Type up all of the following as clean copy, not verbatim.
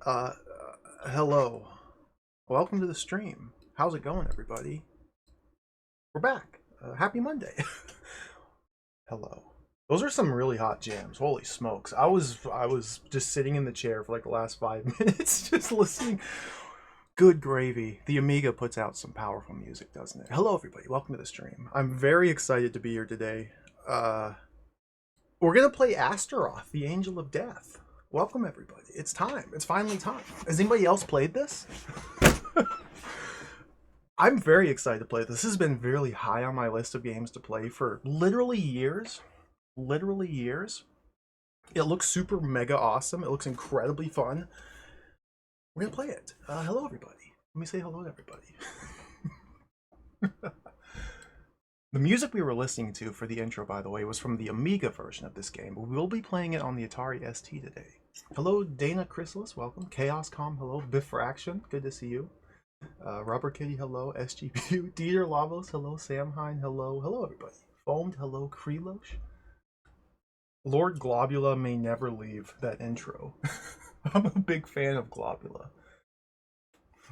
Uh, Hello. Welcome to the stream. How's it going, everybody? We're back. Happy Monday. Hello. Those are some really hot jams. Holy smokes. I was just sitting in the chair for like the last 5 minutes just listening. Good gravy. The Amiga puts out some powerful music, doesn't it? Hello, everybody. Welcome to the stream. I'm very excited to be here today. Uh, we're going to play Astaroth, the Angel of Death. Welcome, everybody. It's time. It's finally time. Has anybody else played this? I'm very excited to play this. This has been really high on my list of games to play for literally years. Literally years. It looks super mega awesome. It looks incredibly fun. We're gonna play it. Hello, everybody. Let me say hello to everybody. The music we were listening to for the intro, by the way, was from the Amiga version of this game. We will be playing it on the Atari ST today. Hello, Dana Chrysalis. Welcome. Chaos.com. Hello. Bifraction. Good to see you. Rubber Kitty, hello. SGPU. Dieter Lavos, hello. Sam Hine, hello. Hello, everybody. Foamed, hello. Krelosh. Lord Globula may never leave that intro. I'm a big fan of Globula.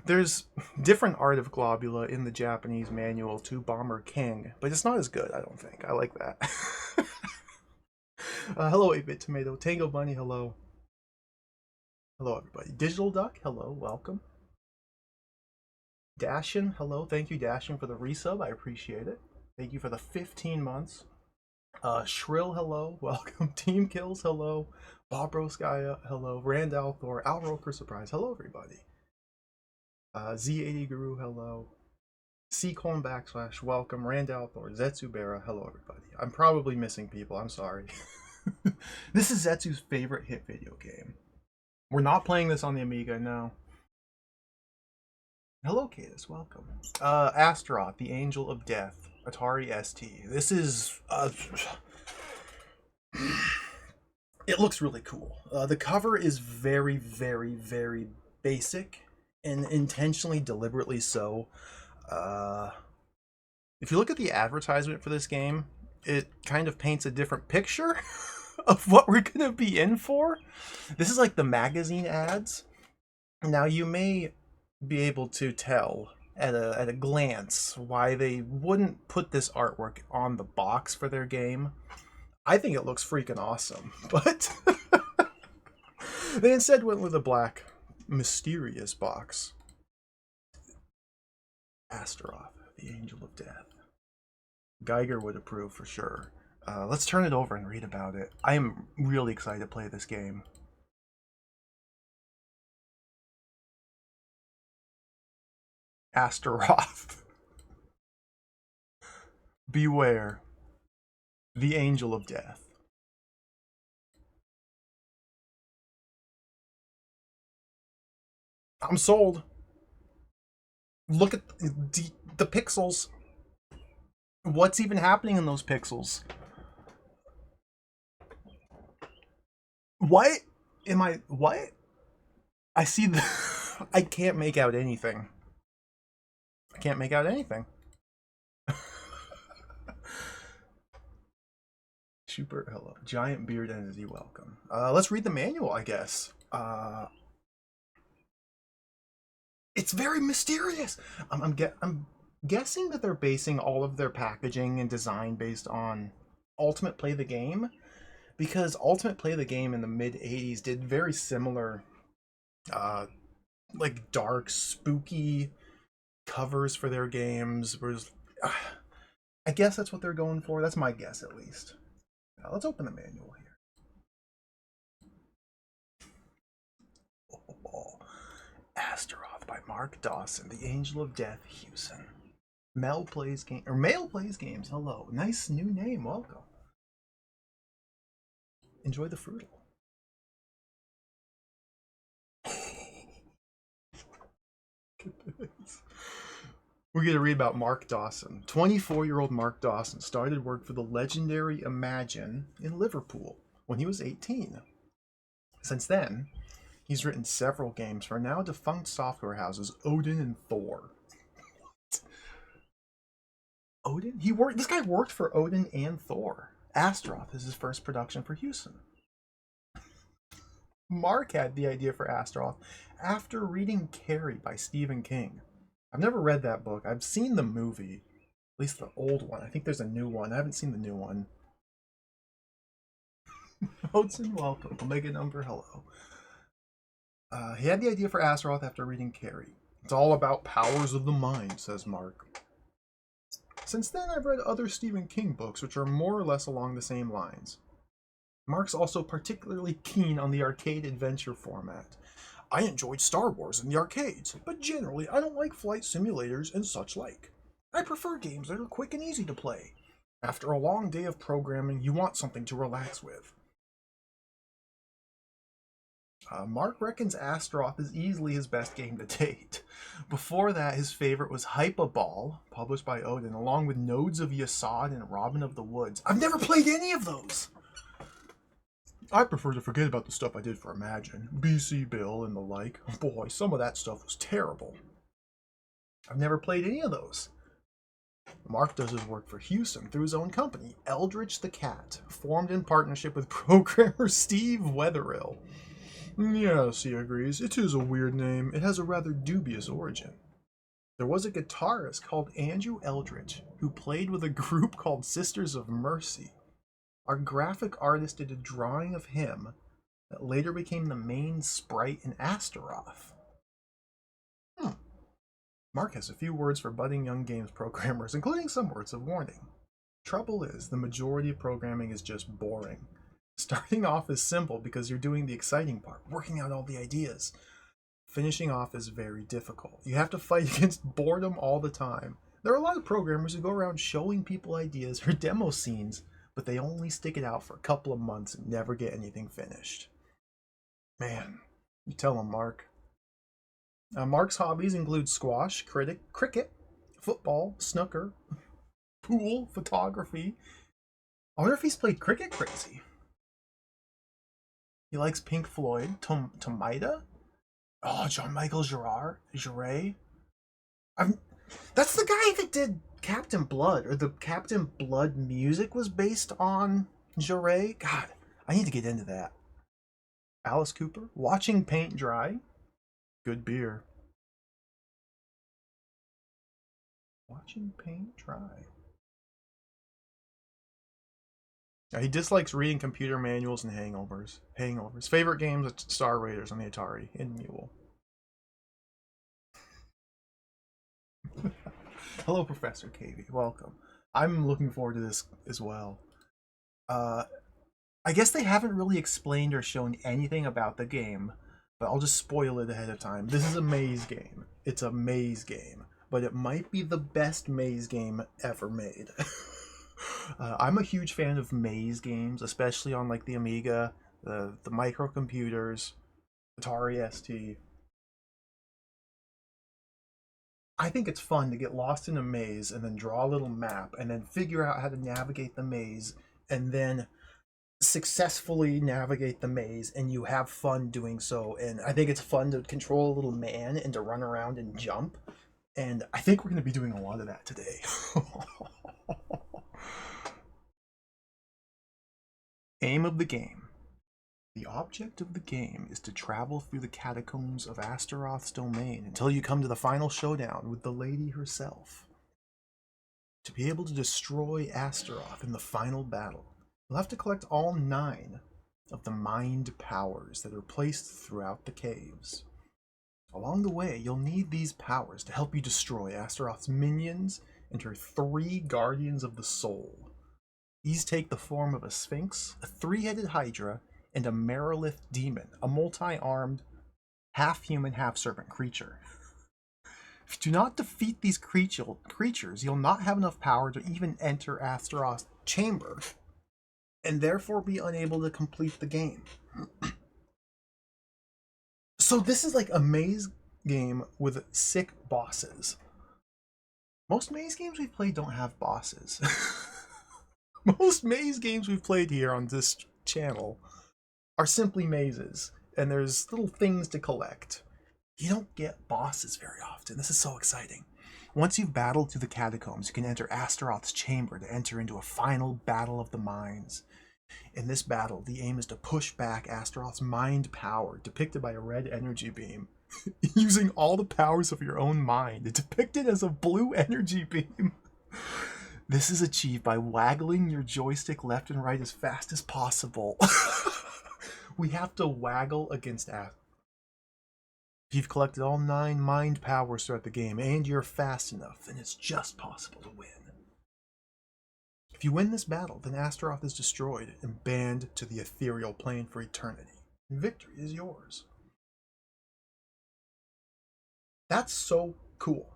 There's different art of Globula in the Japanese manual to Bomber King, but it's not as good, I don't think. I like that. Hello, 8-Bit Tomato. Tango Bunny, hello. Hello, everybody. Digital Duck, hello. Welcome. Dashin, hello. Thank you, Dashin, for the resub. I appreciate it. Thank you for the 15 months. Shrill, hello. Welcome. Team Kills, hello. Bob Roskaya, hello. Randall Thor, Al Roker, surprise. Hello, everybody. Z80 Guru, hello. Colon / welcome. Randall Thor, Zetsubera, hello, everybody. I'm probably missing people. I'm sorry. This is Zetsu's favorite hit video game. We're not playing this on the Amiga, no. Hello, Cadus. Welcome. Astaroth, the Angel of Death, Atari ST. This is it looks really cool. The cover is very, very, very basic, and intentionally, deliberately so. Uh, if you look at the advertisement for this game, it kind of paints a different picture of what we're gonna be in for. This is like the magazine ads. Now you may be able to tell at a glance why they wouldn't put this artwork on the box for their game. I think it looks freaking awesome, but they instead went with a black, mysterious box. Astaroth, the Angel of Death. Geiger would approve for sure. Let's turn it over and read about it. I am really excited to play this game. Astaroth. Beware. The Angel of Death. I'm sold. Look at the pixels. What's even happening in those pixels? What am I? What? I see the. I can't make out anything. I can't make out anything. Super hello. Giant beard entity, welcome. Let's read the manual, I guess. It's very mysterious. I'm guessing that they're basing all of their packaging and design based on Ultimate Play the Game, because Ultimate Play the Game in the mid '80s did very similar, uh, like dark, spooky covers for their games. Whereas, I guess that's what they're going for. That's my guess, at least. Now, let's open the manual here. Oh, Astaroth by Mark Dawson, The Angel of Death, Houston. Mel plays game or Male plays games. Hello, nice new name. Welcome. Enjoy the fruital. We're going to read about Mark Dawson. 24-year-old Mark Dawson started work for the legendary Imagine in Liverpool when he was 18. Since then, he's written several games for now defunct software houses Odin and Thor. Odin? This guy worked for Odin and Thor. Astaroth is his first production for Houston. Mark had the idea for Astaroth after reading Carrie by Stephen King. I've never read that book. I've seen the movie, at least the old one. I think there's a new one. I haven't seen the new one. Hodson, welcome. Omega number, hello. He had the idea for Astaroth after reading Carrie. It's all about powers of the mind, says Mark. Since then, I've read other Stephen King books which are more or less along the same lines. Mark's also particularly keen on the arcade adventure format. I enjoyed Star Wars in the arcades, but generally I don't like flight simulators and such like. I prefer games that are quick and easy to play. After a long day of programming, you want something to relax with. Mark reckons Astaroth is easily his best game to date. Before that, his favorite was Hypaball, published by Odin, along with Nodes of Yasod and Robin of the Woods. I've never played any of those! I prefer to forget about the stuff I did for Imagine, BC Bill and the like. Boy, some of that stuff was terrible. I've never played any of those. Mark does his work for Hewson through his own company, Eldritch the Cat, formed in partnership with programmer Steve Wetherill. Yes, he agrees. It is a weird name. It has a rather dubious origin. There was a guitarist called Andrew Eldritch who played with a group called Sisters of Mercy. Our graphic artist did a drawing of him that later became the main sprite in Astaroth. Mark has a few words for budding young games programmers, including some words of warning. Trouble is, the majority of programming is just boring. Starting off is simple because you're doing the exciting part, working out all the ideas. Finishing off is very difficult. You have to fight against boredom all the time. There are a lot of programmers who go around showing people ideas or demo scenes, but they only stick it out for a couple of months and never get anything finished. Man, you tell him, Mark. Mark's hobbies include squash, cricket, football, snooker, pool, photography. I wonder if he's played Cricket Crazy. He likes Pink Floyd, Tomita. Oh, Jean-Michel Jarre. That's the guy that did Captain Blood, or the Captain Blood music was based on Jarre. God, I need to get into that. Alice Cooper, watching paint dry. Good beer. Watching paint dry. He dislikes reading computer manuals and hangovers. Favorite games: Star Raiders on the Atari and Mule. Hello, Professor KV. Welcome. I'm looking forward to this as well. I guess they haven't really explained or shown anything about the game, but I'll just spoil it ahead of time. This is a maze game. It's a maze game, but it might be the best maze game ever made. I'm a huge fan of maze games, especially on like the Amiga, the microcomputers, Atari ST. I think it's fun to get lost in a maze and then draw a little map and then figure out how to navigate the maze and then successfully navigate the maze, and you have fun doing so. And I think it's fun to control a little man and to run around and jump. And I think we're going to be doing a lot of that today. Aim of the game. The object of the game is to travel through the catacombs of Astaroth's domain until you come to the final showdown with the lady herself. To be able to destroy Astaroth in the final battle, you'll have to collect all 9 of the mind powers that are placed throughout the caves. Along the way, you'll need these powers to help you destroy Astaroth's minions and her 3 guardians of the soul. These take the form of a sphinx, a 3-headed hydra, and a Merilith demon, a multi-armed, half-human, half-serpent creature. If you do not defeat these creatures, you'll not have enough power to even enter Astaroth's chamber, and therefore be unable to complete the game. So this is like a maze game with sick bosses. Most maze games we've played don't have bosses. Most maze games we've played here on this channel are simply mazes, and there's little things to collect. You don't get bosses very often. This is so exciting. Once you've battled through the catacombs, you can enter Astaroth's chamber to enter into a final battle of the minds. In this battle, the aim is to push back Astaroth's mind power, depicted by a red energy beam. Using all the powers of your own mind, depicted as a blue energy beam. This is achieved by waggling your joystick left and right as fast as possible. We have to waggle against Astaroth. If you've collected all 9 mind powers throughout the game, and you're fast enough, then it's just possible to win. If you win this battle, then Astaroth is destroyed and banned to the ethereal plane for eternity. And victory is yours. That's so cool.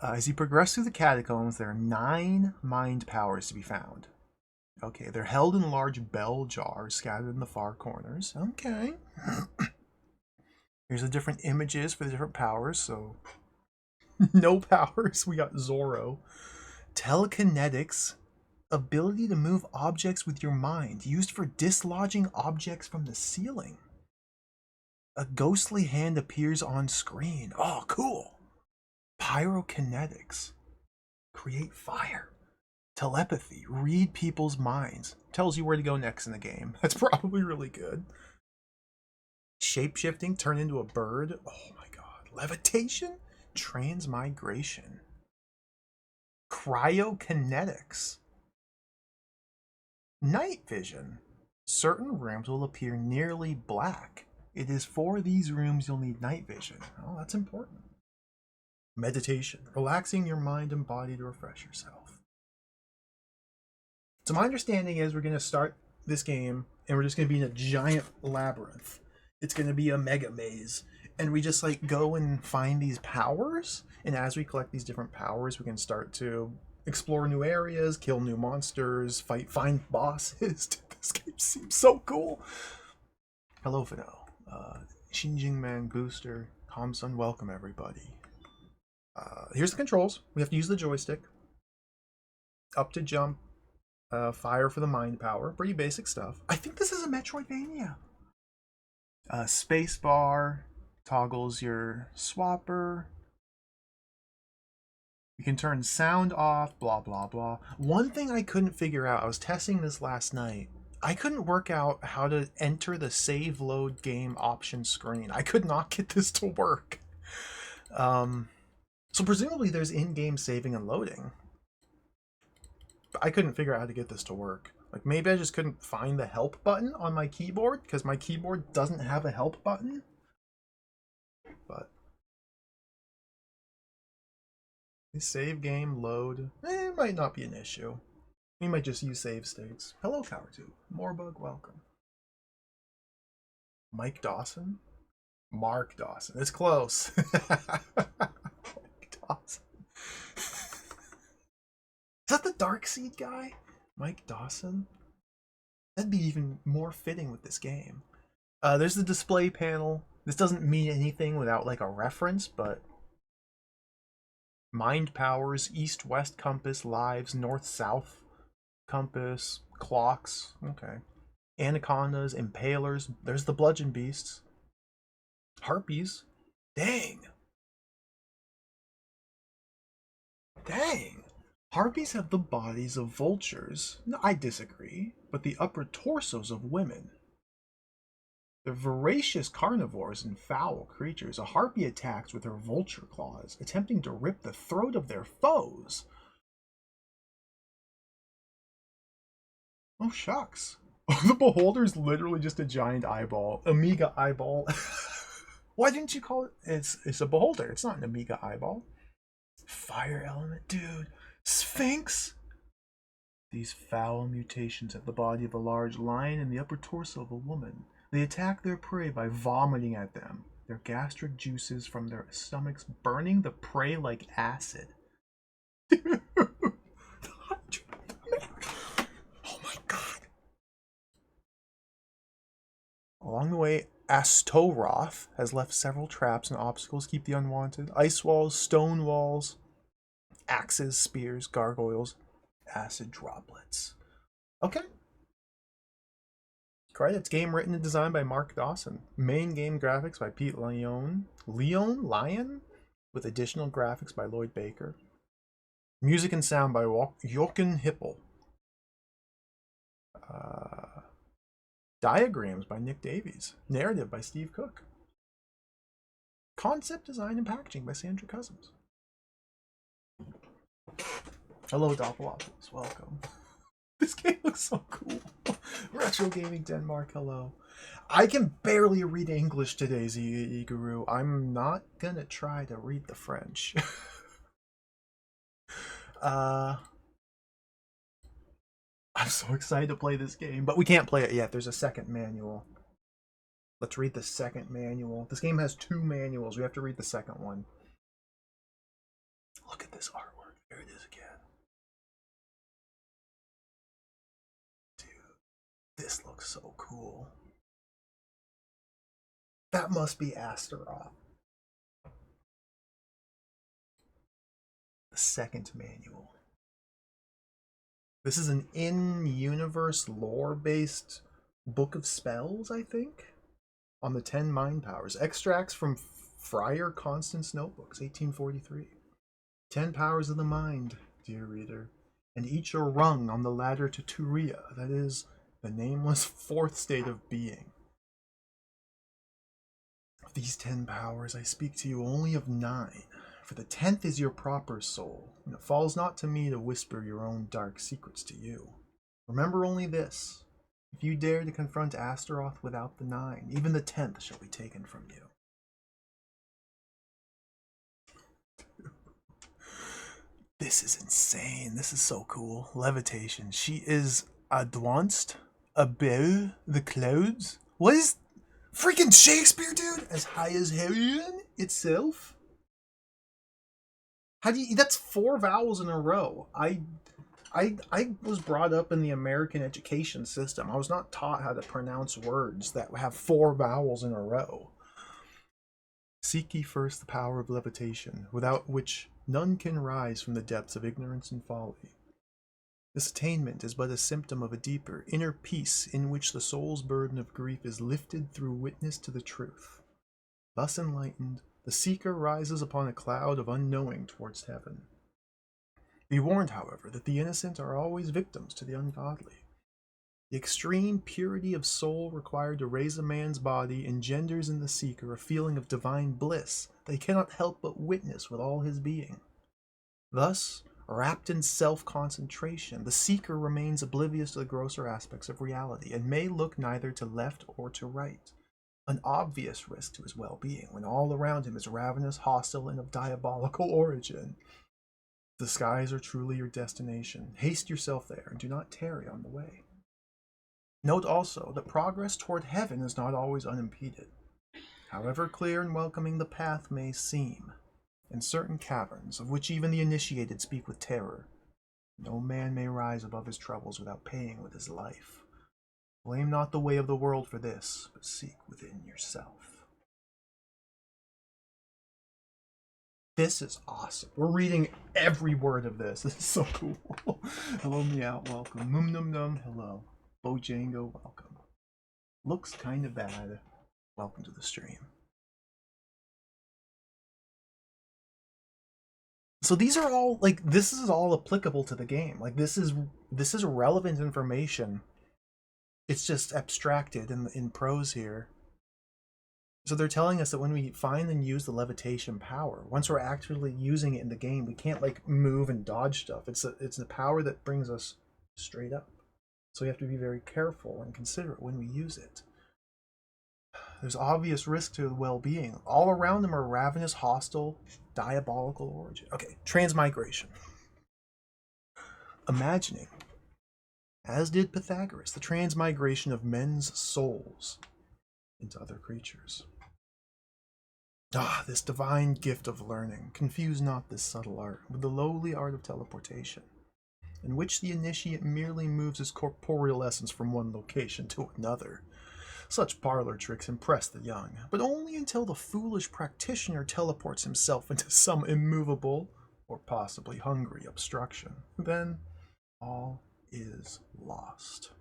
As you progress through the catacombs, there are 9 mind powers to be found. Okay, they're held in large bell jars scattered in the far corners. Okay. Here's the different images for the different powers. So, no powers. We got Zorro. Telekinetics, ability to move objects with your mind, used for dislodging objects from the ceiling. A ghostly hand appears on screen. Oh, cool. Pyrokinetics, create fire. Telepathy, read people's minds. Tells you where to go next in the game. That's probably really good. Shapeshifting, turn into a bird. Oh my god. Levitation, transmigration. Cryokinetics. Night vision. Certain rooms will appear nearly black. It is for these rooms you'll need night vision. Oh, that's important. Meditation, relaxing your mind and body to refresh yourself. So my understanding is we're going to start this game and we're just going to be in a giant labyrinth. It's going to be a mega maze. And we just like go and find these powers. And as we collect these different powers, we can start to explore new areas, kill new monsters, find bosses. This game seems so cool. Hello, Fino. Shinjingman Booster. Kamsun, welcome everybody. Here's the controls. We have to use the joystick. Up to jump. Fire for the mind power. Pretty basic stuff. I think this is a Metroidvania. Spacebar toggles your swapper. You can turn sound off, blah, blah, blah. One thing I couldn't figure out, I was testing this last night. I couldn't work out how to enter the save load game option screen. I could not get this to work. So presumably there's in-game saving and loading. But I couldn't figure out how to get this to work. Like maybe I just couldn't find the help button on my keyboard because my keyboard doesn't have a help button. But the save game load, it might not be an issue. We might just use save states. Hello, Cowertube. Morebug, welcome. Mike Dawson? Mark Dawson. It's close. Mike Dawson. Is that the Darkseid guy? Mike Dawson? That'd be even more fitting with this game. There's the display panel. This doesn't mean anything without like a reference, but mind powers, east-west compass, lives, north-south compass, clocks. Okay. Anacondas, impalers. There's the bludgeon beasts. Harpies. Dang. Dang. Harpies have the bodies of vultures. No, I disagree, but the upper torsos of women. They're voracious carnivores and foul creatures. A harpy attacks with her vulture claws, attempting to rip the throat of their foes. Oh, shucks. The beholder's literally just a giant eyeball. Amiga eyeball. Why didn't you call it? It's a beholder. It's not an Amiga eyeball. Fire element, dude. Sphinx? These foul mutations have the body of a large lion and the upper torso of a woman. They attack their prey by vomiting at them, their gastric juices from their stomachs burning the prey like acid. Dude. Oh my god. Along the way, Astaroth has left several traps and obstacles to keep the unwanted. Ice walls, stone walls, axes, spears, gargoyles, acid droplets. Okay. Credits. Game written and designed by Mark Dawson. Main game graphics by Pete Lyon. Lyon? With additional graphics by Lloyd Baker. Music and sound by Jochen Hippel. Diagrams by Nick Davies. Narrative by Steve Cook. Concept design and packaging by Sandra Cousins. Hello, Doppelopoulos. Welcome. This game looks so cool. Retro Gaming Denmark, hello. I can barely read English today, Iguru. I'm not gonna try to read the French. I'm so excited to play this game, but we can't play it yet. There's a second manual. Let's read the second manual. This game has 2 manuals. We have to read the second one. Look at this artwork. There it is again. Dude, this looks so cool. That must be Astaroth. The second manual. This is an in-universe lore-based book of spells, I think, on the 10 mind powers. Extracts from Friar Constance Notebooks, 1843. 10 powers of the mind, dear reader, and each are rung on the ladder to Turia, that is, the nameless 4th state of being. Of these 10 powers, I speak to you only of 9. For the 10th is your proper soul, and it falls not to me to whisper your own dark secrets to you. Remember only this: if you dare to confront Astaroth without the 9, even the 10th shall be taken from you. This is insane. This is so cool. Levitation. She is advanced above the clouds. What is freaking Shakespeare, dude? As high as heaven itself? How do you? That's 4 vowels in a row. I was brought up in the American education system. I was not taught how to pronounce words that have 4 vowels in a row. Seek ye first the power of levitation, without which none can rise from the depths of ignorance and folly. This attainment is but a symptom of a deeper, inner peace in which the soul's burden of grief is lifted through witness to the truth. Thus enlightened, the seeker rises upon a cloud of unknowing towards heaven. Be warned, however, that the innocent are always victims to the ungodly. The extreme purity of soul required to raise a man's body engenders in the seeker a feeling of divine bliss that he cannot help but witness with all his being. Thus, wrapped in self-concentration, the seeker remains oblivious to the grosser aspects of reality and may look neither to left or to right. An obvious risk to his well-being when all around him is ravenous, hostile, and of diabolical origin. The skies are truly your destination. Haste yourself there and do not tarry on the way. Note also that progress toward heaven is not always unimpeded. However clear and welcoming the path may seem, in certain caverns, of which even the initiated speak with terror, no man may rise above his troubles without paying with his life. Blame not the way of the world for this, but seek within yourself. This is awesome. We're reading every word of this. This is so cool. Hello, Meow, welcome. Num Num Num, hello. Bojango, welcome. Looks kind of bad. Welcome to the stream. So these are all, like, this is all applicable to the game. Like, this is relevant information. It's just abstracted in prose here. So they're telling us that when we find and use the levitation power, once we're actually using it in the game, we can't, like, move and dodge stuff. It's a power that brings us straight up. So we have to be very careful and considerate when we use it. There's obvious risk to well-being. All around them are ravenous, hostile, diabolical origin. Okay, transmigration. Imagining, as did Pythagoras, the transmigration of men's souls into other creatures. This divine gift of learning. Confuse not this subtle art with the lowly art of teleportation, in which the initiate merely moves his corporeal essence from one location to another. Such parlor tricks impress the young, but only until the foolish practitioner teleports himself into some immovable, or possibly hungry, obstruction. Then all is lost.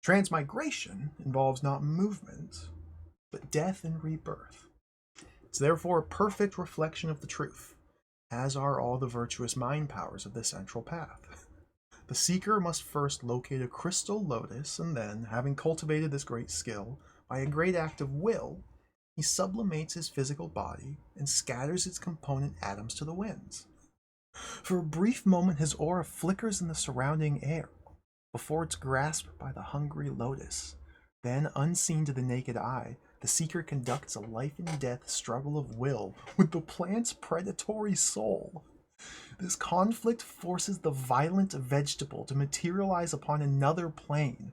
Transmigration involves not movement, but death and rebirth. It's therefore a perfect reflection of the truth, as are all the virtuous mind powers of the central path. The seeker must first locate a crystal lotus, and then, having cultivated this great skill, by a great act of will, he sublimates his physical body and scatters its component atoms to the winds. For a brief moment, his aura flickers in the surrounding air before it's grasped by the hungry lotus. Then, unseen to the naked eye, the seeker conducts a life and death struggle of will with the plant's predatory soul. This conflict forces the violent vegetable to materialize upon another plane,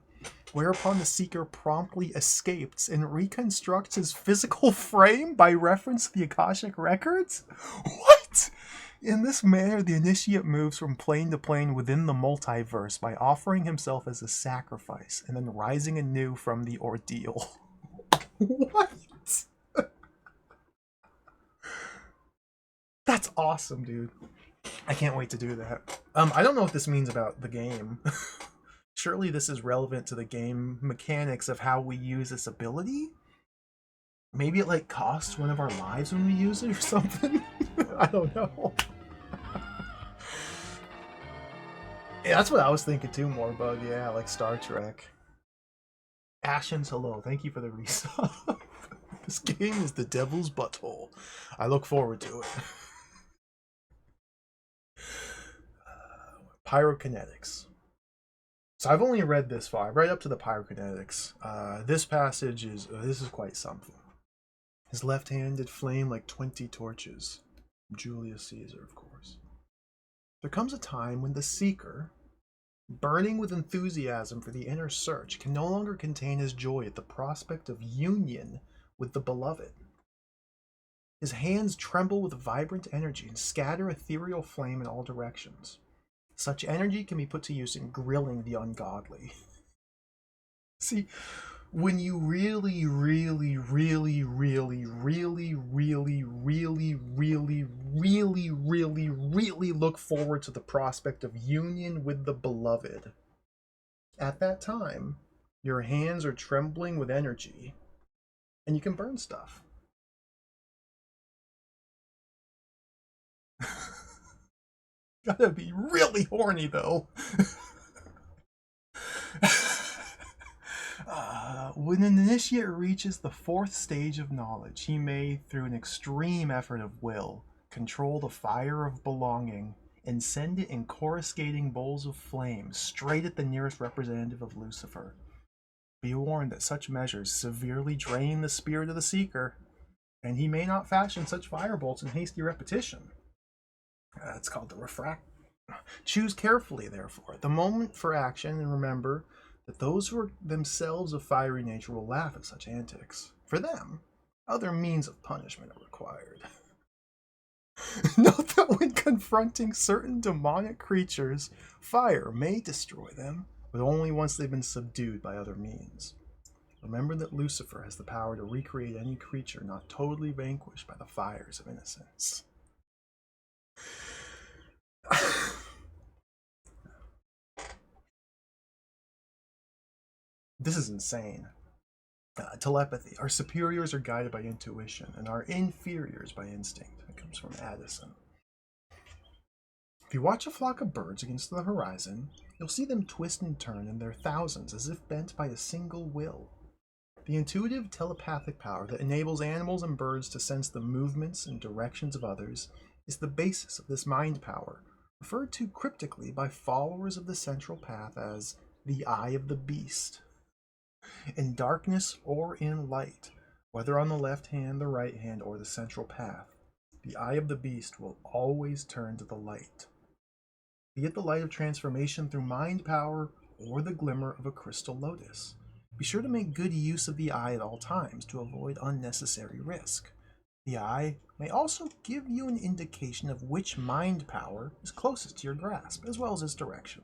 whereupon the seeker promptly escapes and reconstructs his physical frame by reference to the Akashic records? What? In this manner, the initiate moves from plane to plane within the multiverse by offering himself as a sacrifice and then rising anew from the ordeal. What? That's awesome, dude. I can't wait to do that. I don't know what this means about the game. Surely this is relevant to the game mechanics of how we use this ability? Maybe it like costs one of our lives when we use it or something? I don't know. Yeah, that's what I was thinking too, Morbug. Yeah, like Star Trek. Ashen's hello. Thank you for the resub. This game is the devil's butthole. I look forward to it. Pyrokinetics. So I've only read this far, right up to the pyrokinetics. This passage is this is quite something. His left hand did flame like 20 torches. Julius Caesar, of course. There comes a time when the seeker, burning with enthusiasm for the inner search, can no longer contain his joy at the prospect of union with the beloved. His hands tremble with vibrant energy and scatter ethereal flame in all directions. Such energy can be put to use in grilling the ungodly. See, when you really, really, really, really, really, really, really, really, really, really, really look forward to the prospect of union with the beloved, at that time, your hands are trembling with energy, and you can burn stuff. Gotta be really horny, though. When an initiate reaches the fourth stage of knowledge, he may, through an extreme effort of will, control the fire of belonging and send it in coruscating bowls of flame straight at the nearest representative of Lucifer. Be warned that such measures severely drain the spirit of the seeker, and he may not fashion such firebolts in hasty repetition. It's called the refract. Choose carefully, therefore, the moment for action, and remember that those who are themselves of fiery nature will laugh at such antics. For them, other means of punishment are required. Note that when confronting certain demonic creatures, fire may destroy them, but only once they've been subdued by other means. Remember that Lucifer has the power to recreate any creature not totally vanquished by the fires of innocence. This is insane. Telepathy. Our superiors are guided by intuition, and our inferiors by instinct. That comes from Addison. If you watch a flock of birds against the horizon, you'll see them twist and turn in their thousands as if bent by a single will. The intuitive telepathic power that enables animals and birds to sense the movements and directions of others is the basis of this mind power, referred to cryptically by followers of the central path as the eye of the beast. In darkness or in light, whether on the left hand, the right hand, or the central path, the eye of the beast will always turn to the light. Be it the light of transformation through mind power or the glimmer of a crystal lotus. Be sure to make good use of the eye at all times to avoid unnecessary risk. The eye may also give you an indication of which mind power is closest to your grasp, as well as its direction.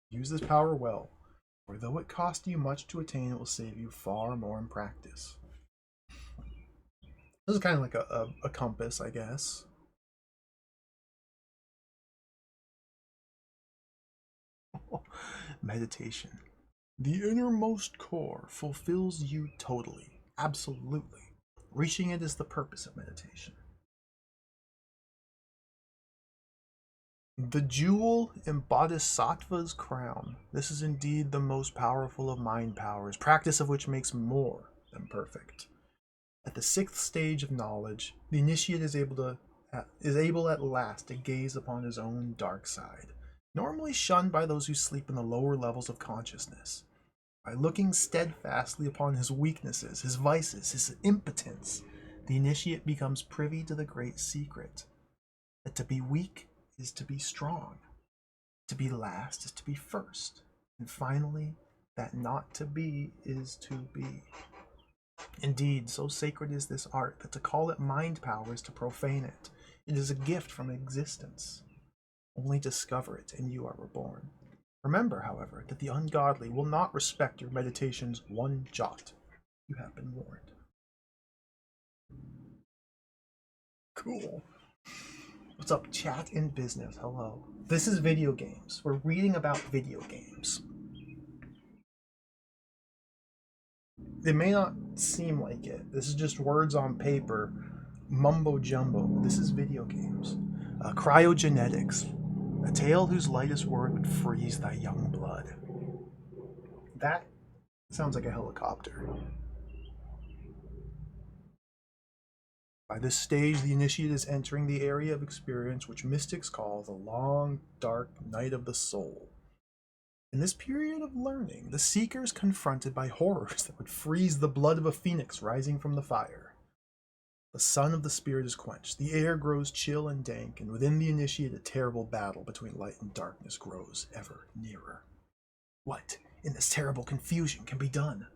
Use this power well, for though it cost you much to attain, it will save you far more in practice. This is kind of like a compass, I guess. Meditation. The innermost core fulfills you totally, absolutely. Reaching it is the purpose of meditation. The jewel in Bodhisattva's crown. This is indeed the most powerful of mind powers, practice of which makes more than perfect. At the sixth stage of knowledge, the initiate is able at last to gaze upon his own dark side, normally shunned by those who sleep in the lower levels of consciousness. By looking steadfastly upon his weaknesses, his vices, his impotence, the initiate becomes privy to the great secret that to be weak is to be strong, to be last is to be first, and finally, that not to be is to be. Indeed, so sacred is this art that to call it mind power is to profane it. It is a gift from existence. Only discover it, and you are reborn. Remember, however, that the ungodly will not respect your meditations one jot. You have been warned. Cool. What's up, chat in business? Hello. This is video games. We're reading about video games. It may not seem like it. This is just words on paper, mumbo jumbo. This is video games. Cryogenetics. A tale whose lightest word would freeze thy young blood. That sounds like a helicopter. By this stage, the initiate is entering the area of experience which mystics call the long, dark night of the soul. In this period of learning, the seeker is confronted by horrors that would freeze the blood of a phoenix rising from the fire. The sun of the spirit is quenched, the air grows chill and dank, and within the initiate a terrible battle between light and darkness grows ever nearer. What, in this terrible confusion, can be done?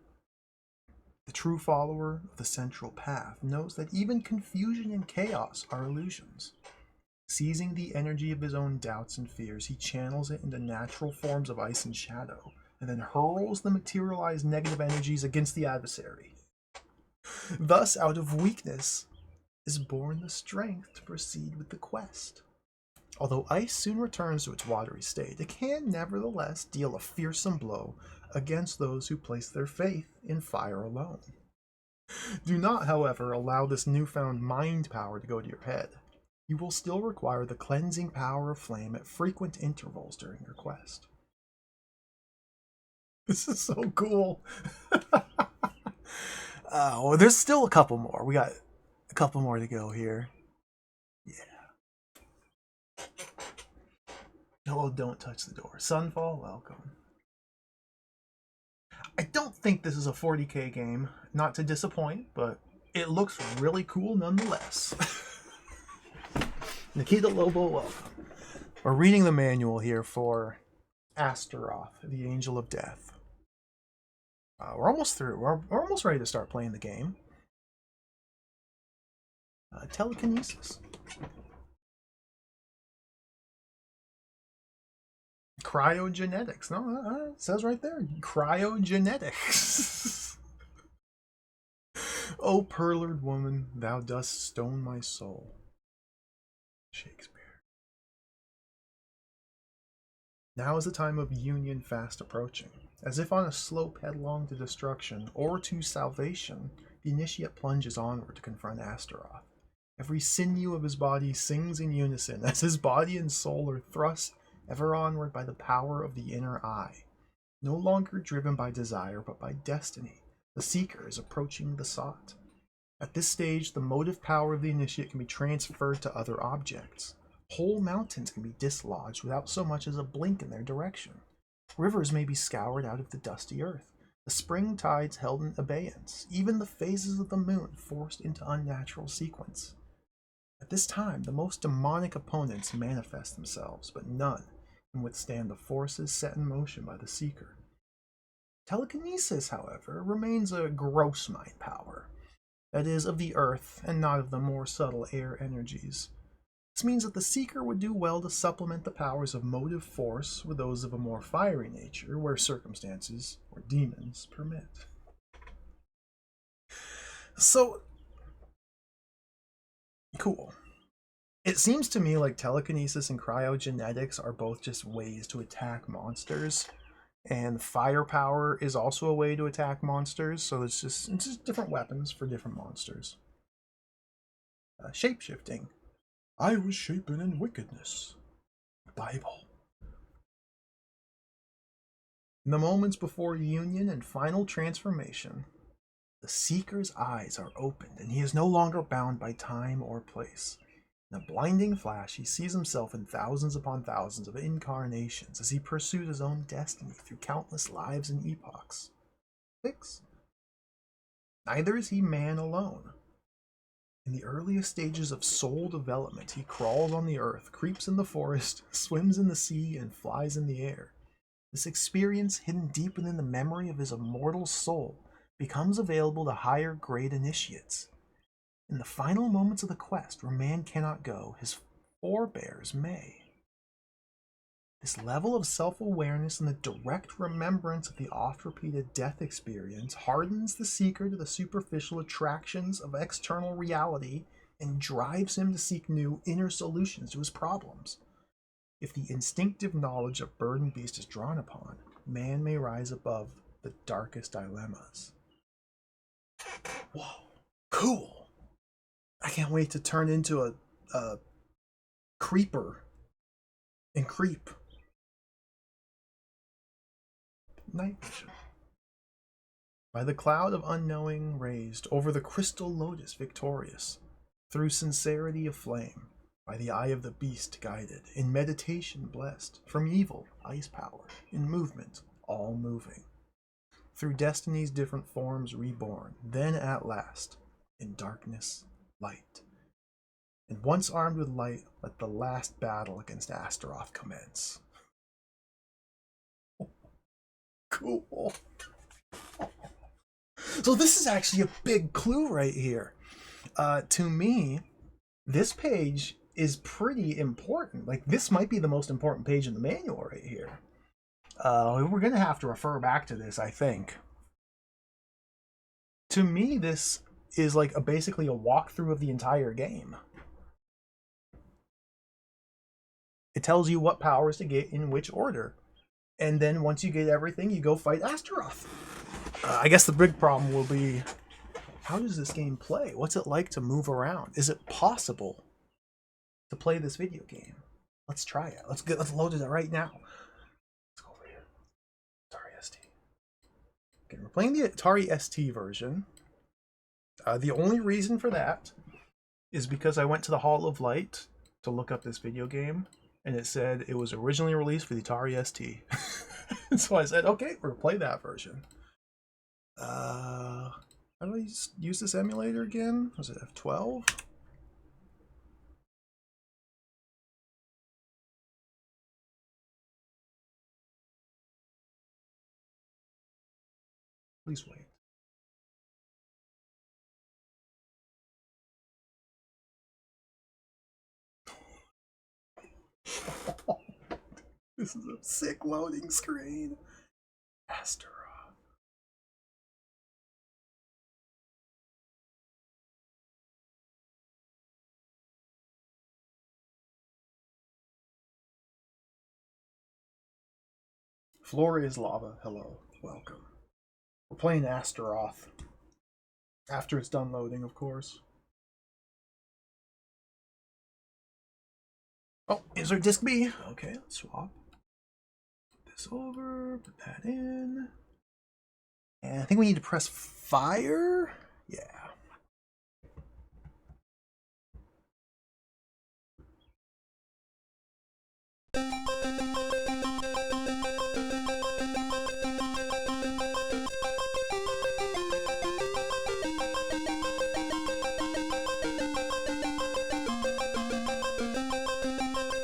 The true follower of the central path knows that even confusion and chaos are illusions. Seizing the energy of his own doubts and fears, he channels it into natural forms of ice and shadow, and then hurls the materialized negative energies against the adversary. Thus, out of weakness is born the strength to proceed with the quest. Although ice soon returns to its watery state, it can nevertheless deal a fearsome blow against those who place their faith in fire alone. Do not, however, allow this newfound mind power to go to your head. You will still require the cleansing power of flame at frequent intervals during your quest. This is so cool. Well, there's still a couple more. We got a couple more to go here. Yeah. Hello, don't touch the door. Sunfall, welcome. I don't think this is a 40k game, not to disappoint, but it looks really cool nonetheless. Nikita Lobo, welcome. We're reading the manual here for Astaroth, the Angel of Death. We're almost through. We're almost ready to start playing the game. Telekinesis. Cryogenetics. No, it says right there. Cryogenetics. O perlered woman, thou dost stone my soul. Shakespeare. Now is the time of union fast approaching. As if on a slope headlong to destruction or to salvation, the initiate plunges onward to confront Astaroth. Every sinew of his body sings in unison as his body and soul are thrust ever onward by the power of the inner eye. No longer driven by desire but by destiny, the seeker is approaching the sought. At this stage, the motive power of the initiate can be transferred to other objects. Whole mountains can be dislodged without so much as a blink in their direction. Rivers may be scoured out of the dusty earth, the spring tides held in abeyance, even the phases of the moon forced into unnatural sequence. At this time, the most demonic opponents manifest themselves, but none can withstand the forces set in motion by the seeker. Telekinesis, however, remains a gross mind power, that is, of the earth and not of the more subtle air energies. This means that the seeker would do well to supplement the powers of motive force with those of a more fiery nature, where circumstances, or demons, permit. So, cool. It seems to me like telekinesis and cryogenetics are both just ways to attack monsters, and firepower is also a way to attack monsters, so it's just different weapons for different monsters. Shapeshifting. I was shapen in wickedness, Bible. In the moments before union and final transformation, the Seeker's eyes are opened, and he is no longer bound by time or place. In a blinding flash, he sees himself in thousands upon thousands of incarnations as he pursues his own destiny through countless lives and epochs. 6. Neither is he man alone. In the earliest stages of soul development, he crawls on the earth, creeps in the forest, swims in the sea, and flies in the air. This experience, hidden deep within the memory of his immortal soul, becomes available to higher grade initiates. In the final moments of the quest, where man cannot go, his forebears may. This level of self-awareness and the direct remembrance of the oft-repeated death experience hardens the seeker to the superficial attractions of external reality and drives him to seek new inner solutions to his problems. If the instinctive knowledge of bird and beast is drawn upon, man may rise above the darkest dilemmas. Whoa, cool! I can't wait to turn into a creeper and creep. Night vision. By the cloud of unknowing raised over the crystal lotus victorious, through sincerity of flame, by the eye of the beast guided, in meditation blessed, from evil ice power, in movement all moving, through destiny's different forms reborn, then at last, in darkness light. And once armed with light, let the last battle against Astaroth commence. Cool. So this is actually a big clue right here. To me, this page is pretty important. Like, this might be the most important page in the manual right here. We're going to have to refer back to this, I think. To me, this is like basically a walkthrough of the entire game. It tells you what powers to get in which order. And then once you get everything, you go fight Astaroth. I guess the big problem will be, how does this game play? What's it like to move around? Is it possible to play this video game? Let's try it. Let's load it right now. Let's go over here. Atari ST. Okay, we're playing the Atari ST version. The only reason for that is because I went to the Hall of Light to look up this video game, and it said it was originally released for the Atari ST. So I said, okay, we're gonna play that version. How do I use this emulator again? Was it F12? Please wait. This is a sick loading screen. Astaroth. Floor is lava. Hello. Welcome. We're playing Astaroth. After it's done loading, of course. Oh, is there disk B? Okay, let's swap this over, put that in. And I think we need to press fire. Yeah.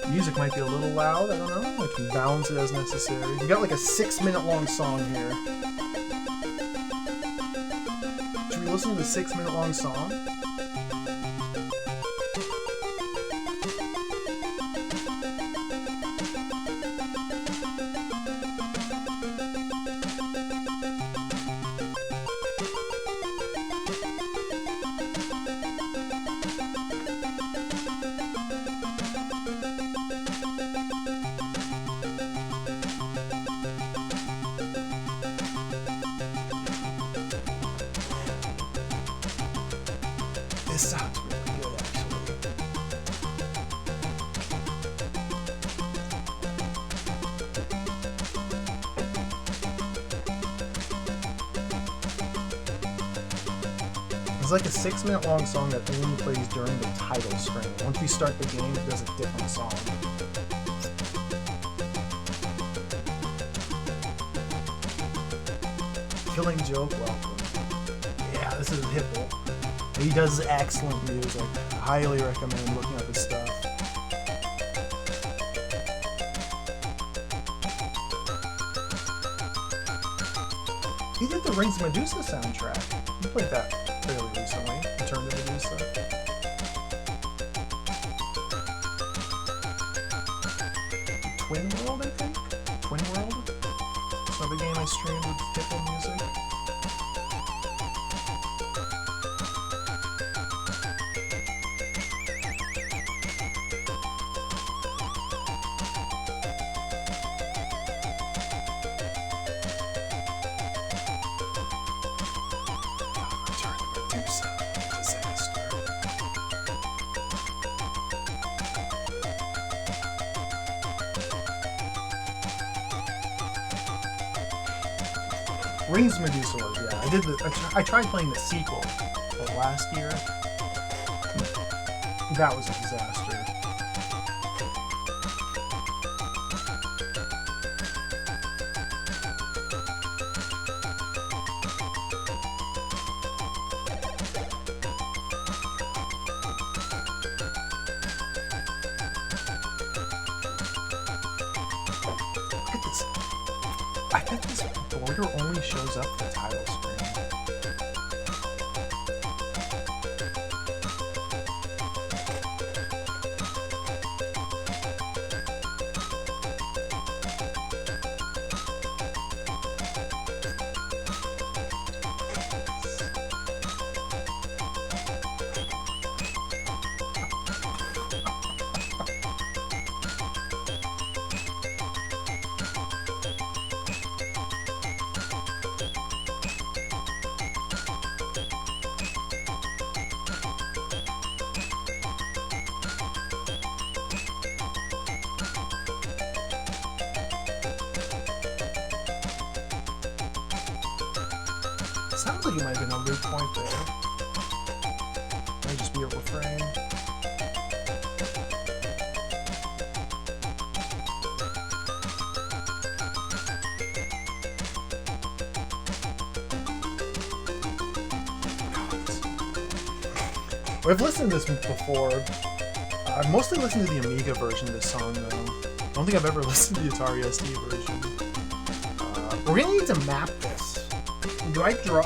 Music might be a little loud, I don't know. I can balance it as necessary. We got like a 6-minute long song here. Should we listen to the 6-minute long song? It's like a 6-minute long song that only plays during the title screen. Once we start the game, it does a different song. Killing Joke, welcome. Yeah, this is Hipple. He does excellent music. Highly recommend looking up his stuff. He did the Rings of Medusa soundtrack. He played that fairly recently. Return to Medusa. Twin World, I think? Twin World? It's another game I streamed with Hipple music. Rings of Medusa was, yeah. I tried playing the sequel last year. That was a disaster. Look at this. I bet this border only shows up the title screen. Sounds like it might have been a loop point there. Might just be a refrain. I've listened to this before. I've mostly listened to the Amiga version of this song, though. I don't think I've ever listened to the Atari ST version. We're gonna need to map this. Do I draw?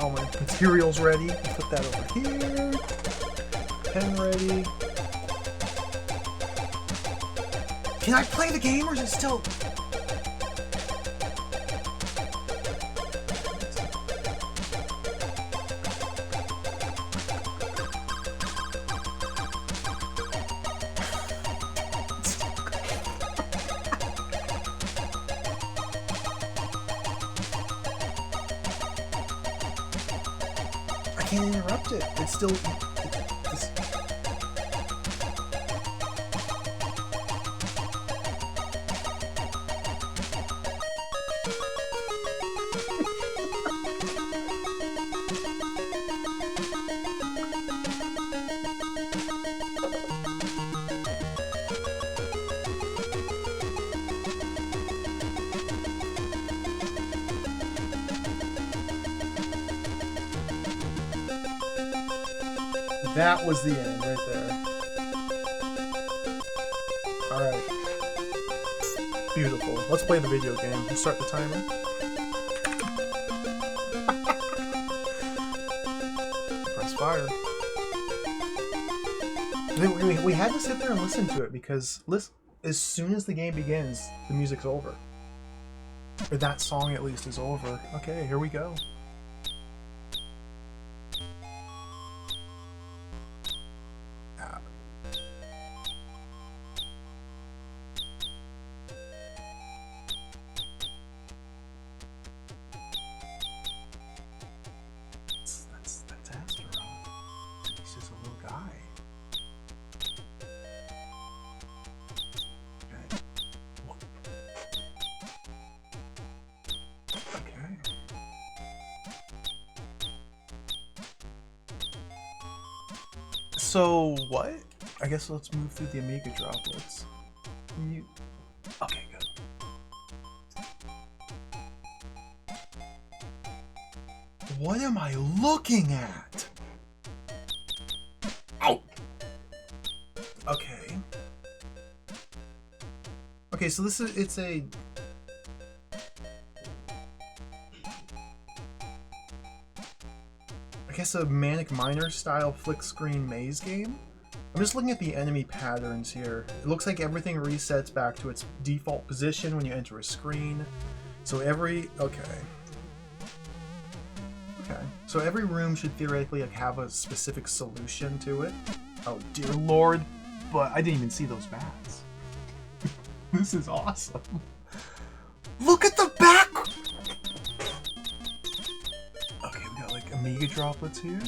All my materials ready. Put that over here. Pen ready. Can I play the game, or is it still? I can't interrupt it. It's still. That was the end right there. Alright. Beautiful. Let's play the video game. We'll start the timer. Press fire. We had to sit there and listen to it because as soon as the game begins, the music's over. Or that song at least is over. Okay, here we go. That's Astaroth. He's just a little guy. Okay. So what? I guess let's move through the Amiga droplets. Okay, good. What am I looking at? Ow! Okay. Okay, so it's a... I guess a Manic Miner style flick screen maze game? I'm just looking at the enemy patterns here. It looks like everything resets back to its default position when you enter a screen. So okay. So every room should theoretically have a specific solution to it. Oh dear lord, but I didn't even see those bats. This is awesome. Look at the back! Okay, we got like Amiga droplets here.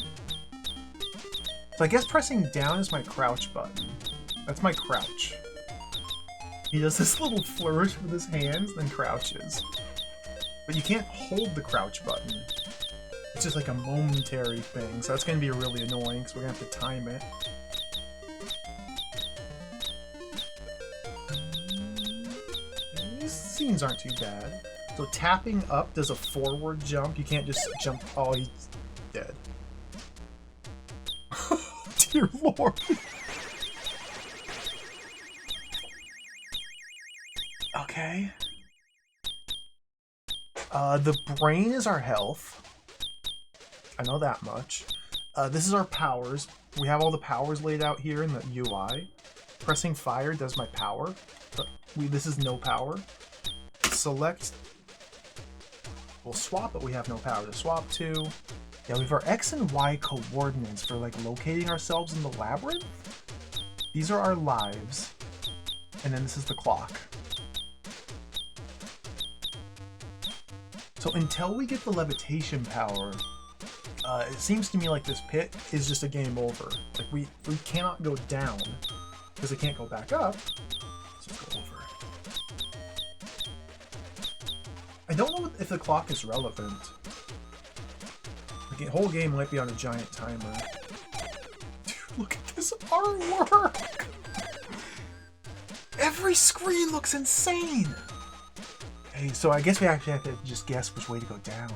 So I guess pressing down is my crouch button. That's my crouch. He does this little flourish with his hands, then crouches. But you can't hold the crouch button. It's just like a momentary thing, so that's going to be really annoying because we're going to have to time it. These scenes aren't too bad. So tapping up does a forward jump. You can't just jump. Oh, he's dead. Dear lord. Okay. The brain is our health. I know that much. This is our powers. We have all the powers laid out here in the UI. Pressing fire does my power. But this is no power. Select. We'll swap it. We have no power to swap to. Yeah, we have our X and Y coordinates for like locating ourselves in the labyrinth. These are our lives. And then this is the clock. So until we get the levitation power, it seems to me like this pit is just a game over. Like we cannot go down because it can't go back up. Let's just go over. I don't know if the clock is relevant. The whole game might be on a giant timer. Dude, look at this artwork! Every screen looks insane! Okay, so I guess we actually have to just guess which way to go down.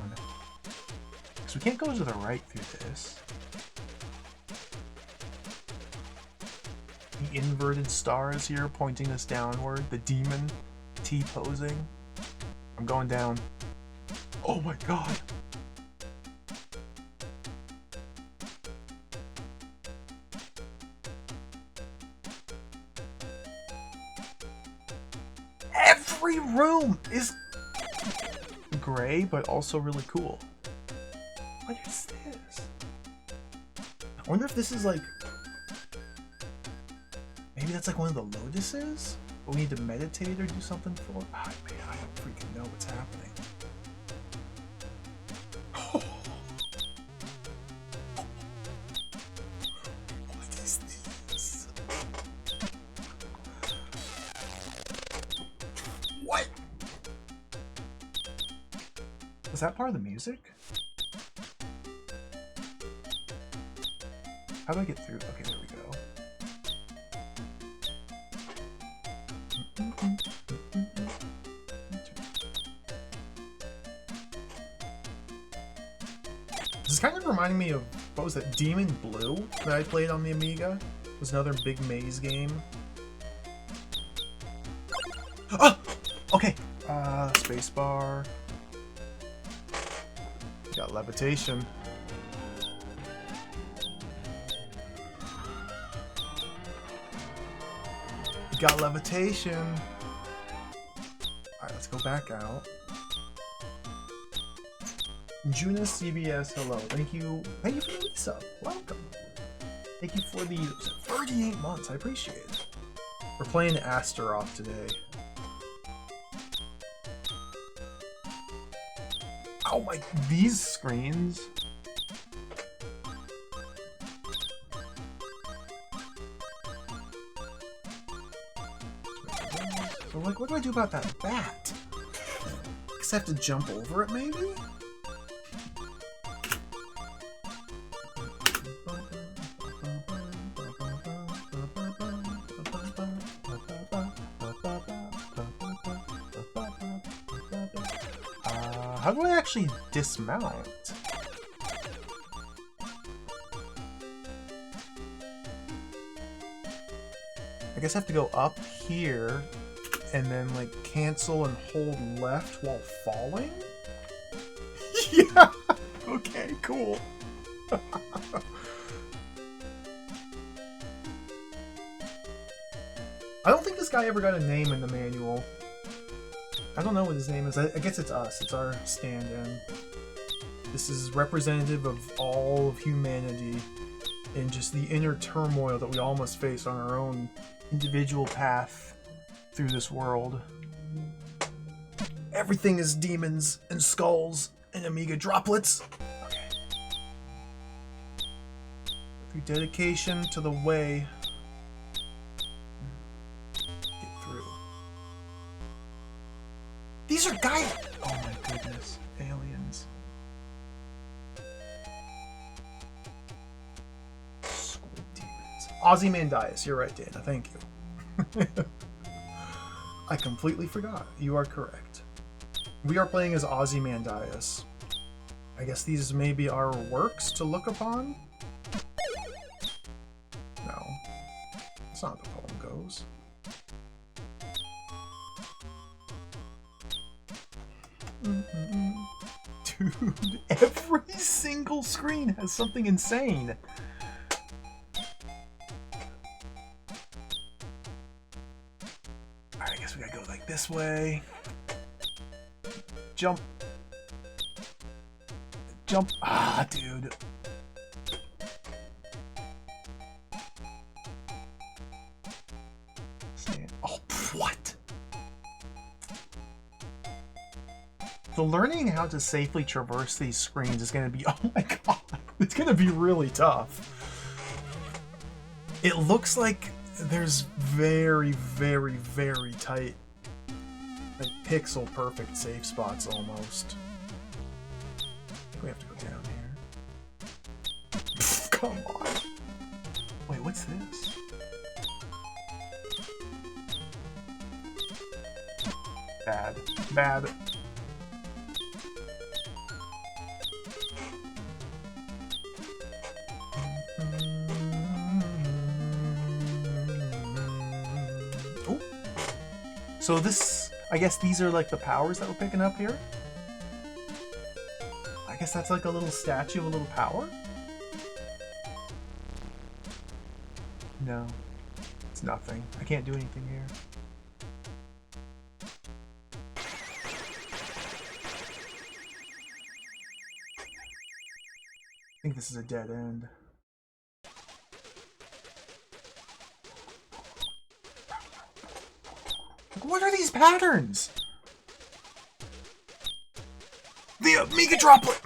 Because we can't go to the right through this. The inverted star is here, pointing us downward. The demon T-posing. I'm going down. Oh my god! Every room is gray, but also really cool. What is this? I wonder if this is like... Maybe that's like one of the lotuses? But we need to meditate or do something for? Ah, man, I don't freaking know what's happening. What is this? What? Was that part of the music? How do I get through? Okay, there we go. This is kind of reminding me of, what was that, Demon Blue that I played on the Amiga? It was another big maze game. Oh! Okay. Spacebar. Got levitation. Got levitation. Alright, let's go back out. Juna CBS, hello. Thank you for the resub. Welcome. Thank you for the 38 months. I appreciate it. We're playing Astaroth today. Oh my, these screens. So like, what do I do about that bat? I guess I have to jump over it, maybe? How do I actually dismount? I guess I have to go up here and then like cancel and hold left while falling? Yeah! Okay, cool. I don't think this guy ever got a name in the manual. I don't know what his name is. I guess it's us. It's our stand-in. This is representative of all of humanity and just the inner turmoil that we all must face on our own individual path through this world. Everything is demons and skulls and Amiga droplets. Okay. Through dedication to the way. Get through. These are guys. Oh my goodness. Aliens. Squid demons. Ozymandias. You're right, Dana. Thank you. I completely forgot. You are correct. We are playing as Ozymandias. I guess these may be our works to look upon? No. That's not how the poem goes. Dude, every single screen has something insane. Alright, I guess we gotta go like this way. Jump. Jump. Ah, dude. Oh, what? So learning how to safely traverse these screens is going to be, oh my god, it's going to be really tough. It looks like there's very, very, very tight, like pixel perfect safe spots almost. We have to go down here. Come on. Wait, what's this? Bad. Bad. Oh. So this, I guess these are like the powers that we're picking up here? I guess that's like a little statue of a little power? No. It's nothing. I can't do anything here. I think this is a dead end. What are these patterns? The Amiga droplet!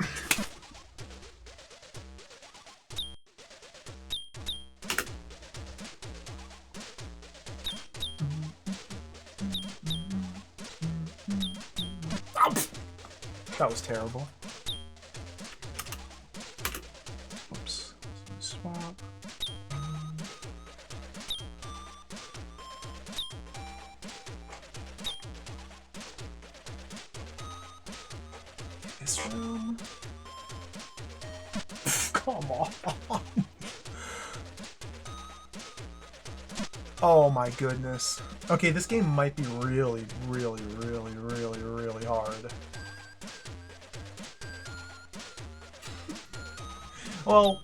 That was terrible. Oops. Swap. This room. Come on. Oh my goodness. Okay, this game might be really, really, really, really, really hard. Well,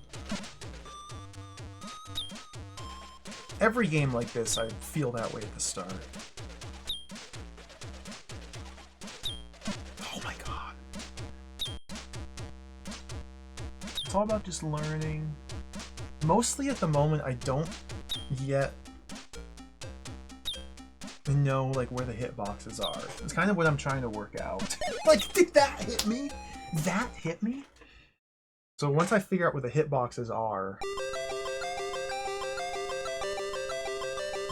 every game like this, I feel that way at the start. Oh my god. It's all about just learning. Mostly at the moment, I don't yet know like where the hitboxes are. It's kind of what I'm trying to work out. Like, did that hit me? That hit me? So once I figure out where the hitboxes are,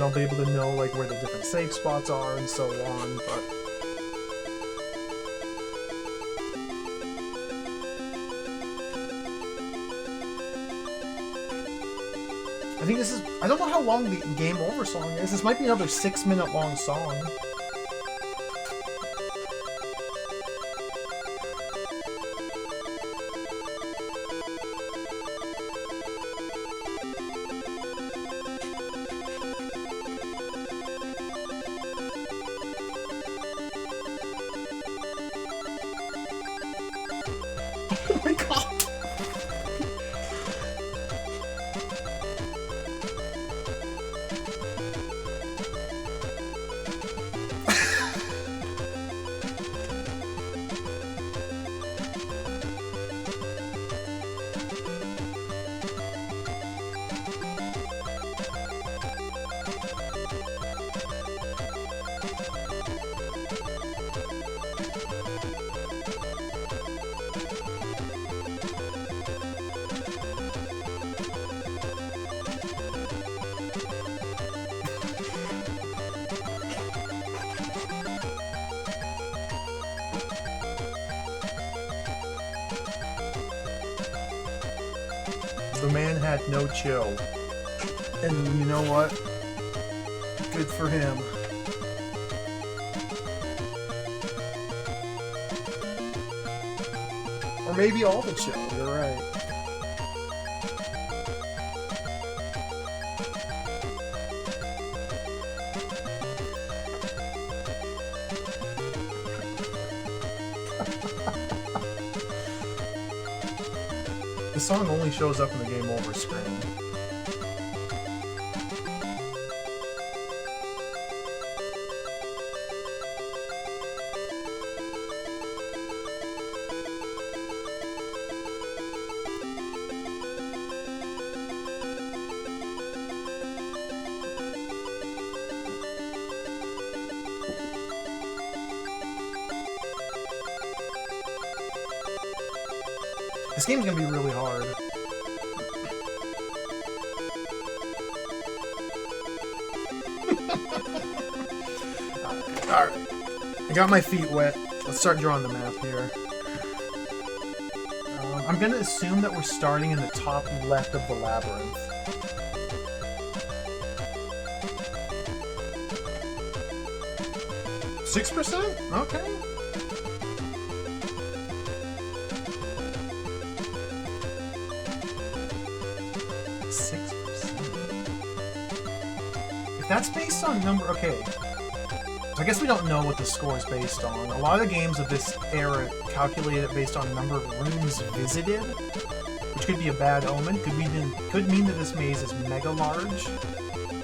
I'll be able to know like where the different safe spots are and so on, but I think this is, I don't know how long the game over song is. This might be another 6-minute long song. The man had no chill. And you know what? Good for him. Or maybe all the chill, you're right. The song only shows up in the game over screen. This game's gonna be really hard. Alright. I got my feet wet. Let's start drawing the map here. I'm gonna assume that we're starting in the top left of the labyrinth. $6%? Okay. That's based on number... Okay. I guess we don't know what the score is based on. A lot of the games of this era calculate it based on number of rooms visited, which could be a bad omen. Could mean that this maze is mega large.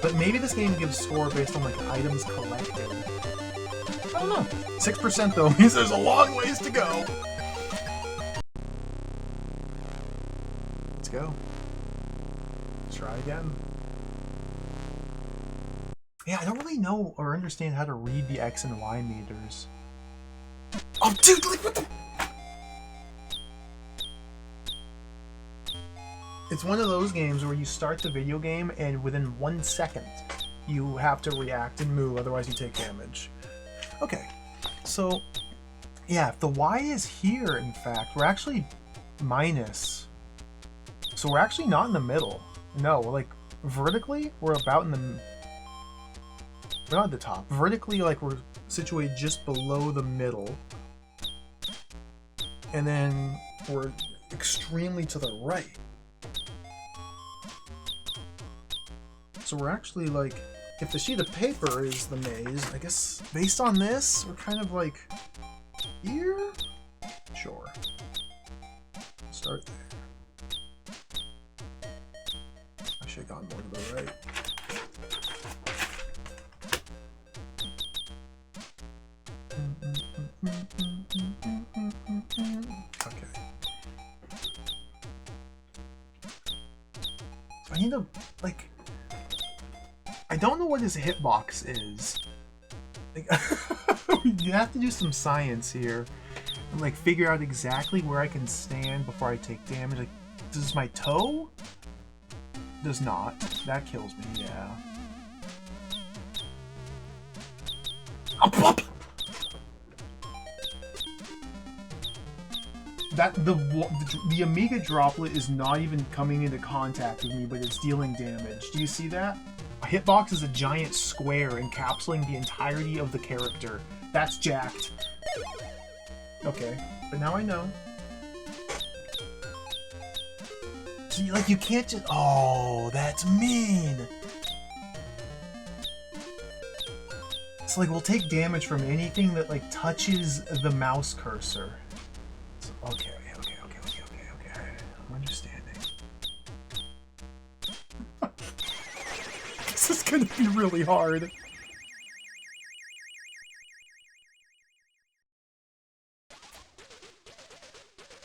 But maybe this game gives score based on like items collected. I don't know. 6% though means there's a long ways to go. Let's go. Let's try again. Yeah, I don't really know or understand how to read the X and Y meters. Oh, dude, like, what the... It's one of those games where you start the video game and within 1 second you have to react and move, otherwise you take damage. Okay, so, yeah, if the Y is here, in fact, we're actually minus. So we're actually not in the middle. No, we're like, vertically, we're about in the... We're not at the top. Vertically, like, we're situated just below the middle. And then we're extremely to the right. So we're actually, like, if the sheet of paper is the maze, I guess, based on this, we're kind of, like, here? Sure. Start there. I should have gone more to the right. Okay. I need to, like, I don't know what his hitbox is. Like, you have to do some science here and, like, figure out exactly where I can stand before I take damage. Like, does my toe? Does not. That kills me, yeah. Up! That the Amiga droplet is not even coming into contact with me, but it's dealing damage. Do you see that? A hitbox is a giant square encapsulating the entirety of the character. That's jacked. Okay, but now I know. So you can't just... Oh, that's mean! It's like, we'll take damage from anything that, like, touches the mouse cursor. Okay. I'm understanding. This is gonna be really hard.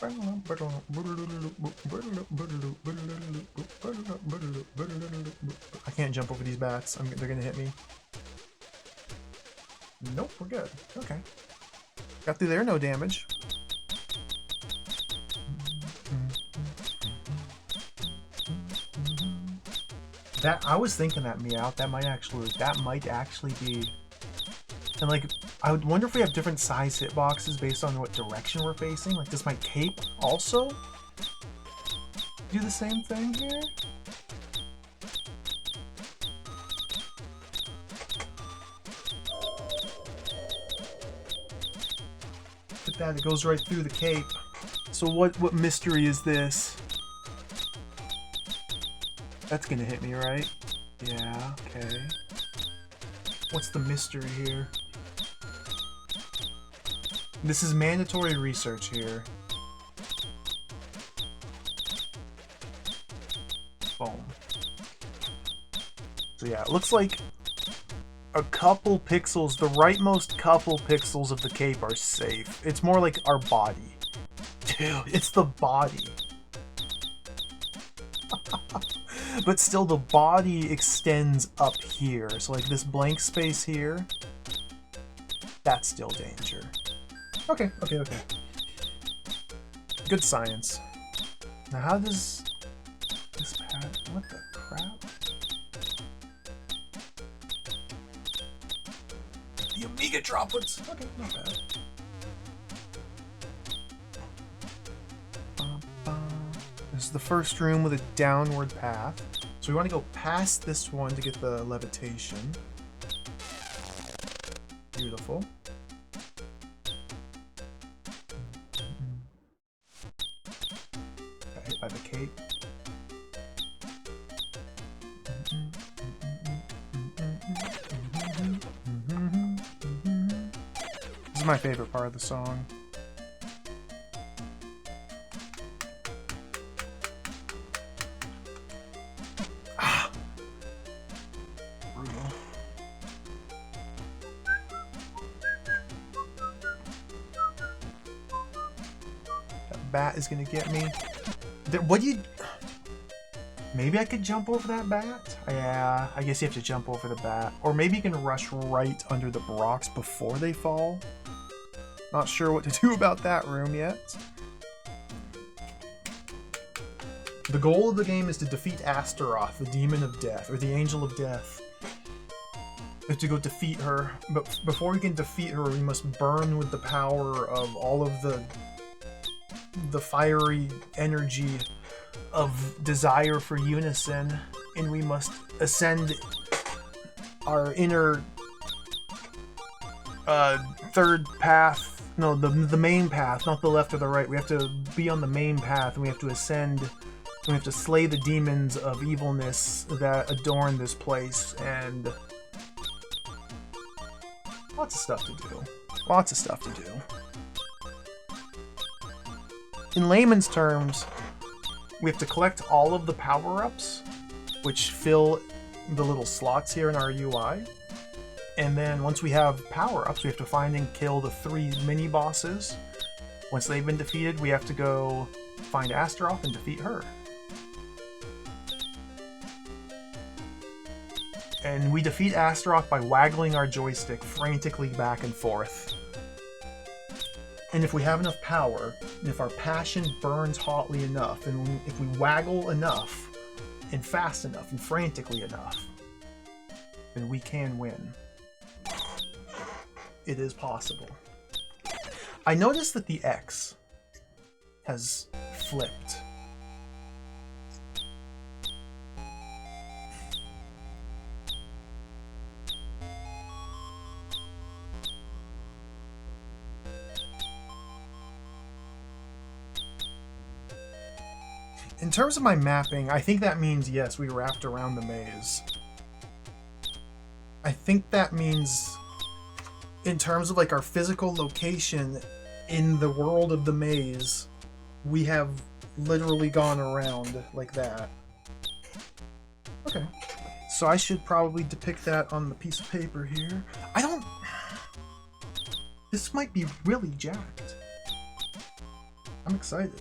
I can't jump over these bats. They're gonna hit me. Nope, we're good. Okay. Got through there, no damage. That I was thinking that Meowth, that might actually be, and like I would wonder if we have different size hitboxes based on what direction we're facing. Like, does my cape also? do the same thing here? Look at that, it goes right through the cape. So what mystery is this? That's gonna hit me, right? Yeah, okay. What's the mystery here? This is mandatory research here. Boom. So yeah, it looks like a couple pixels, the rightmost couple pixels of the cape are safe. It's more like our body. Dude, it's the body. But still, the body extends up here. So like this blank space here, that's still danger. Okay, okay, okay. Good science. Now how does this pad... What the crap? The Omega droplets! Okay, not bad. This is the first room with a downward path. So we want to go past this one to get the levitation. Beautiful. Got hit by the cape. This is my favorite part of the song. Bat is gonna get me. What do you... Maybe I could jump over that bat? Yeah, I guess you have to jump over the bat. Or maybe you can rush right under the rocks before they fall. Not sure what to do about that room yet. The goal of the game is to defeat Astaroth, the demon of death, or the angel of death. We have to go defeat her, but before we can defeat her, we must burn with the power of all of the fiery energy of desire for unison, and we must ascend our inner third path. No, the main path, not the left or the right. We have to be on the main path, and we have to ascend, and we have to slay the demons of evilness that adorn this place, and lots of stuff to do. Lots of stuff to do. In layman's terms, we have to collect all of the power-ups, which fill the little slots here in our UI. And then once we have power-ups, we have to find and kill the 3 mini-bosses. Once they've been defeated, we have to go find Astaroth and defeat her. And we defeat Astaroth by waggling our joystick frantically back and forth. And if we have enough power, and if our passion burns hotly enough, and if we waggle enough, and fast enough, and frantically enough, then we can win. It is possible. I noticed that the X has flipped. In terms of my mapping, I think that means, yes, we wrapped around the maze. I think that means, in terms of like our physical location in the world of the maze, we have literally gone around like that. Okay. So I should probably depict that on the piece of paper here. I don't... This might be really jacked. I'm excited.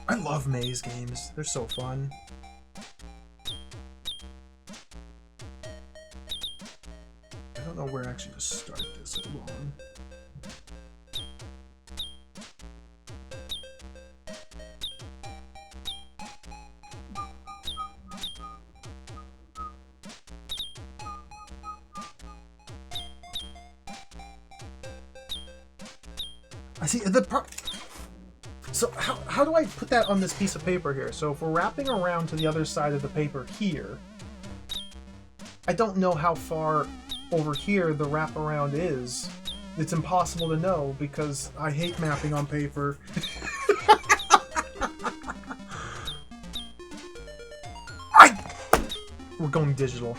I love maze games. They're so fun. I don't know where actually to start this. Hold on. I see the So how do I put that on this piece of paper here? So if we're wrapping around to the other side of the paper here, I don't know how far over here the wraparound is. It's impossible to know because I hate mapping on paper. We're going digital.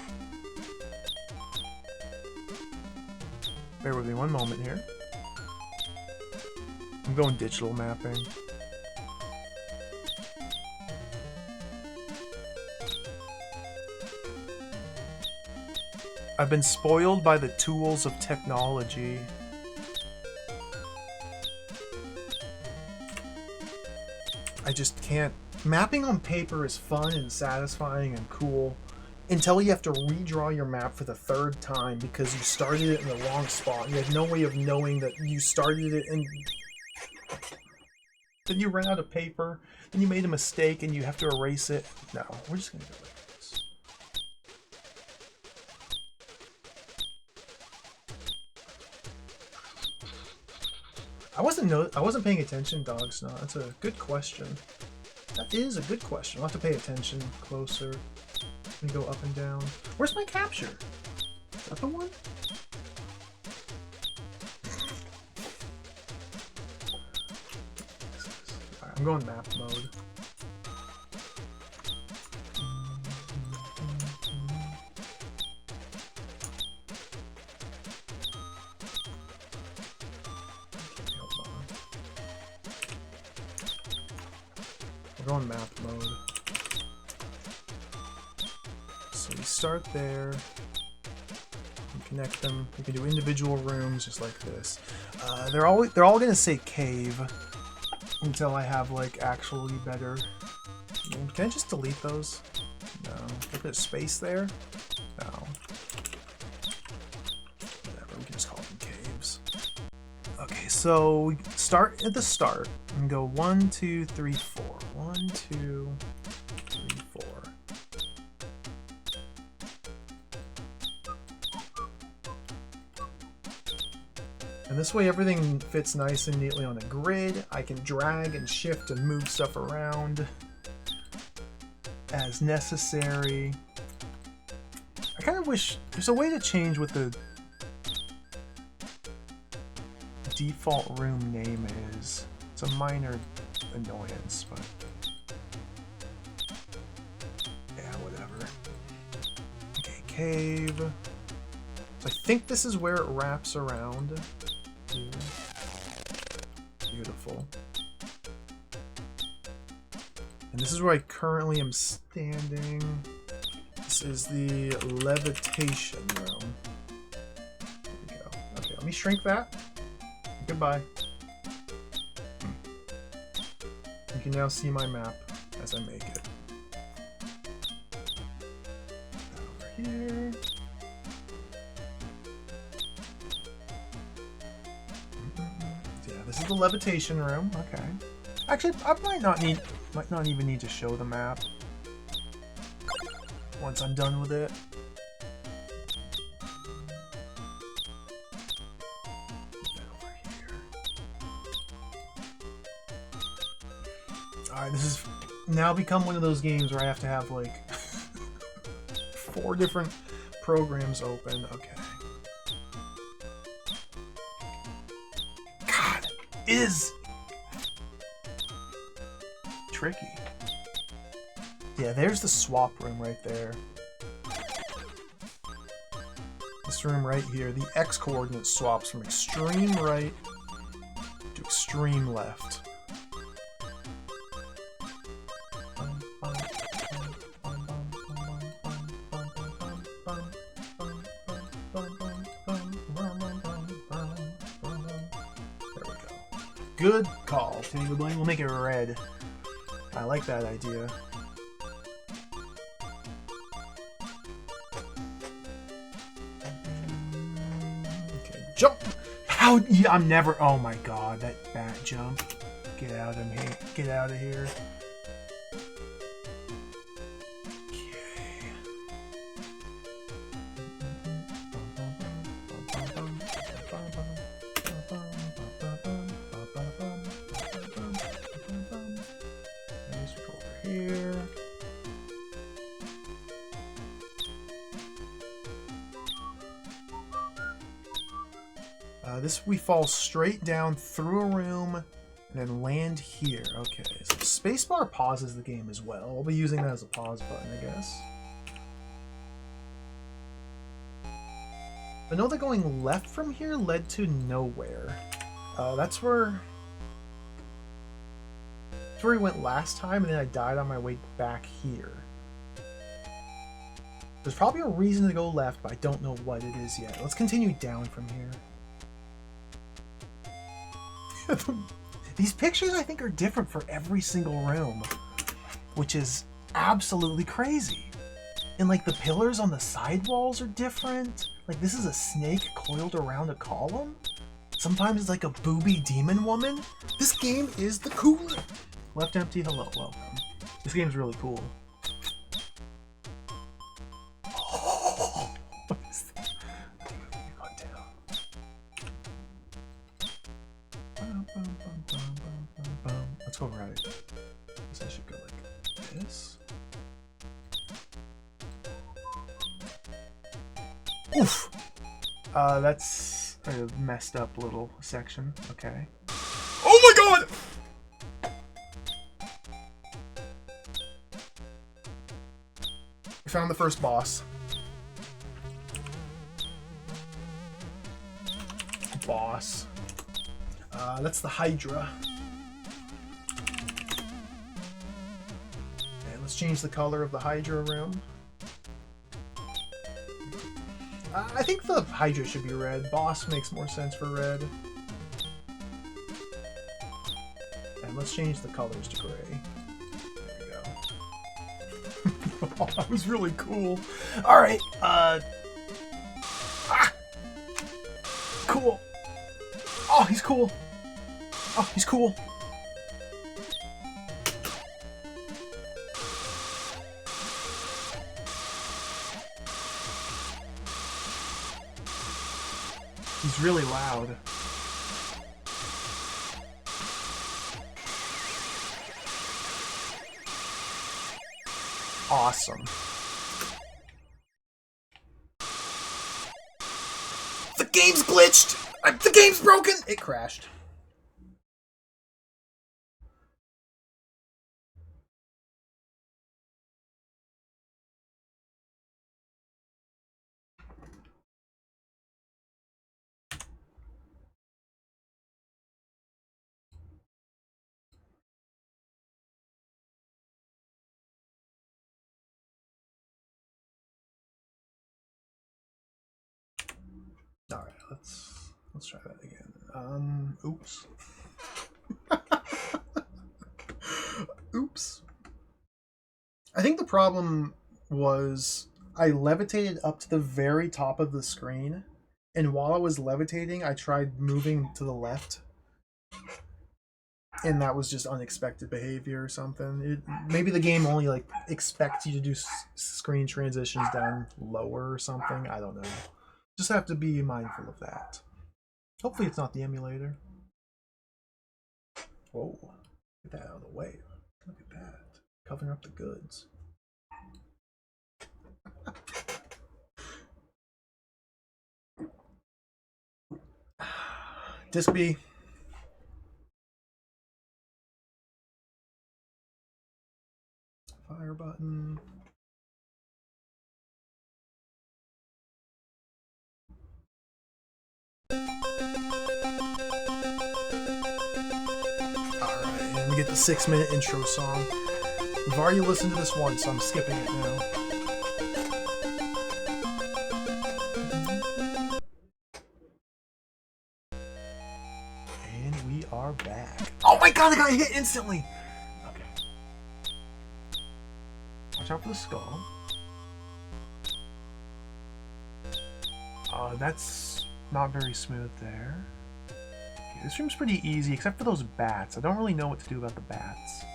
Bear with me one moment here. I'm going digital mapping. I've been spoiled by the tools of technology. I just can't. Mapping on paper is fun and satisfying and cool until you have to redraw your map for the third time because you started it in the wrong spot. You had no way of knowing that you started it and then you ran out of paper, then you made a mistake and you have to erase it. No, we're just gonna go like this. I wasn't paying attention, Dog Snot. That's a good question. That is a good question. I'll have to pay attention closer. And go up and down. Where's my capture? Is that the one? Alright, I'm going map mode. Okay, hold on. We're going map mode. So you start there, you connect them, you can do individual rooms just like this. They're all gonna say cave until I have like actually better. Can I just delete those? No. Look at space there? No. Whatever, we can just call them caves. Okay, so we start at the start and go 1, 2, 3, 4. 1, 2, 3, 4. And this way everything fits nice and neatly on a grid. I can drag and shift and move stuff around as necessary. I kind of wish there's a way to change what the default room name is. It's a minor annoyance, but yeah, whatever. Okay, cave. So I think this is where it wraps around. Here. Beautiful. And this is where I currently am standing. This is the levitation room. There we go. Okay, let me shrink that. Goodbye. You can now see my map as I make it. Over here. This is the levitation room. Okay. Actually, I might not even need to show the map once I'm done with it. Over here. All right, this has now become one of those games where I have to have like 4 different programs open. Okay. Is tricky. Yeah, there's the swap room right there. This room right here, the X coordinate swaps from extreme right to extreme left. Good call, Tango Bling. We'll make it red. I like that idea. Okay, jump! How? Yeah, I'm never. Oh my god, that bat jump. Get out of here. Get out of here. This we fall straight down through a room and then land here. Okay, so spacebar pauses the game as well. I'll be using that as a pause button, I guess. I know that going left from here led to nowhere. That's where we went last time, and then I died on my way back here. There's probably a reason to go left, but I don't know what it is yet. Let's continue down from here. These pictures, I think, are different for every single room, which is absolutely crazy. And, like, the pillars on the side walls are different. Like, this is a snake coiled around a column. Sometimes it's like a booby demon woman. This game is the coolest. Left empty, hello, welcome. This game's really cool. Oh, what is that? Let's go right. Guess I should go like this. Oof! That's a messed up little section. Okay. Oh my god! We found the first boss. That's the Hydra. And let's change the color of the Hydra room. I think the Hydra should be red. Boss makes more sense for red. And let's change the colors to gray. There we go. Oh, that was really cool. Alright, cool. Oh, he's cool. Oh, he's cool. He's really loud. Awesome. The game's glitched! The game's broken! It crashed. Alright, let's try that again. Oops. Oops. I think the problem was I levitated up to the very top of the screen, and while I was levitating, I tried moving to the left, and that was just unexpected behavior or something. Maybe the game only like expects you to do screen transitions down lower or something. I don't know. Just have to be mindful of that. Hopefully it's not the emulator. Whoa. Get that out of the way. Look at that. Covering up the goods. Disc B. Fire button. Alright, and we get the 6-minute intro song. We've already listened to this once, so I'm skipping it now. And we are back. Oh my god, I got hit instantly! Okay. Watch out for the skull. That's not very smooth there. Okay, this room's pretty easy, except for those bats. I don't really know what to do about the bats.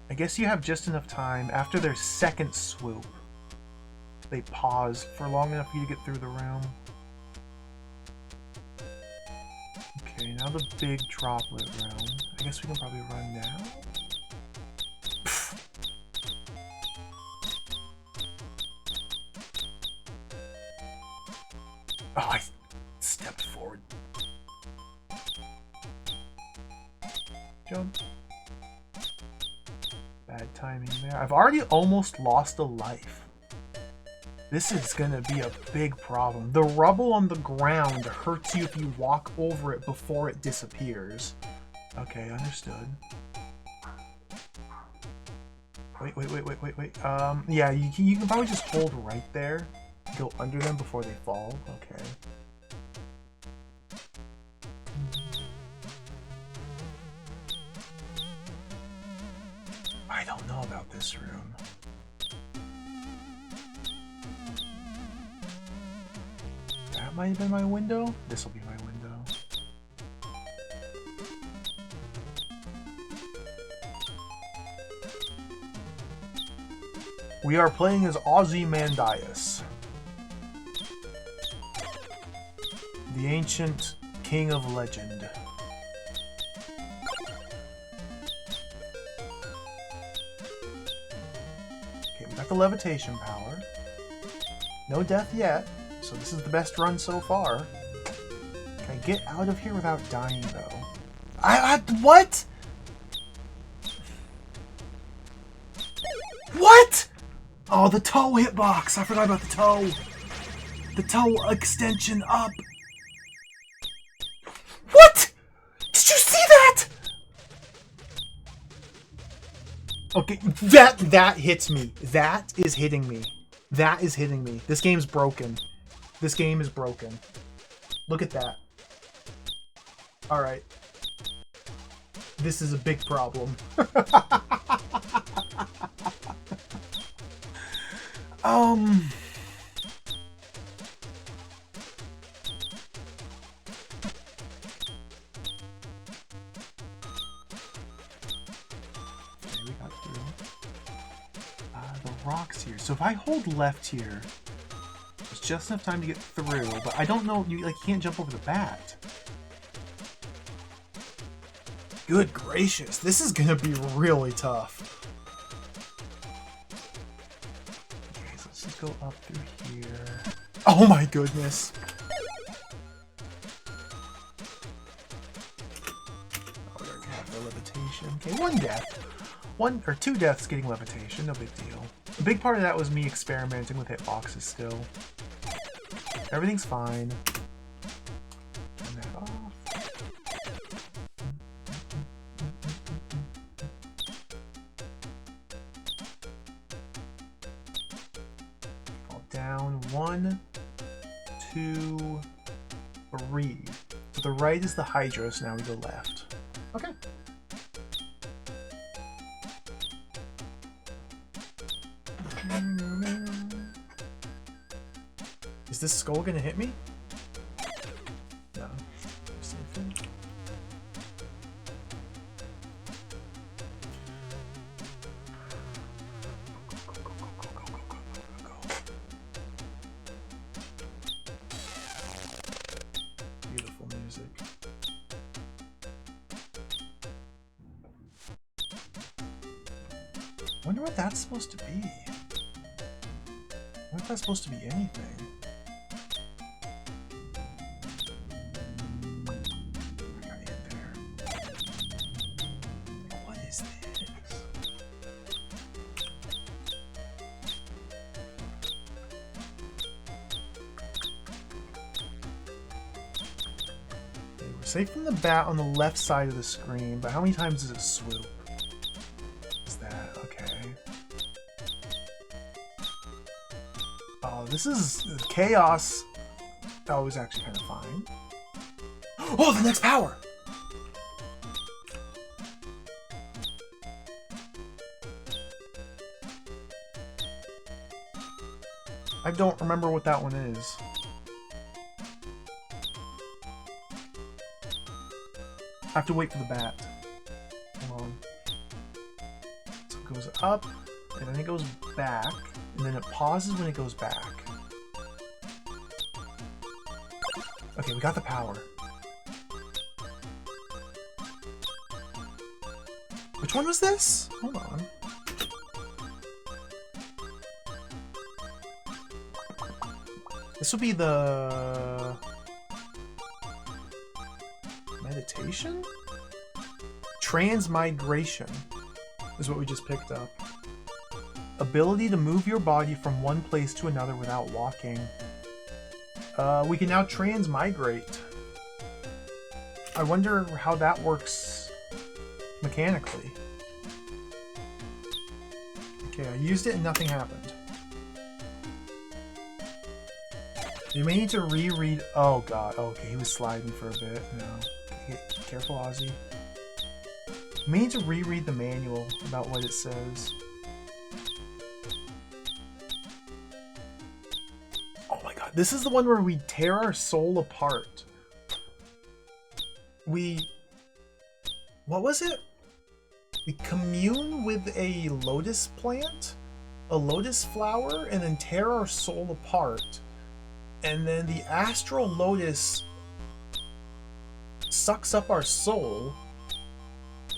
I guess you have just enough time. After their second swoop, they pause for long enough for you to get through the room. Okay, now the big droplet room. I guess we can probably run now. Oh, I forward. Jump. Bad timing there. I've already almost lost a life. This is gonna be a big problem. The rubble on the ground hurts you if you walk over it before it disappears. Okay, understood. Wait. Yeah, you can probably just hold right there. Go under them before they fall. Okay. I don't know about this room. That might have been my window. This will be my window. We are playing as Ozymandias, the ancient king of legend. Okay, we got the levitation power. No death yet, so this is the best run so far. Can I get out of here without dying, though? What? What? Oh, the toe hitbox! I forgot about the toe! The toe extension up! What? Did you see that? Okay, that hits me. That is hitting me. That is hitting me. This game's broken. This game is broken. Look at that. Alright. This is a big problem. Okay, we got through. The rocks here. So if I hold left here, there's just enough time to get through, but I don't know, you can't jump over the bat. Good gracious, this is gonna be really tough. Okay, so let's just go up through here. Oh my goodness! Oh, we already have the levitation. Okay, one death. One or two deaths getting levitation, no big deal. A big part of that was me experimenting with hitboxes still. Everything's fine. Turn that off. Fall down. 1, 2, 3. To the right is the Hydra, so now we go left. Okay. Is this skull gonna hit me? No. Beautiful music. Wonder what that's supposed to be. I wonder if that's supposed to be anything. Safe from the bat on the left side of the screen, but how many times does it swoop? Is that okay? Oh, this is chaos. That was actually kind of fine. Oh, the next power! I don't remember what that one is. I have to wait for the bat. Hold on. So it goes up, and then it goes back, and then it pauses when it goes back. Okay, we got the power. Which one was this? Hold on. This will be the... Levitation? Transmigration is what we just picked up. Ability to move your body from one place to another without walking. We can now transmigrate. I wonder how that works mechanically. Okay, I used it and nothing happened. You may need to reread. Oh god. Okay, he was sliding for a bit. No. Okay, careful, Ozzy. You may need to reread the manual about what it says. Oh my god. This is the one where we tear our soul apart. What was it? We commune with a lotus plant, a lotus flower, and then tear our soul apart. And then the astral lotus sucks up our soul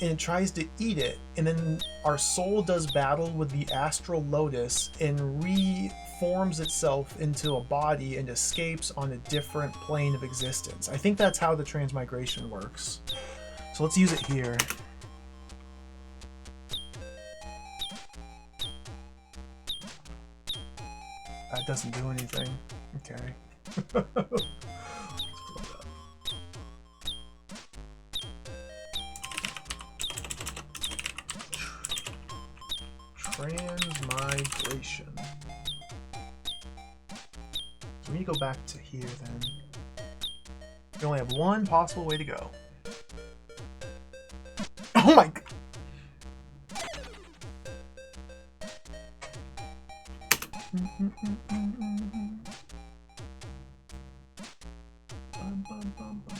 and it tries to eat it. And then our soul does battle with the astral lotus and reforms itself into a body and escapes on a different plane of existence. I think that's how the transmigration works. So let's use it here. That doesn't do anything. Okay. Transmigration. So we need to go back to here then. We only have one possible way to go. Oh my god!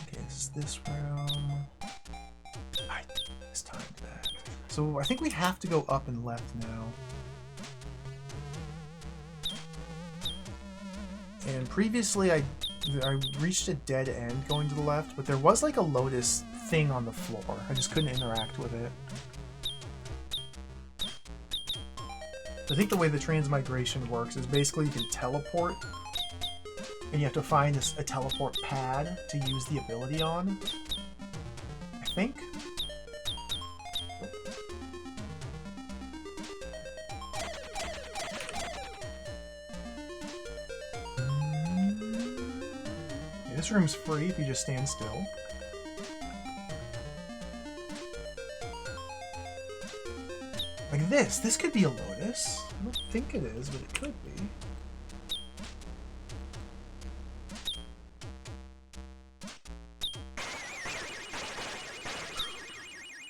Okay, this is this room. I mistimed that. So I think we have to go up and left now. And previously I reached a dead end going to the left, but there was like a lotus thing on the floor. I just couldn't interact with it. I think the way the transmigration works is basically you can teleport, and you have to find a teleport pad to use the ability on. I think. Yeah, this room's free if you just stand still. Like this. This could be a lotus. I don't think it is, but it could be.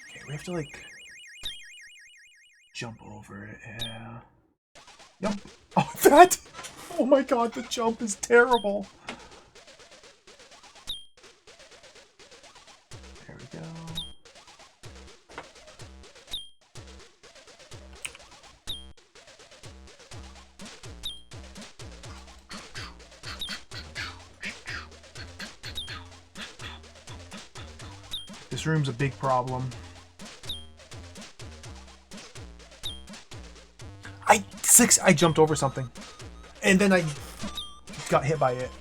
Okay, we have to like jump over it. Yeah. Yep. Oh, that! Oh my god, the jump is terrible. There we go. This room's a big problem. I jumped over something. And then I got hit by it.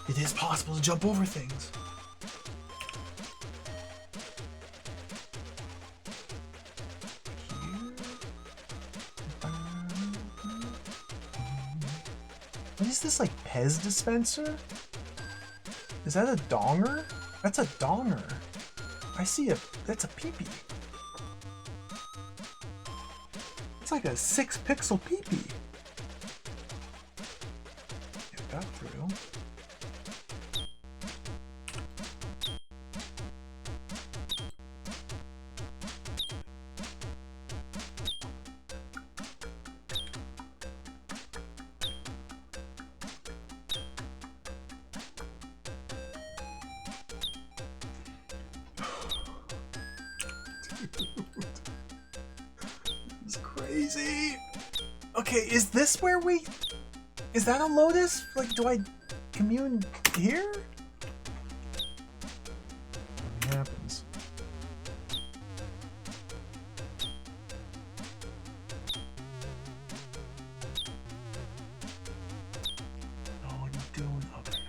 It is possible to jump over things. What is this, like, Pez dispenser? Is that a donger? That's a donger. I see that's a peepee. It's like a 6-pixel peepee. Get that through. Crazy. Okay, is this where we... Is that a lotus? Like, do I commune here? What happens? Oh, what are you doing? Okay.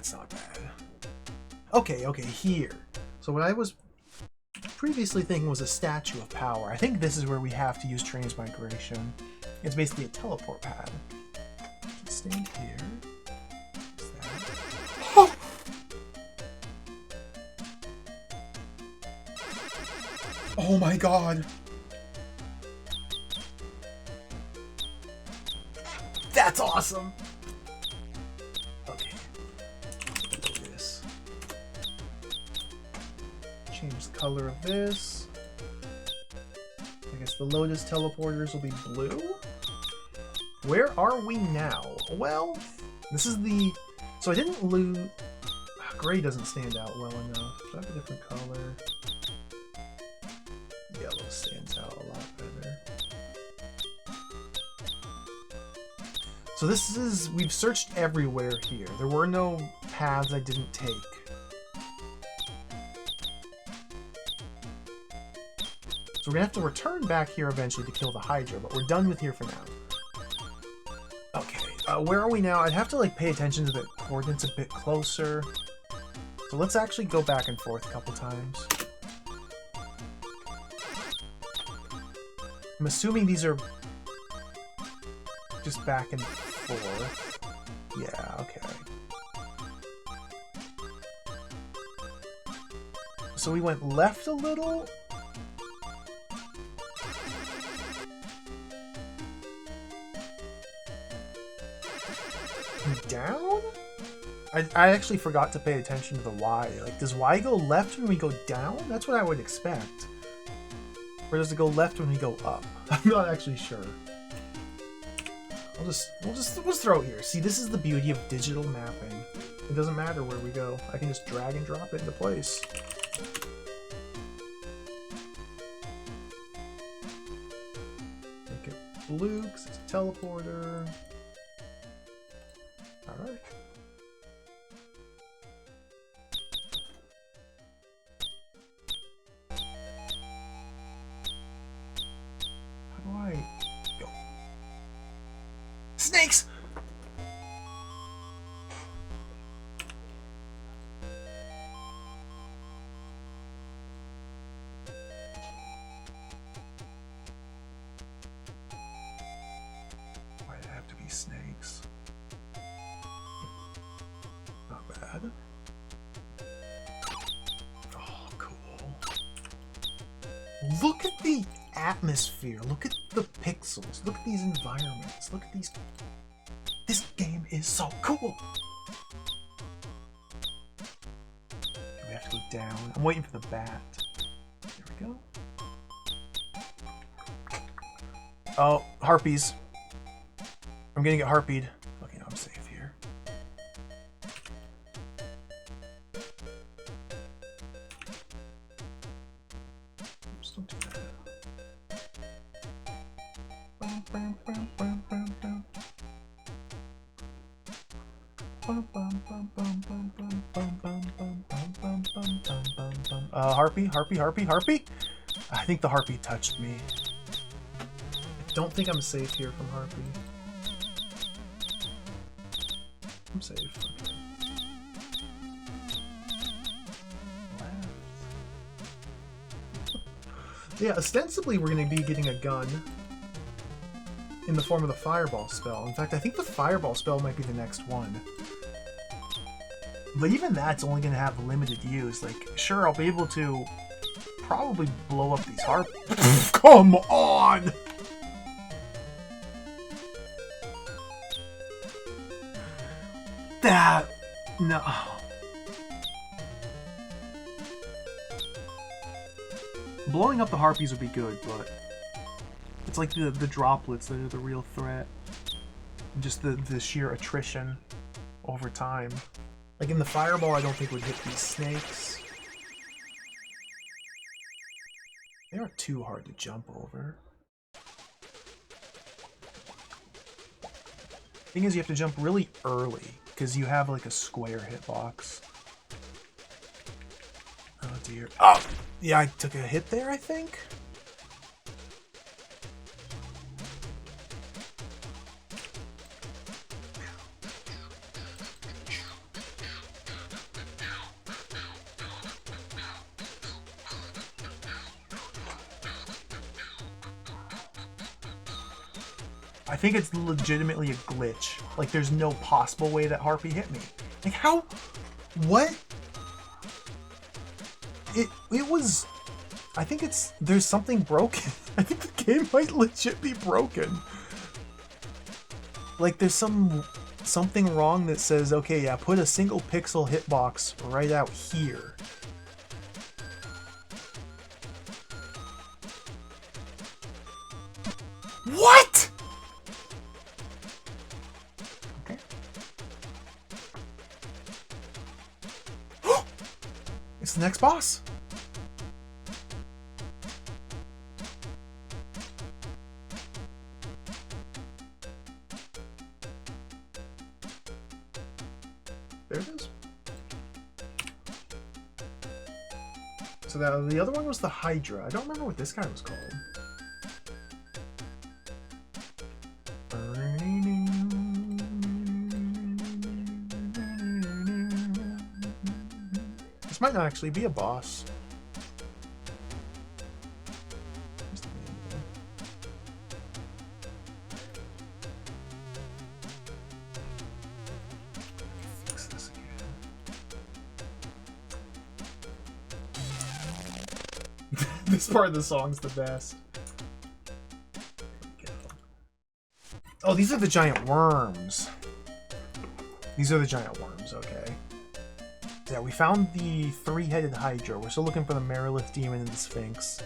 that's not bad. Okay, here. So what I was previously thinking was a statue of power. I think this is where we have to use transmigration. It's basically a teleport pad. Stand here. Oh! Oh my god! That's awesome! Okay. This. Change the color of this. I guess the Lotus teleporters will be blue? Where are we now? Well, this is the... So I didn't lose... Gray doesn't stand out well enough. Should I have a different color? Yellow stands out a lot better. So this is... We've searched everywhere here. There were no paths I didn't take. So we're gonna have to return back here eventually to kill the Hydra, but we're done with here for now. Okay, where are we now? I'd have to like pay attention to the coordinates a bit closer. So let's actually go back and forth a couple times. I'm assuming these are just back and forth. Yeah, okay. So we went left a little. Down? I actually forgot to pay attention to the Y. Like, does Y go left when we go down? That's what I would expect. Or does it go left when we go up? I'm not actually sure. We'll just throw it here. See, this is the beauty of digital mapping. It doesn't matter where we go. I can just drag and drop it into place. Make it blue because it's a teleporter. Alright. How do I go? Snakes! Why'd it have to be snakes? Not bad. Oh, cool. Look at the atmosphere. Look at the pixels. Look at these environments. Look at these. This game is so cool. We have to go down. I'm waiting for the bat. There we go. Oh, harpies. I'm gonna get harpied. Okay, now I'm safe here. Oops, don't do that. Harpy. I think the harpy touched me. I don't think I'm safe here from harpy. I'm safe. Okay. Yeah, ostensibly we're going to be getting a gun in the form of the fireball spell. In fact, I think the fireball spell might be the next one. But even that's only going to have limited use. Like, sure, I'll be able to probably blow up these harpies. Come on! That... no. Blowing up the harpies would be good, but it's like the droplets that are the real threat. Just the sheer attrition over time. Like in the fireball, I don't think would hit these snakes. They are too hard to jump over. Thing is, you have to jump really early because you have like a square hitbox. Oh dear. Oh! Yeah, I took a hit there, I think? I think it's legitimately a glitch. Like, there's no possible way that Harpy hit me. Like, how? What? It was... I think it's... There's something broken. I think the game might legit be broken. Like, there's something wrong that says, okay, yeah, put a single pixel hitbox right out here. What? Okay. It's the next boss. There it is. So the other one was the Hydra. I don't remember what this guy was called. This might not actually be a boss. Fix this again. This part of the song's the best. Oh, these are the giant worms. These are the giant worms, okay. Yeah, we found the three-headed Hydra. We're still looking for the Merilith Demon and the Sphinx.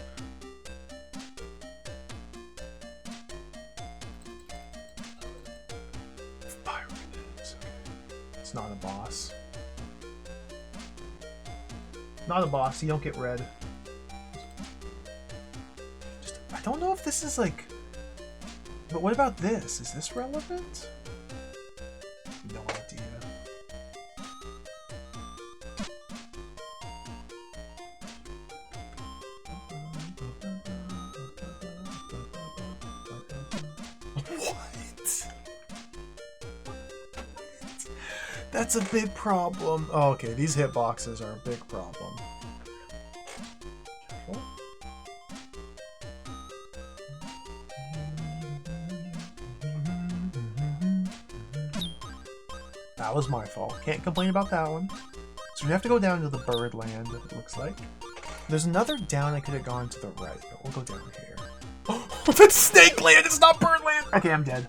It's not a boss. Not a boss, you don't get red. I don't know if this is like... But what about this? Is this relevant? No idea. What? That's a big problem. Oh, okay, these hitboxes are a big problem. Careful. That was my fault. Can't complain about that one. So we have to go down to the bird land, it looks like. There's another down I could have gone to the right, but we'll go down here. Oh, that's snake land! It's not bird land! Okay, I'm dead.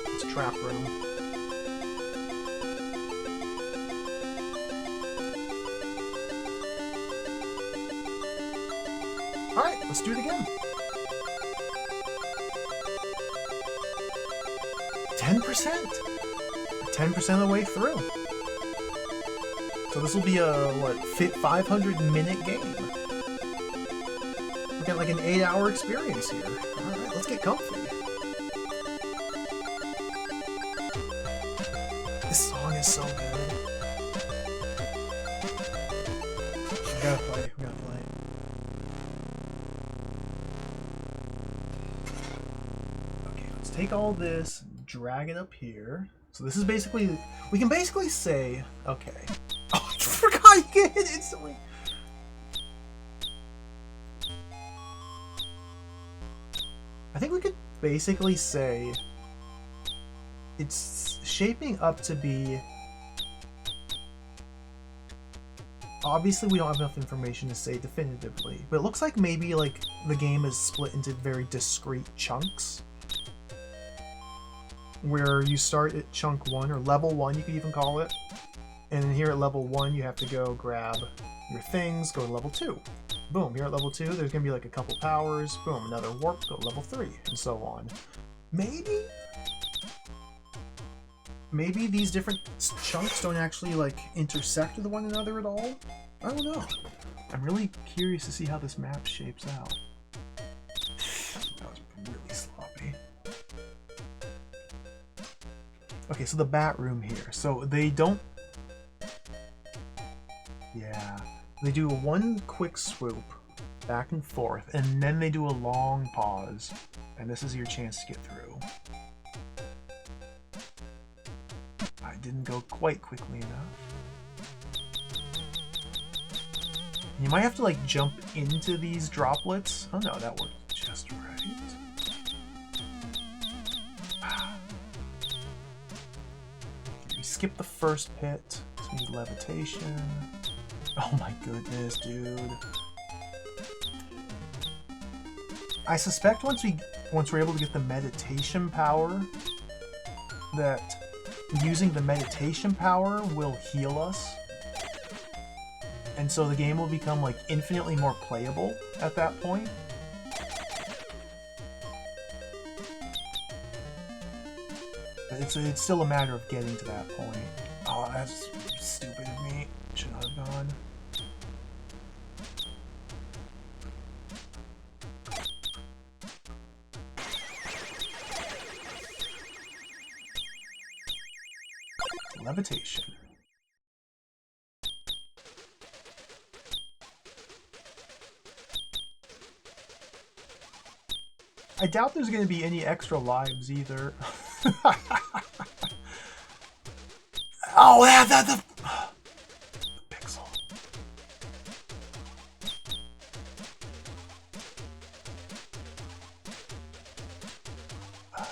It's a trap room. Alright, let's do it again. 10%! 10% of the way through. So this will be a, what, 500-minute game. We're getting like an 8-hour experience here. Alright, let's get comfy. This song is so good. We gotta play, we gotta play. Take all this, drag it up here. So this is basically, we can basically say, okay. Oh, I forgot you can hit instantly. I think we could basically say it's shaping up to be, obviously we don't have enough information to say definitively, but it looks like maybe like the game is split into very discrete chunks. Where you start at chunk 1, or level 1 you could even call it, and then here at level 1 you have to go grab your things, go to level 2. Boom, here at level 2 there's gonna be like a couple powers, boom, another warp, go to level 3, and so on. Maybe these different chunks don't actually like intersect with one another at all? I don't know. I'm really curious to see how this map shapes out. That was really sloppy. Okay, so the bat room here. So they don't... Yeah. They do one quick swoop, back and forth, and then they do a long pause. And this is your chance to get through. didn't go quite quickly enough. You might have to like jump into these droplets. Oh no, that worked just right. We skip the first pit. So we need levitation. Oh my goodness, dude. I suspect once we're able to get the meditation power, that using the meditation power will heal us. And so the game will become like infinitely more playable at that point. But it's still a matter of getting to that point. Oh, that's stupid of me. Should not have gone. Levitation. I doubt there's going to be any extra lives either. Oh, the pixel.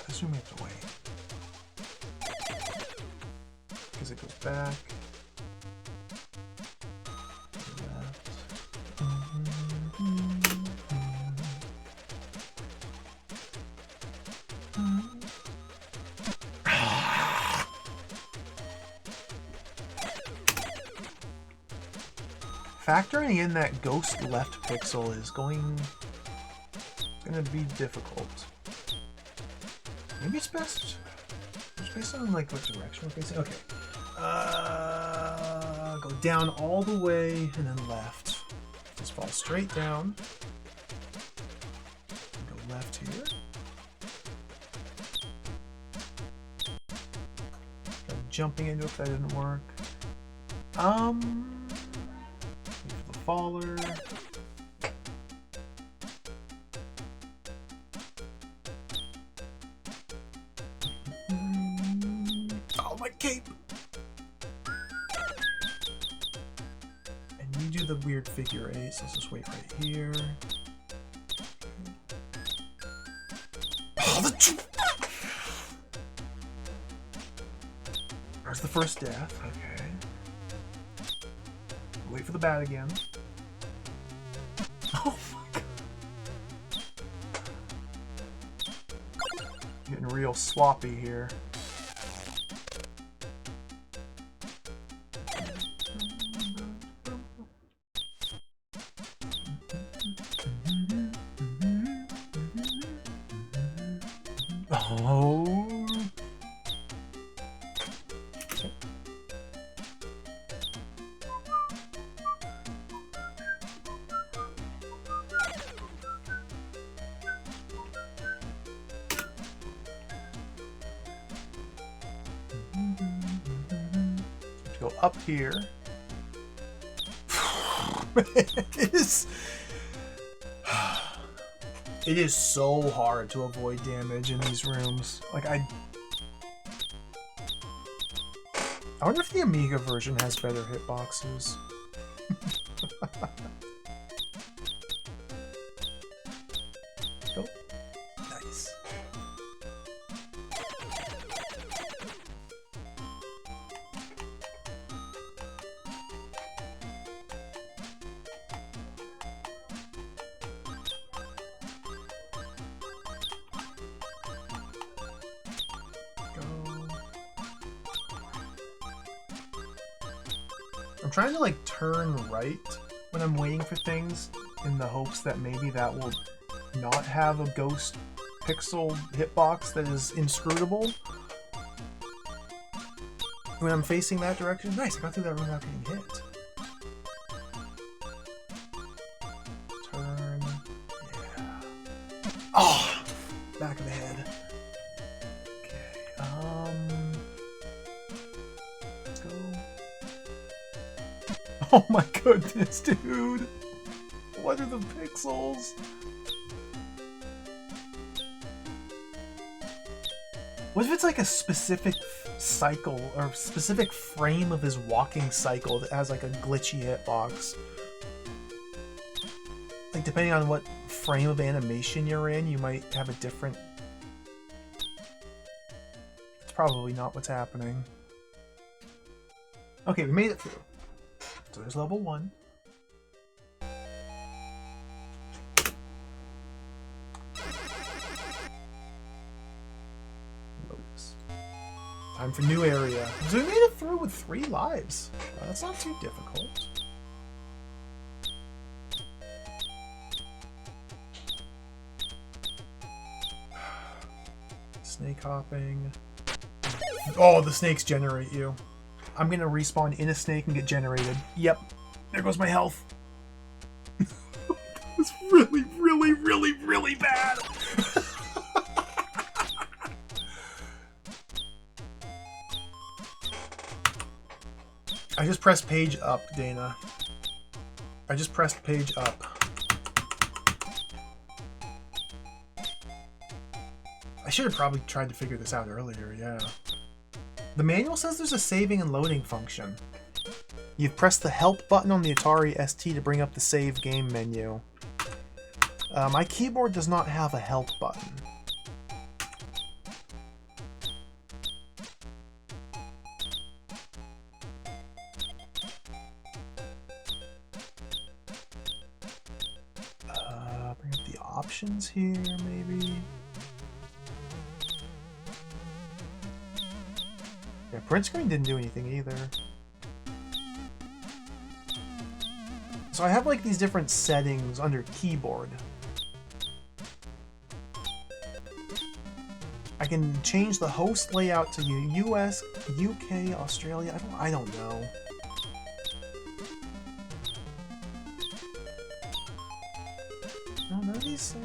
This one we have to wait. Because it goes back. Factoring in that ghost left pixel is going to be difficult. Maybe it's best. It's based on like what direction we're facing. Okay. Go down all the way and then left. Just fall straight down. Go left here. Jumping into it if that didn't work. The faller. Oh, my cape! And you do the weird figure eight, so let's just wait right here. Oh, there's the first death. Okay. Wait for the bat again. Oh my god. Getting real sloppy here. Oh. Go up here. It is so hard to avoid damage in these rooms. Like I wonder if the Amiga version has better hitboxes. Oh, nice. I'm trying to like turn right when I'm waiting for things in the hopes that maybe that will not have a ghost pixel hitbox that is inscrutable. When I'm facing that direction, nice, I got through that room without getting hit. Turn, yeah. Oh, back of the head. Let's go. Oh my goodness, dude! What are the pixels? What if it's like a specific cycle or specific frame of his walking cycle that has like a glitchy hitbox. Like depending on what frame of animation you're in, you might have a different... It's probably not what's happening. Okay, we made it through. So there's level 1. Lotus. Time for new area. So we made it through with 3 lives. That's not too difficult. Snake hopping. Oh, the snakes generate you. I'm gonna respawn in a snake and get generated. Yep. There goes my health. It's really, really, really, really bad. I just pressed page up, Dana. I just pressed page up. I should have probably tried to figure this out earlier, yeah. The manual says there's a saving and loading function. You've pressed the help button on the Atari ST to bring up the save game menu. My keyboard does not have a help button. Bring up the options here, maybe. Yeah, print screen didn't do anything either. So I have like these different settings under keyboard. I can change the host layout to US, UK, Australia. I don't know. No, none of these say.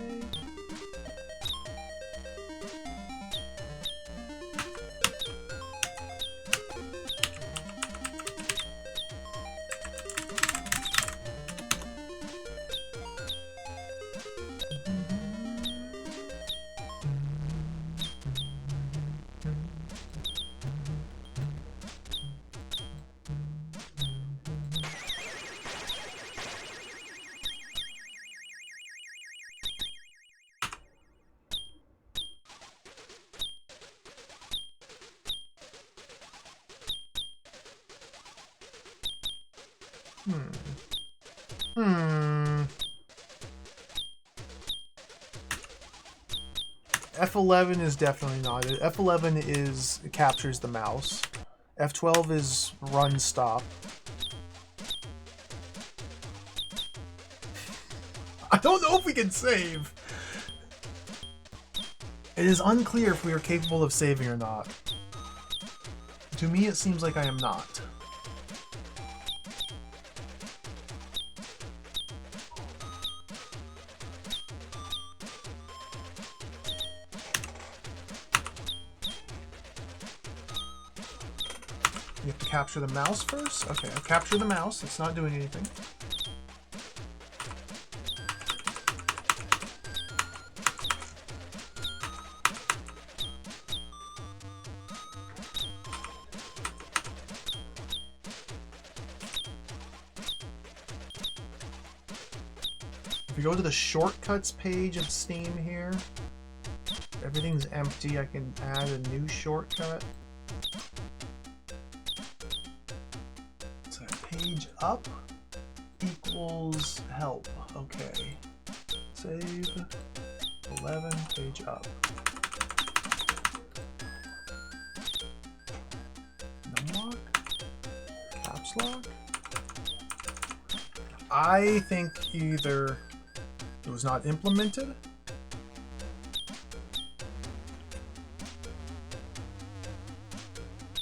F11 is definitely not it. F11 is captures the mouse. F12 is run stop. I don't know if we can save. It is unclear if we are capable of saving or not. To me, it seems like I am not. You have to capture the mouse first? Okay, I'll capture the mouse. It's not doing anything. If you go to the shortcuts page of Steam here, everything's empty. I can add a new shortcut. Page up equals help. Okay. Save 11, page up. Numlock? Caps lock? I think either it was not implemented,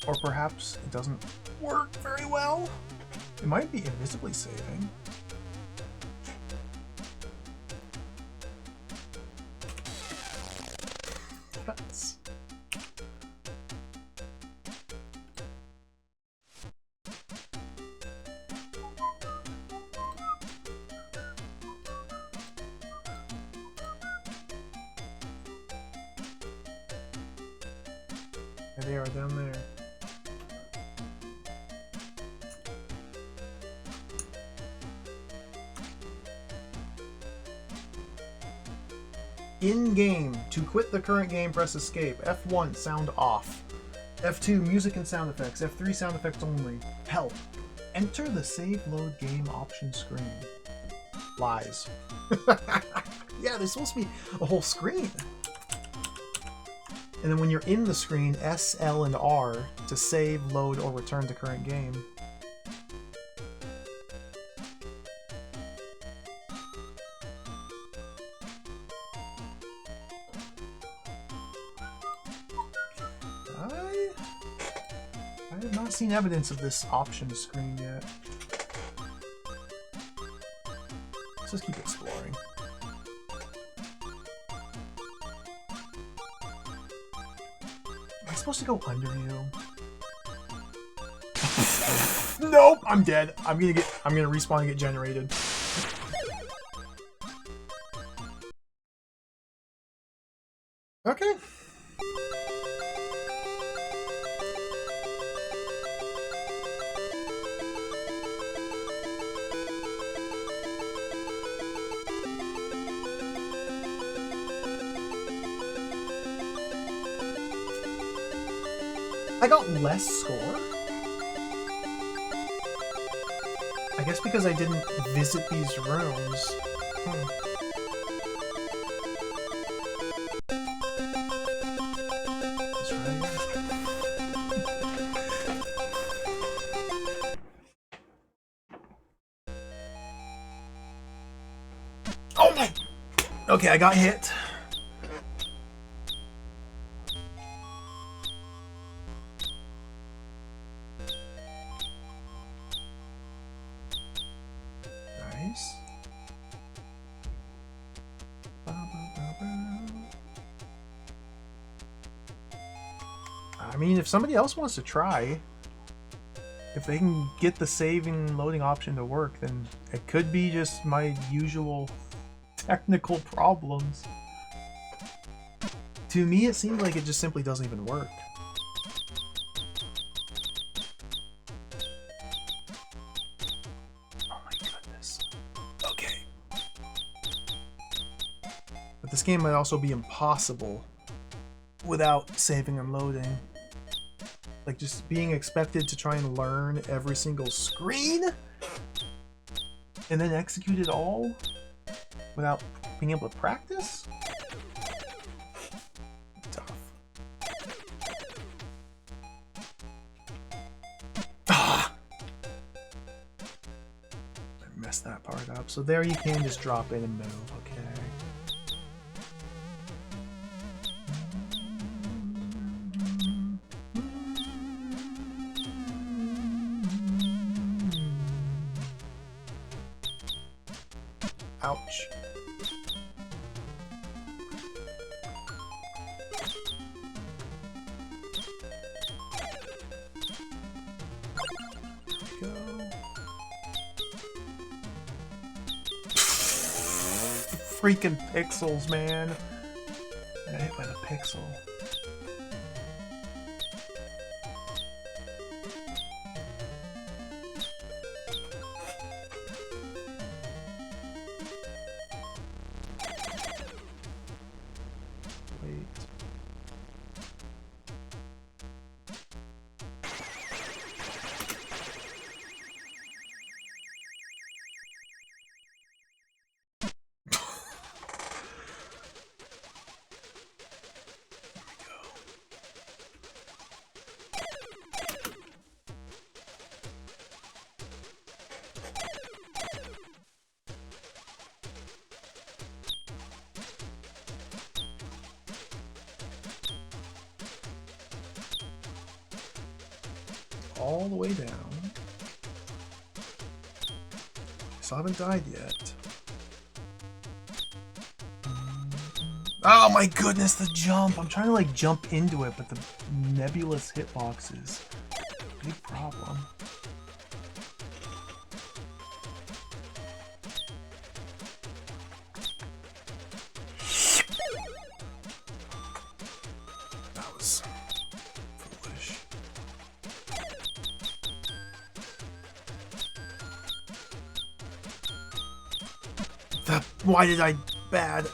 or perhaps it doesn't work very well. It might be invisibly saving. That's... There they are down there. In game, to quit the current game, press escape. F1, sound off. F2, music and sound effects. F3, sound effects only. Help. Enter the save load game option screen. Lies. Yeah, there's supposed to be a whole screen. And then when you're in the screen, S, L, and R to save, load, or return to current game. I have not seen evidence of this option screen yet. Let's just keep exploring. Am I supposed to go under you? Nope, I'm dead. I'm gonna respawn and get generated. Okay. I got less score? I guess because I didn't visit these rooms. Let's try again. Oh my! Okay, I got hit. I mean, if somebody else wants to try, if they can get the saving loading option to work, then it could be just my usual technical problems. To me, it seems like it just simply doesn't even work. Oh my goodness. Okay. But this game might also be impossible without saving and loading. Like, just being expected to try and learn every single screen and then execute it all without being able to practice? Tough. Ah! I messed that part up. So there you can just drop in and move, okay. Ouch. Go. Freaking pixels, man. I got hit by the pixel. All the way down. Still haven't died yet. Oh my goodness, the jump! I'm trying to like jump into it, but the nebulous hitbox is a big problem. That was foolish. Why did I bad?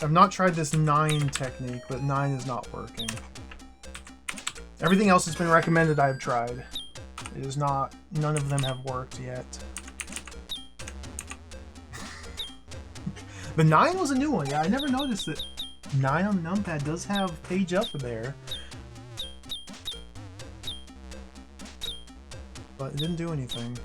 I've not tried this 9 technique, but 9 is not working. Everything else that's been recommended I've tried. It is not, none of them have worked yet. The 9 was a new one. Yeah, I never noticed that 9 on the numpad does have page up there. But it didn't do anything.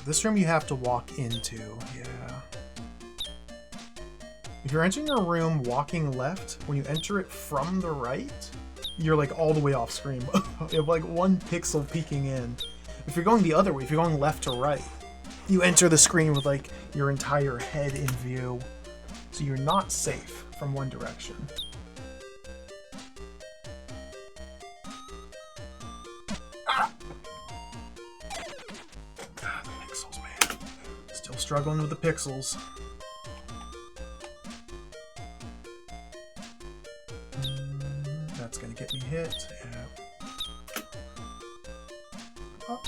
This room you have to walk into, yeah. If you're entering a room walking left, when you enter it from the right, you're like all the way off screen. You have like 1 pixel peeking in. If you're going the other way, if you're going left to right, you enter the screen with like your entire head in view. So you're not safe from one direction. Struggling with the pixels. That's gonna get me hit. Yeah. Oh.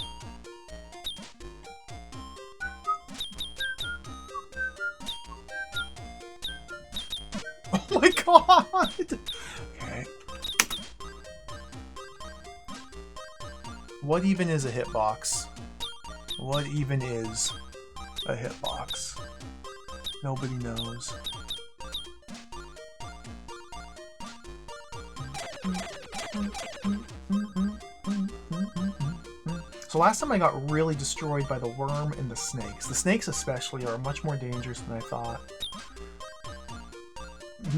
Oh my god! Okay. What even is a hitbox? What even is a hitbox? Nobody knows. So last time I got really destroyed by the worm and the snakes. The snakes especially are much more dangerous than I thought.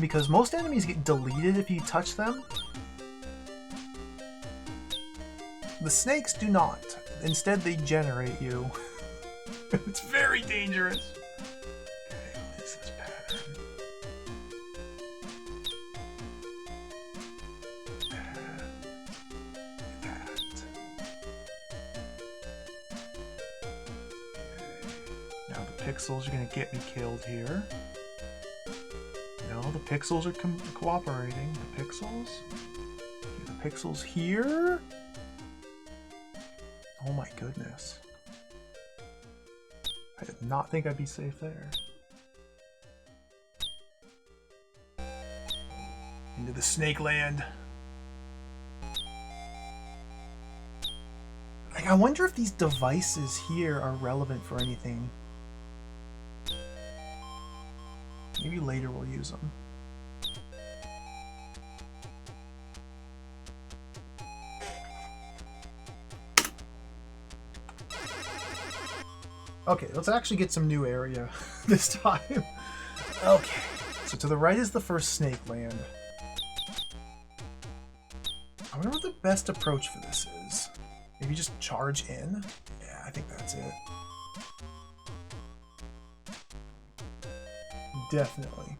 Because most enemies get deleted if you touch them. The snakes do not. Instead they generate you. It's very dangerous. Okay, what is this pattern? That. Okay. Now the pixels are going to get me killed here. No, the pixels are cooperating. The pixels? Okay, the pixels here? Oh my goodness. I did not think I'd be safe there. Into the snake land. Like, I wonder if these devices here are relevant for anything. Maybe later we'll use them. Okay, let's actually get some new area this time. Okay, so to the right is the first snake land. I wonder what the best approach for this is. Maybe just charge in? Yeah, I think that's it. Definitely.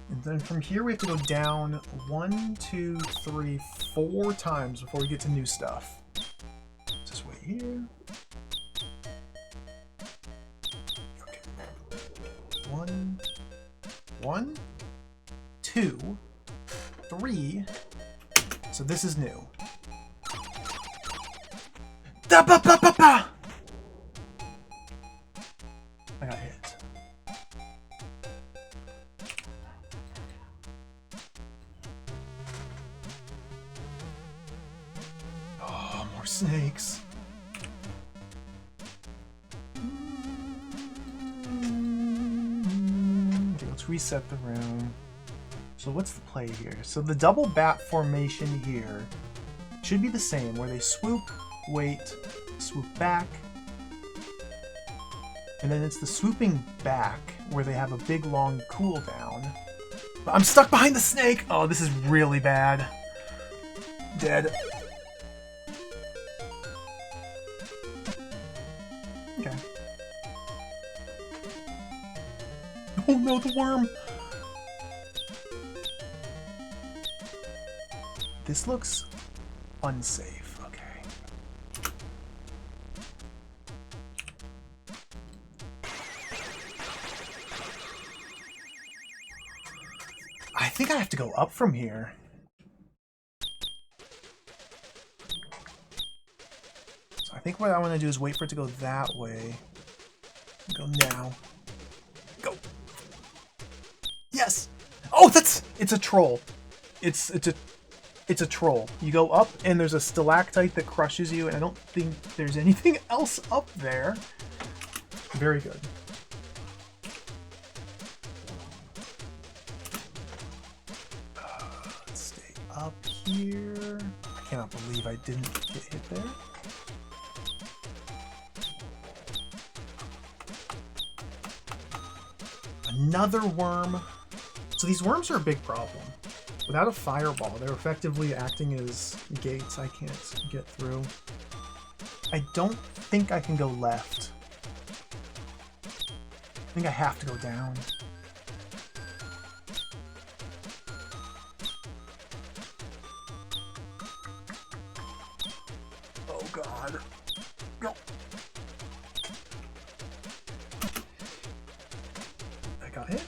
And then from here we have to go down 1, 2, 3, 4 times before we get to new stuff. Just wait here. 1, 2, 3. So this is new. Da ba ba ba ba! I got hit. Oh, more snakes. Reset the room. So what's the play here? So the double bat formation here should be the same, where they swoop, wait, swoop back, and then it's the swooping back where they have a big long cooldown. But I'm stuck behind the snake! Oh, this is really bad. Dead. Okay. Oh no, the worm! This looks unsafe. Okay. think I have to go up from here. So I think what I want to do is wait for it to go that way. Go now. Go. Yes! Oh, it's a troll. It's a troll. You go up and there's a stalactite that crushes you, and I don't think there's anything else up there. Very good. Let's stay up here. I cannot believe I didn't get hit there. Another worm. So these worms are a big problem. Without a fireball, they're effectively acting as gates I can't get through. I don't think I can go left. I think I have to go down. Oh god. Go. I got hit.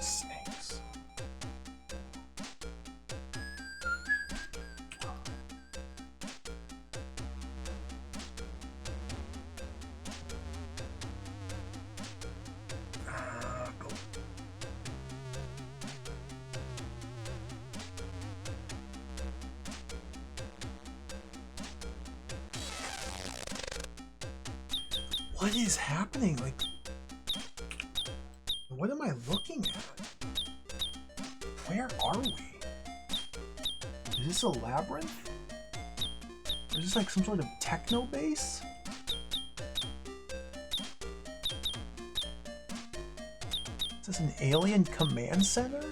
Snakes. Go. What is happening? Like, what am I looking at? Where are we? Is this a labyrinth? Is this like some sort of techno base? Is this an alien command center?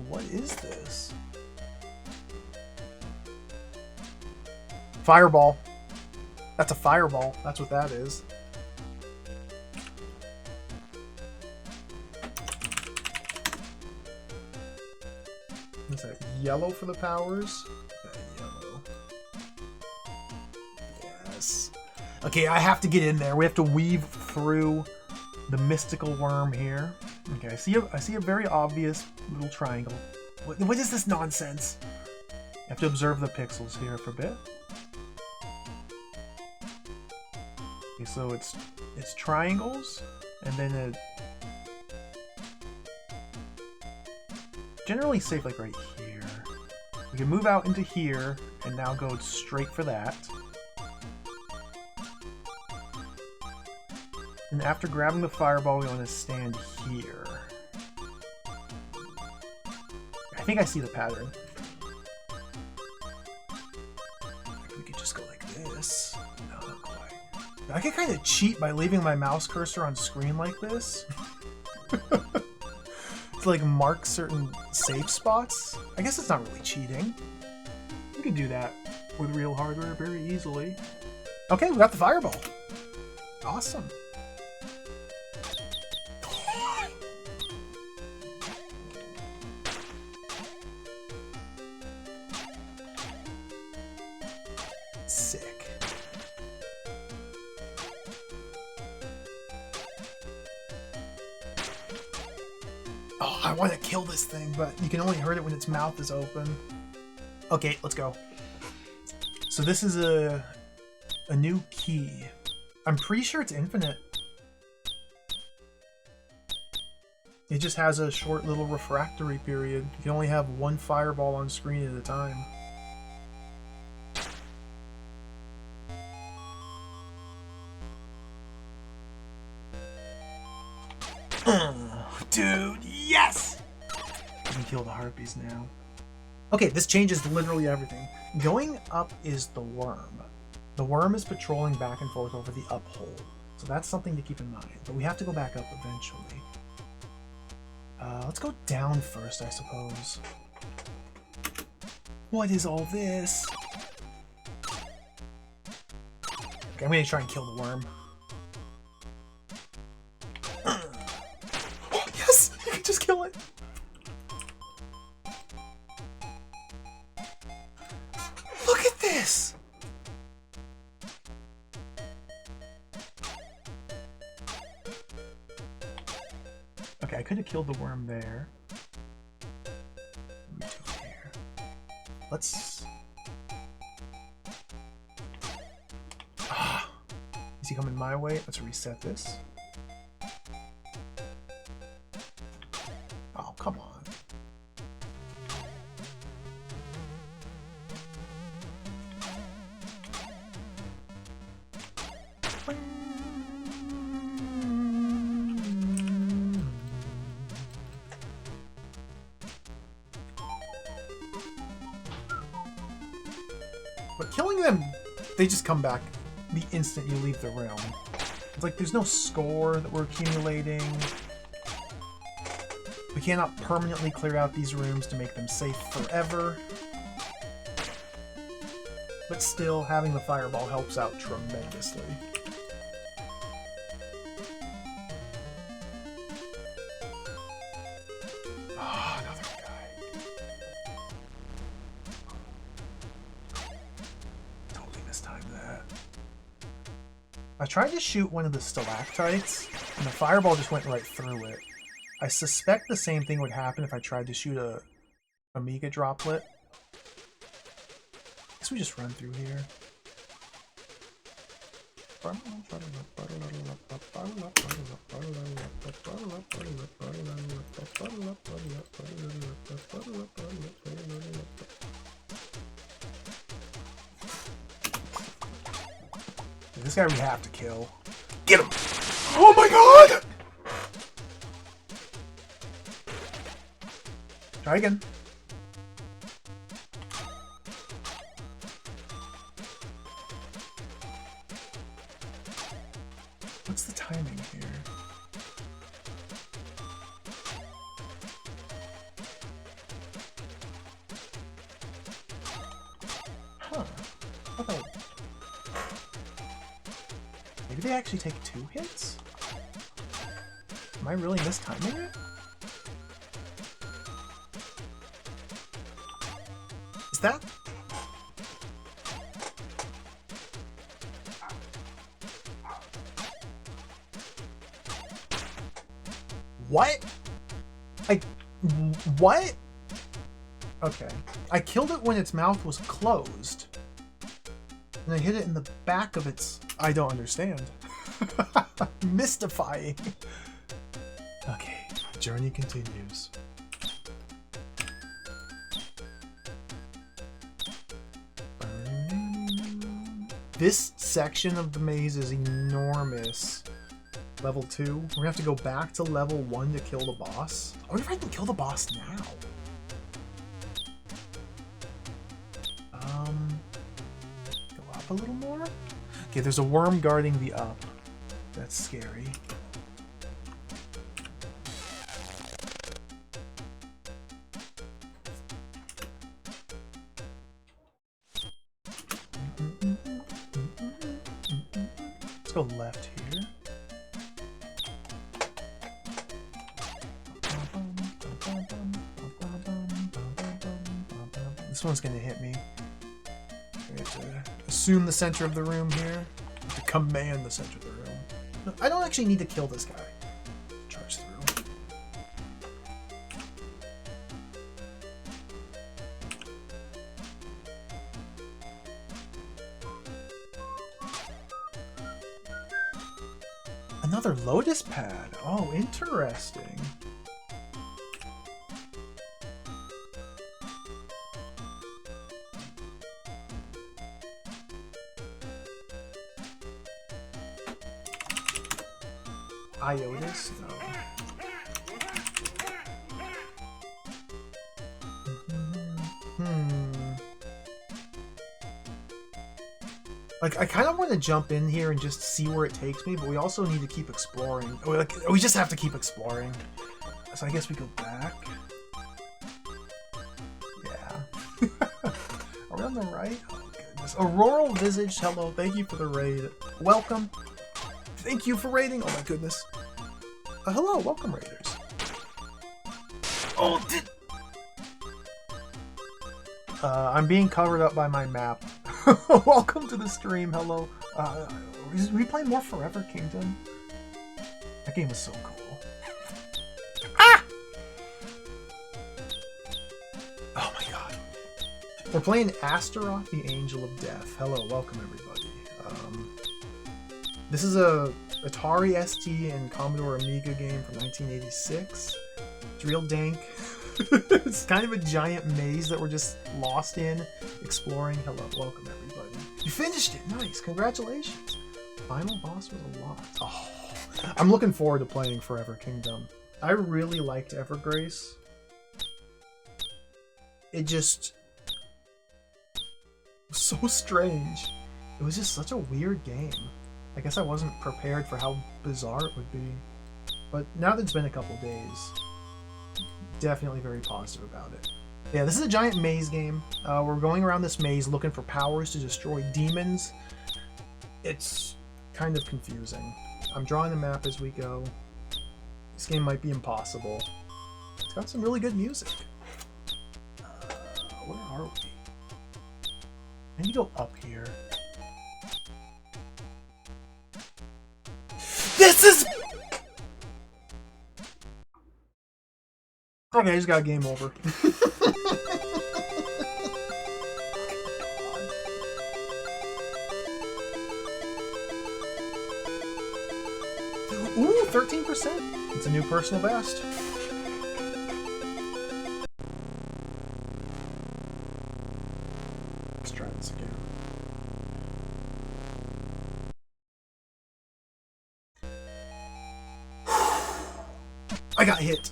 What is this? Fireball. That's a fireball. That's what that is. Is that yellow for the powers? Yellow. Yes. Okay, I have to get in there. We have to weave through the mystical worm here. Okay, I see a very obvious little triangle. What is this nonsense? You have to observe the pixels here for a bit. Okay, so it's triangles, and then it generally safe like right here. We can move out into here and now go straight for that. And after grabbing the fireball, we want to stand here. I think I see the pattern. We could just go like this. No, not quite. I can kind of cheat by leaving my mouse cursor on screen like this. To like mark certain safe spots. I guess it's not really cheating. We can do that with real hardware very easily. Okay, we got the fireball. Awesome. Sick. Oh, I want to kill this thing, but you can only hurt it when its mouth is open. Okay, let's go. So this is a new key. I'm pretty sure it's infinite. It just has a short little refractory period. You can only have one fireball on screen at a time. Dude, yes! I can kill the harpies now. Okay, this changes literally everything. Going up is the worm. The worm is patrolling back and forth over the up hole. So that's something to keep in mind. But we have to go back up eventually. Let's go down first, I suppose. What is all this? Okay, I'm gonna try and kill the worm. this? Okay, I could have killed the worm there. Here. Let's... Is he coming my way? Let's reset this. Oh, come on. But killing them, they just come back the instant you leave the room. It's like there's no score that we're accumulating. We cannot permanently clear out these rooms to make them safe forever. But still, having the fireball helps out tremendously. Oh, another guy. Totally mistimed that. I tried to shoot one of the stalactites, and the fireball just went right through it. I suspect the same thing would happen if I tried to shoot a Amiga droplet. Guess we just run through here. This guy we have to kill. Get him! Oh my god! Try again. What's the timing here? Huh. Okay. Maybe they actually take 2 hits? Am I really mistiming it? Is that... What? What? Okay. I killed it when its mouth was closed. And I hit it in the back of its... I don't understand. Mystifying. Okay, the journey continues. This section of the maze is enormous. Level 2. We're gonna have to go back to level 1 to kill the boss. I wonder if I can kill the boss now. Go up a little more? Okay, there's a worm guarding the up. That's scary. Let's go left here. This one's gonna hit me. I have to assume the center of the room here. I have to command the center of the room. No, I don't actually need to kill this guy. Charge through. Another lotus pad. Oh, interesting. Iotis? No. Like, I kind of want to jump in here and just see where it takes me, but we also need to keep exploring. We just have to keep exploring. So I guess we go back. Yeah. Are we on the right? Oh, goodness. Auroral Visage, hello. Thank you for the raid. Welcome. Thank you for raiding. Oh my goodness. Hello, welcome raiders. Oh, I'm being covered up by my map. Welcome to the stream. Hello. We play more Forever Kingdom. That game was so cool. Ah! Oh my god. We're playing Astaroth, the Angel of Death. Hello, welcome everybody. This is a Atari ST and Commodore Amiga game from 1986. It's real dank. It's kind of a giant maze that we're just lost in, exploring. Hello, welcome everybody. You finished it, nice, congratulations. Final boss was a lot. Oh, I'm looking forward to playing Forever Kingdom. I really liked Evergrace. It just was so strange. It was just such a weird game. I guess I wasn't prepared for how bizarre it would be. But now that it's been a couple days, definitely very positive about it. Yeah, this is a giant maze game. We're going around this maze looking for powers to destroy demons. It's kind of confusing. I'm drawing the map as we go. This game might be impossible. It's got some really good music. Where are we? I need to go up here. This is... Okay, I just got a game over. Ooh, 13%. It's a new personal best. Let's try this again. I got hit.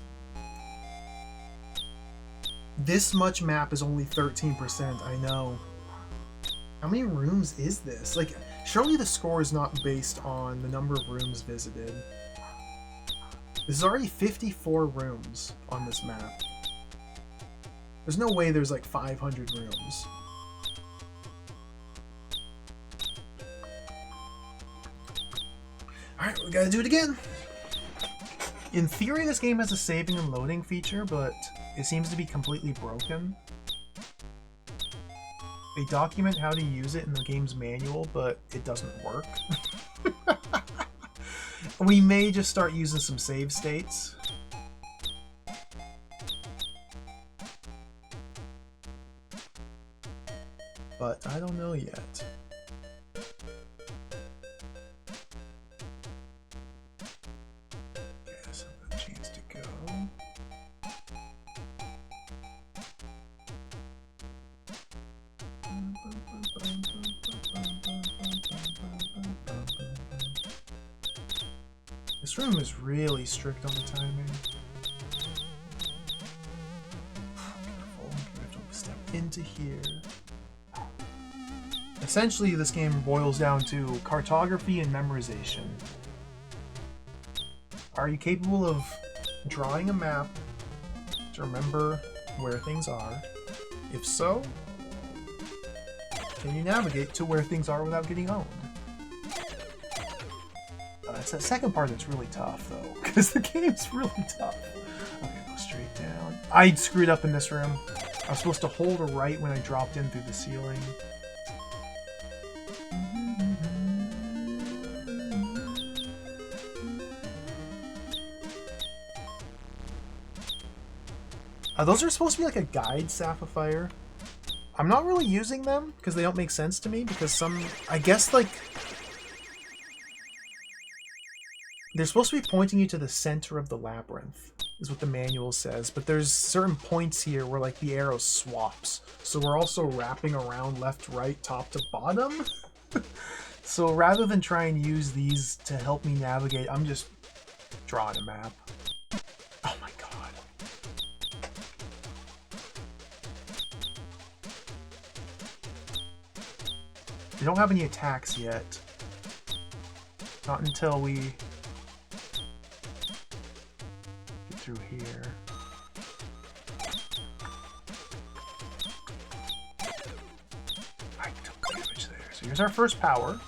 This much map is only 13%, I know. How many rooms is this? Like, surely the score is not based on the number of rooms visited. This is already 54 rooms on this map. There's no way there's like 500 rooms. Alright, we gotta do it again. In theory, this game has a saving and loading feature, but it seems to be completely broken. They document how to use it in the game's manual, but it doesn't work. We may just start using some save states. But I don't know yet. Guess I've got a chance to go. This room is really strict on the timing. Careful, we have to step into here. Essentially, this game boils down to cartography and memorization. Are you capable of drawing a map to remember where things are? If so, can you navigate to where things are without getting owned? It's that second part that's really tough, though, because the game's really tough. Okay, go straight down. I screwed up in this room. I was supposed to hold a right when I dropped in through the ceiling. Those are supposed to be like a guide sapphire. I'm not really using them because they don't make sense to me, because some, I guess, like, they're supposed to be pointing you to the center of the labyrinth, is what the manual says, but there's certain points here where, like, the arrow swaps. So we're also wrapping around left, right, top to bottom. So rather than try and use these to help me navigate, I'm just drawing a map. Oh my god. We don't have any attacks yet. Not until we get through here. I took damage there. So here's our first power.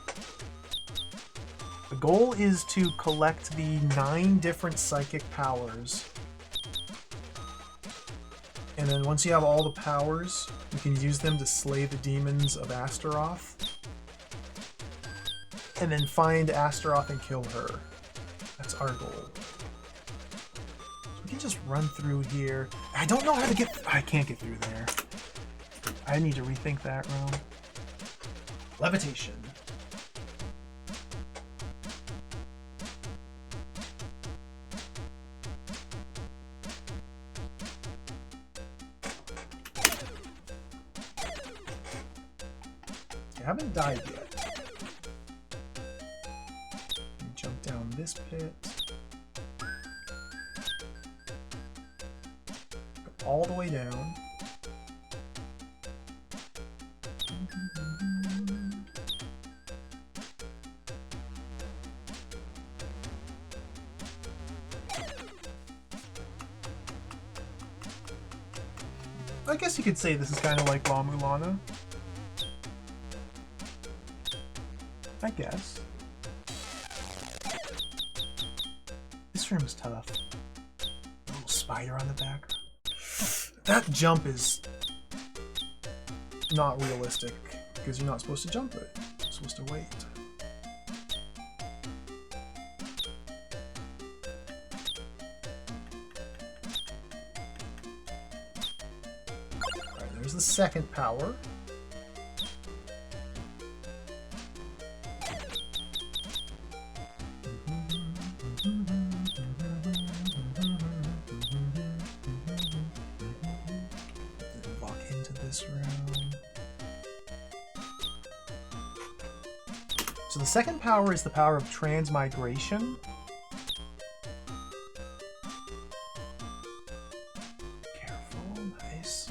The goal is to collect the 9 different psychic powers And then once you have all the powers, you can use them to slay the demons of Astaroth. And then find Astaroth and kill her. That's our goal. We can just run through here. I don't know how to get... I can't get through there. I need to rethink that realm. Levitation. I haven't died yet. Jump down this pit. Go all the way down. I guess you could say this is kind of like La Mulana. I guess. This room is tough. A little spider on the back. That jump is not realistic because you're not supposed to jump it. You're supposed to wait. Alright, there's the second power. So the second power is the power of transmigration. Careful, nice.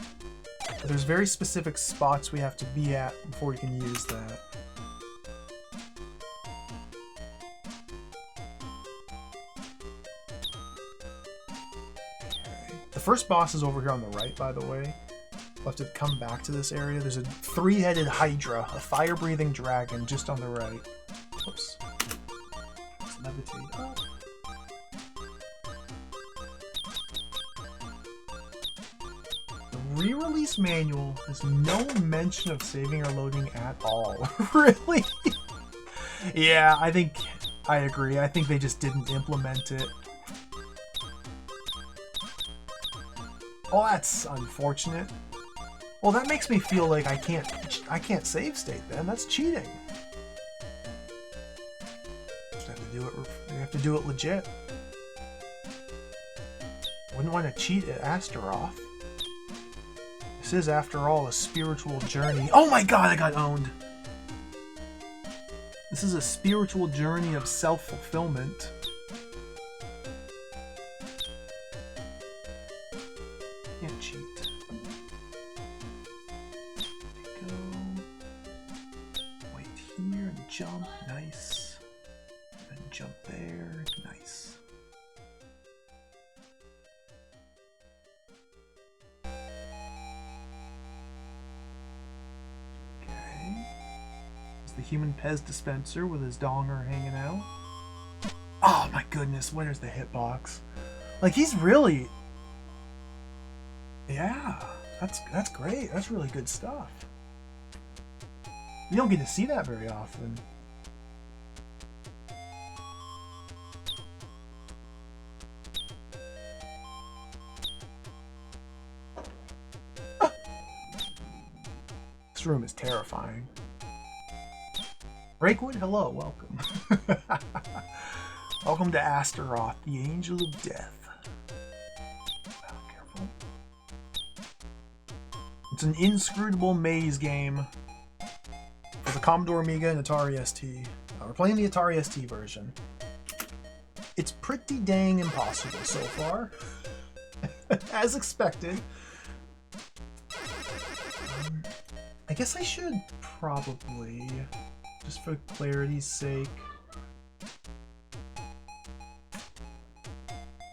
But there's very specific spots we have to be at before we can use that. Okay. The first boss is over here on the right, by the way. We'll have to come back to this area. There's a three-headed Hydra, a fire-breathing dragon just on the right. Whoops. Let's levitate up. The re-release manual has no mention of saving or loading at all. Really? Yeah, I agree. I think they just didn't implement it. Oh, that's unfortunate. Well, that makes me feel like I can't save state then. That's cheating. Just have to do it. We have to do it legit. Wouldn't want to cheat at Astaroth. This is, after all, a spiritual journey. Oh my god, I got owned. This is a spiritual journey of self-fulfillment. Can't cheat. Jump, nice. And jump there, nice. Okay. There's the human Pez dispenser with his donger hanging out. Oh my goodness, where's the hitbox? Like, he's really... Yeah, that's great. That's really good stuff. You don't get to see that very often. This room is terrifying. Breakwood, hello, welcome. Welcome to Astaroth, the Angel of Death. Oh, careful. It's an inscrutable maze game. For the Commodore Amiga and Atari ST. We're playing the Atari ST version. It's pretty dang impossible so far. As expected. I guess I should probably, just for clarity's sake,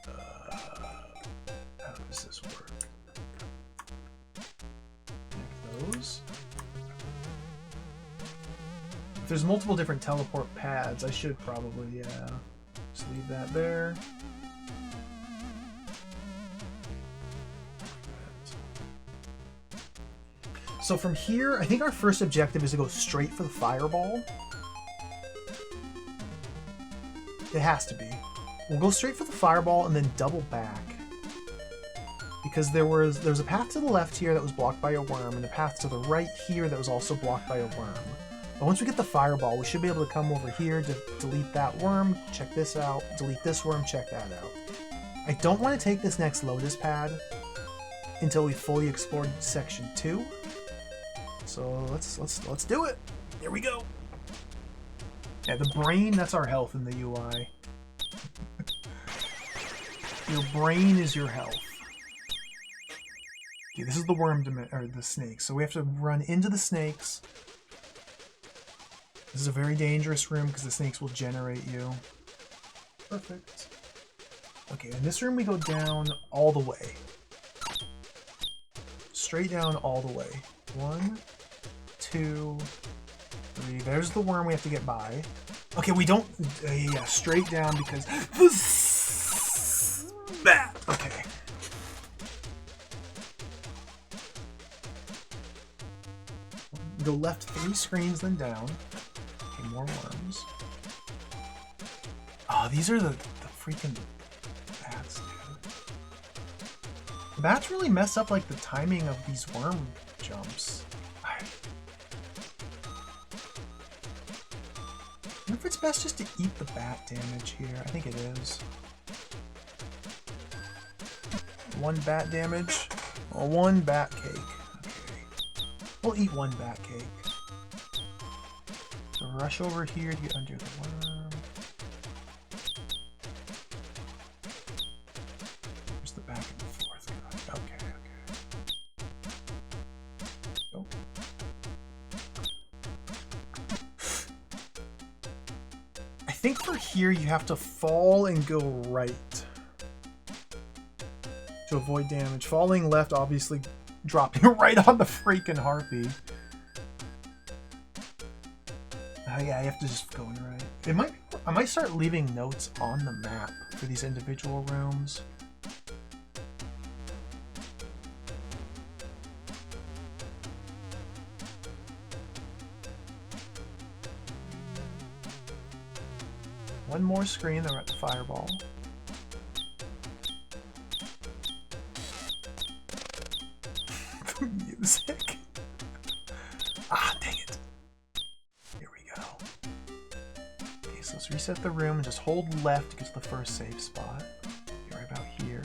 how does this work? Like those. If there's multiple different teleport pads, I should probably, yeah, just leave that there. So from here, I think our first objective is to go straight for the fireball. It has to be. We'll go straight for the fireball and then double back. Because there's a path to the left here that was blocked by a worm, and a path to the right here that was also blocked by a worm. But once we get the fireball, we should be able to come over here to delete that worm, check this out, delete this worm, check that out. I don't want to take this next Lotus pad until we fully explored section 2. So let's do it. Here we go. Yeah, the brain, that's our health in the UI. Your brain is your health. Okay, this is the worm or the snake. So we have to run into the snakes. This is a very dangerous room because the snakes will generate you. Perfect. Okay, in this room we go down all the way. Straight down all the way. 1, 2, 3. There's the worm we have to get by. Okay, we don't... yeah, straight down because... That! Okay. Go left 3 screens, then down. Okay, more worms. Oh, these are the freaking bats, dude. The bats really mess up, like, the timing of these worm jumps. I wonder if it's best just to eat the bat damage here. I think it is. 1 bat damage, or 1 bat cake. Okay. We'll eat 1 bat cake. So rush over here to get under the worm. Where's the back and forth? Okay, okay. Oh. I think for here you have to fall and go right to avoid damage. Falling left, obviously dropping right on the freaking harpy. Yeah, you have to just go in right. I might start leaving notes on the map for these individual rooms. One more screen, then we're at the fireball. Music. Ah, dang it. Here we go. Okay, so let's reset the room and just hold left to get to the first safe spot. Okay, right about here.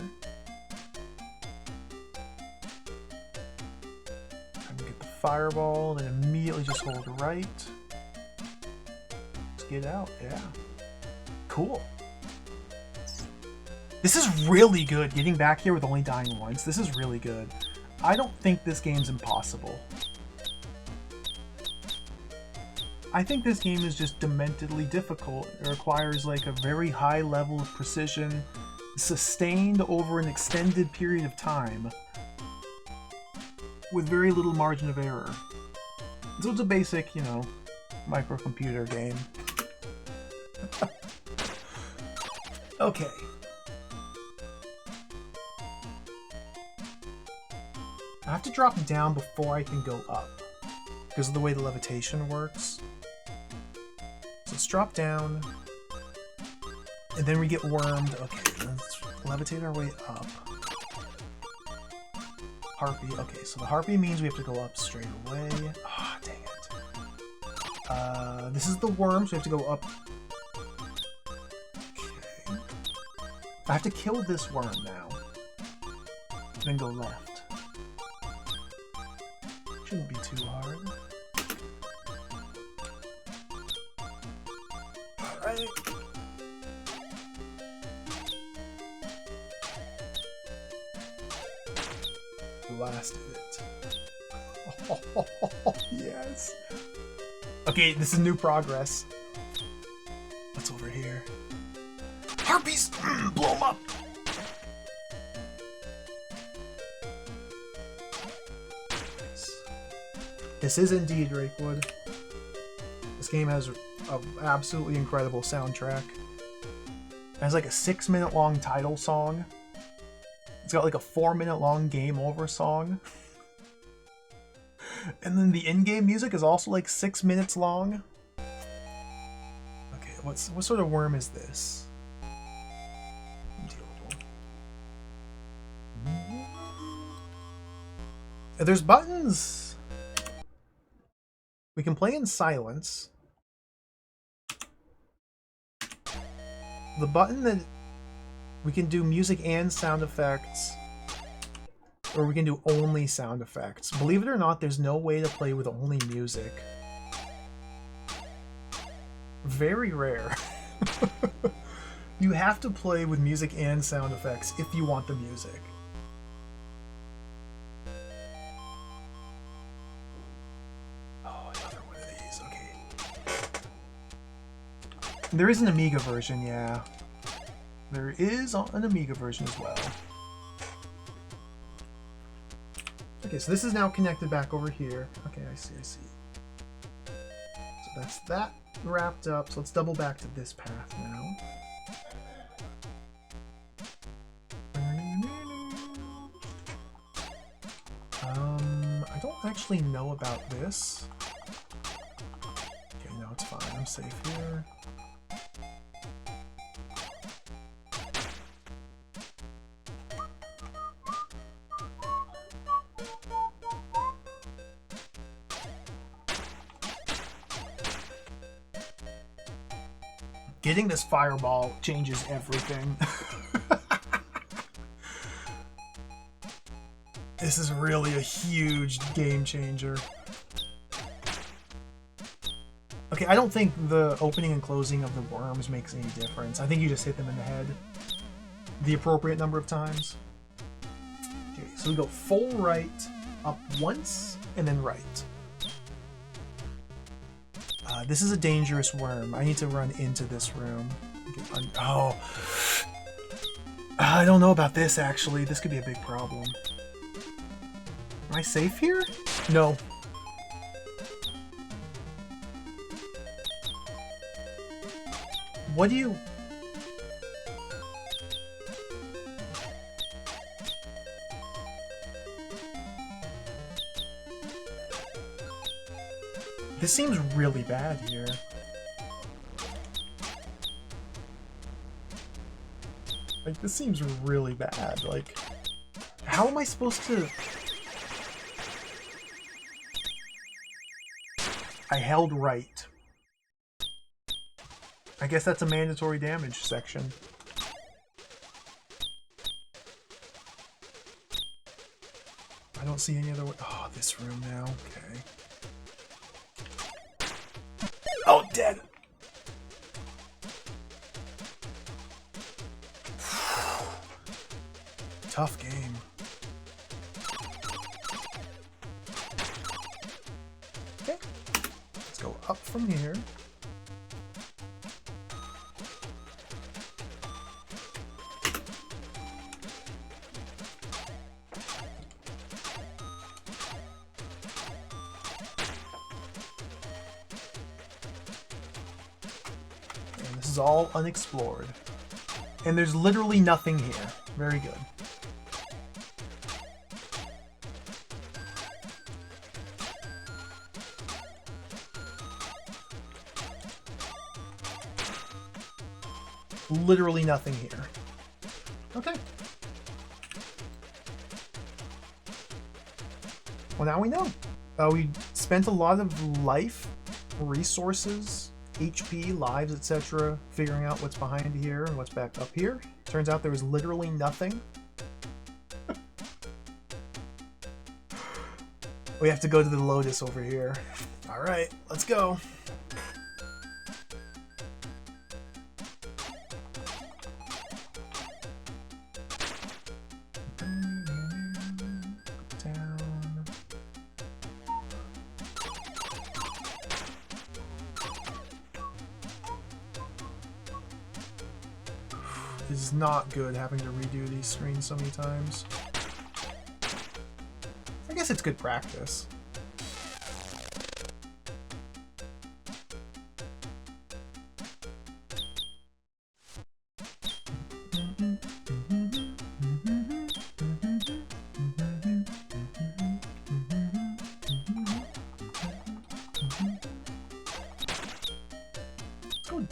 I'm gonna get the fireball, then immediately just hold right. Let's get out, yeah. Cool. This is really good. Getting back here with only dying once, this is really good. I don't think this game's impossible. I think this game is just dementedly difficult. It requires like a very high level of precision, sustained over an extended period of time, with very little margin of error. So it's a basic, you know, microcomputer game. Okay. I have to drop down before I can go up, because of the way the levitation works. So let's drop down, and then we get wormed. Okay, let's levitate our way up. Harpy. Okay, so the harpy means we have to go up straight away. Ah, oh, dang it. This is the worm, so we have to go up. Okay. I have to kill this worm now, then go left. Shouldn't be too hard. Alright. Blasted it. Oh, yes. Okay, this is new progress. What's over here? Harpies! Blow them up! This is indeed Rakewood. This game has an absolutely incredible soundtrack. It has like a 6-minute long title song. It's got like a 4-minute long game over song. And then the in-game music is also like 6 minutes long. Okay, what sort of worm is this? There's buttons. We can play in silence. The button that we can do music and sound effects, or we can do only sound effects. Believe it or not, there's no way to play with only music. Very rare. You have to play with music and sound effects if you want the music. Oh, another one of these, okay. There is an Amiga version, yeah. There is an Amiga version as well. Okay, so this is now connected back over here. Okay, I see. So that's that wrapped up. So let's double back to this path now. I don't actually know about this. Okay, no, it's fine. I'm safe here. Getting this fireball changes everything. This is really a huge game changer. Okay, I don't think the opening and closing of the worms makes any difference. I think you just hit them in the head the appropriate number of times. Okay, so we go full right, up once, and then right. This is a dangerous worm. I need to run into this room. Oh. I don't know about this, actually. This could be a big problem. Am I safe here? No. What do you... This seems really bad here. Like, this seems really bad. Like, how am I supposed to... I held right. I guess that's a mandatory damage section. I don't see any other way. Oh, this room now. Okay. Oh, dead! Tough game. Okay. Let's go up from here. Is all unexplored. And there's literally nothing here. Very good. Literally nothing here. Okay. Well, now we know. We spent a lot of life, resources, HP, lives, etc., figuring out what's behind here and what's back up here. Turns out there was literally nothing. We have to go to the Lotus over here. Alright, let's go. Is not good having to redo these screens so many times. I guess it's good practice.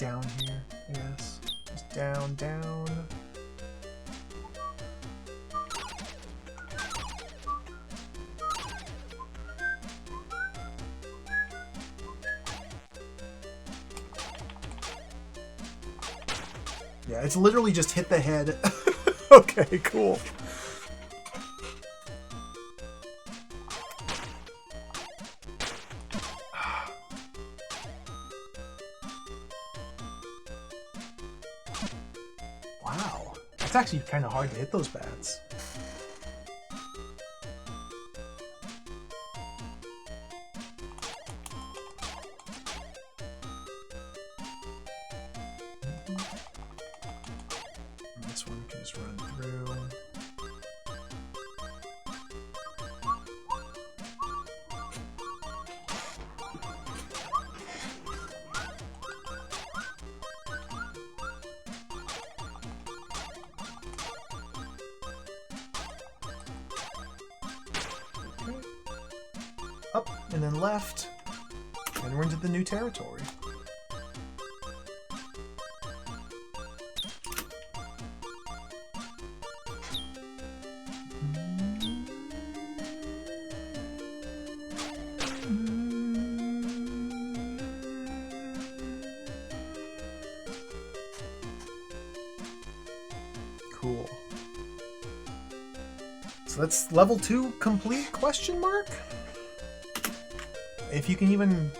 down here, yes. Just down, down. Yeah, it's literally just hit the head. Okay, cool. Wow, it's actually kind of hard to hit those bats. This one can just run through. Up and then left, and we're into the new territory. Cool. So that's level 2 complete, question mark? If you can even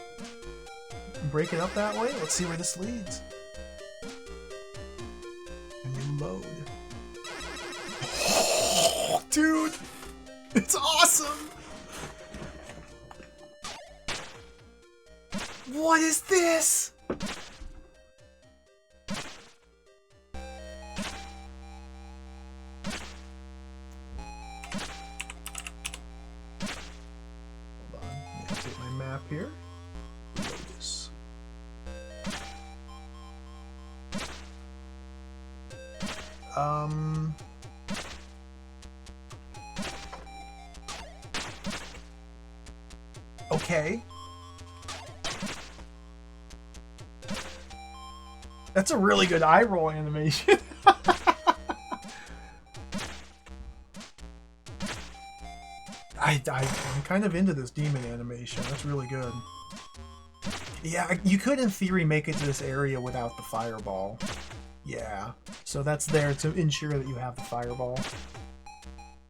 break it up that way, let's see where this leads. A new mode. Oh, dude! It's awesome! What is this? Here. Lotus. Okay. That's a really good eye roll animation. I'm kind of into this demon animation. That's really good. Yeah, you could, in theory, make it to this area without the fireball. Yeah, so that's there to ensure that you have the fireball.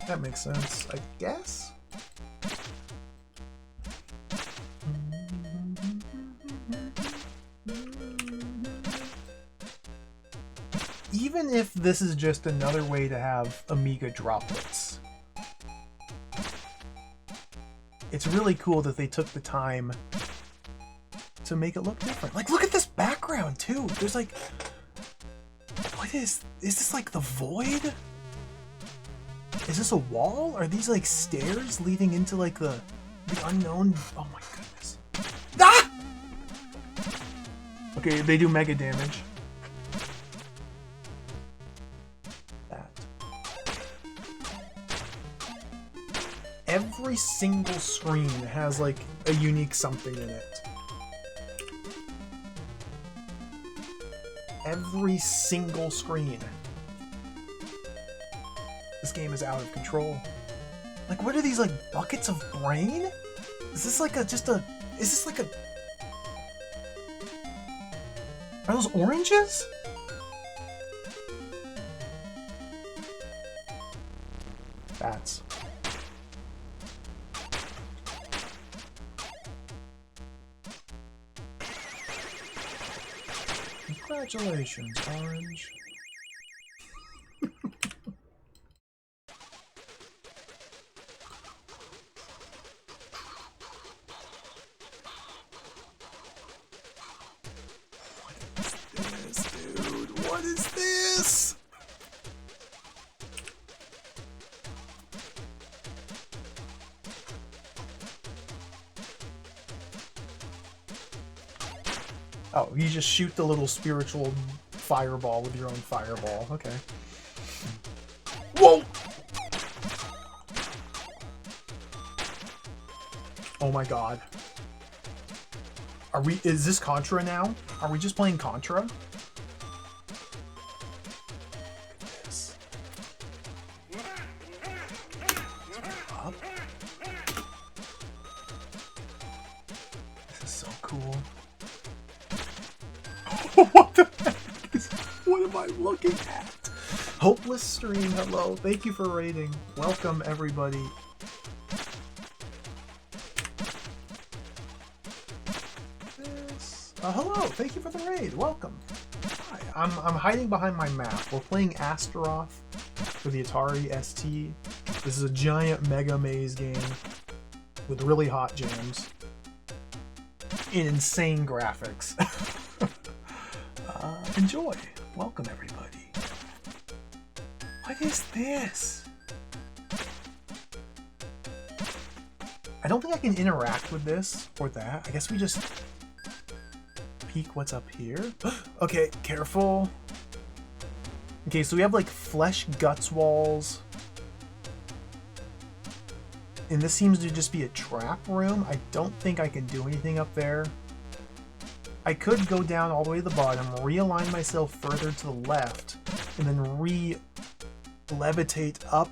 That makes sense, I guess? Even if this is just another way to have Amiga droplets, it's really cool that they took the time to make it look different. Like, look at this background, too. There's like... What is this like the void? Is this a wall? Are these like stairs leading into like the unknown? Oh my goodness. Ah! Okay, they do mega damage. Every single screen has like a unique something in it. Every single screen. This game is out of control. Like, what are these, like, buckets of brain? Is this like is this like a... Are those oranges? Bats. Congratulations, Orange. What is this, dude? What is this? Oh, you just shoot the little spiritual fireball with your own fireball. Okay. Whoa! Oh my god. Is this Contra now? Are we just playing Contra? This. Up. This is so cool. What the heck is, what am I looking at? Hopeless Stream, hello. Thank you for raiding. Welcome, everybody. Hello, thank you for the raid. Welcome. Hi, I'm hiding behind my map. We're playing Astaroth for the Atari ST. This is a giant mega maze game with really hot jams and insane graphics. Enjoy. Welcome, everybody. What is this? I don't think I can interact with this or that. I guess we just peek what's up here. Okay, careful. Okay, so we have like flesh guts walls. And this seems to just be a trap room. I don't think I can do anything up there. I could go down all the way to the bottom, realign myself further to the left, and then levitate up.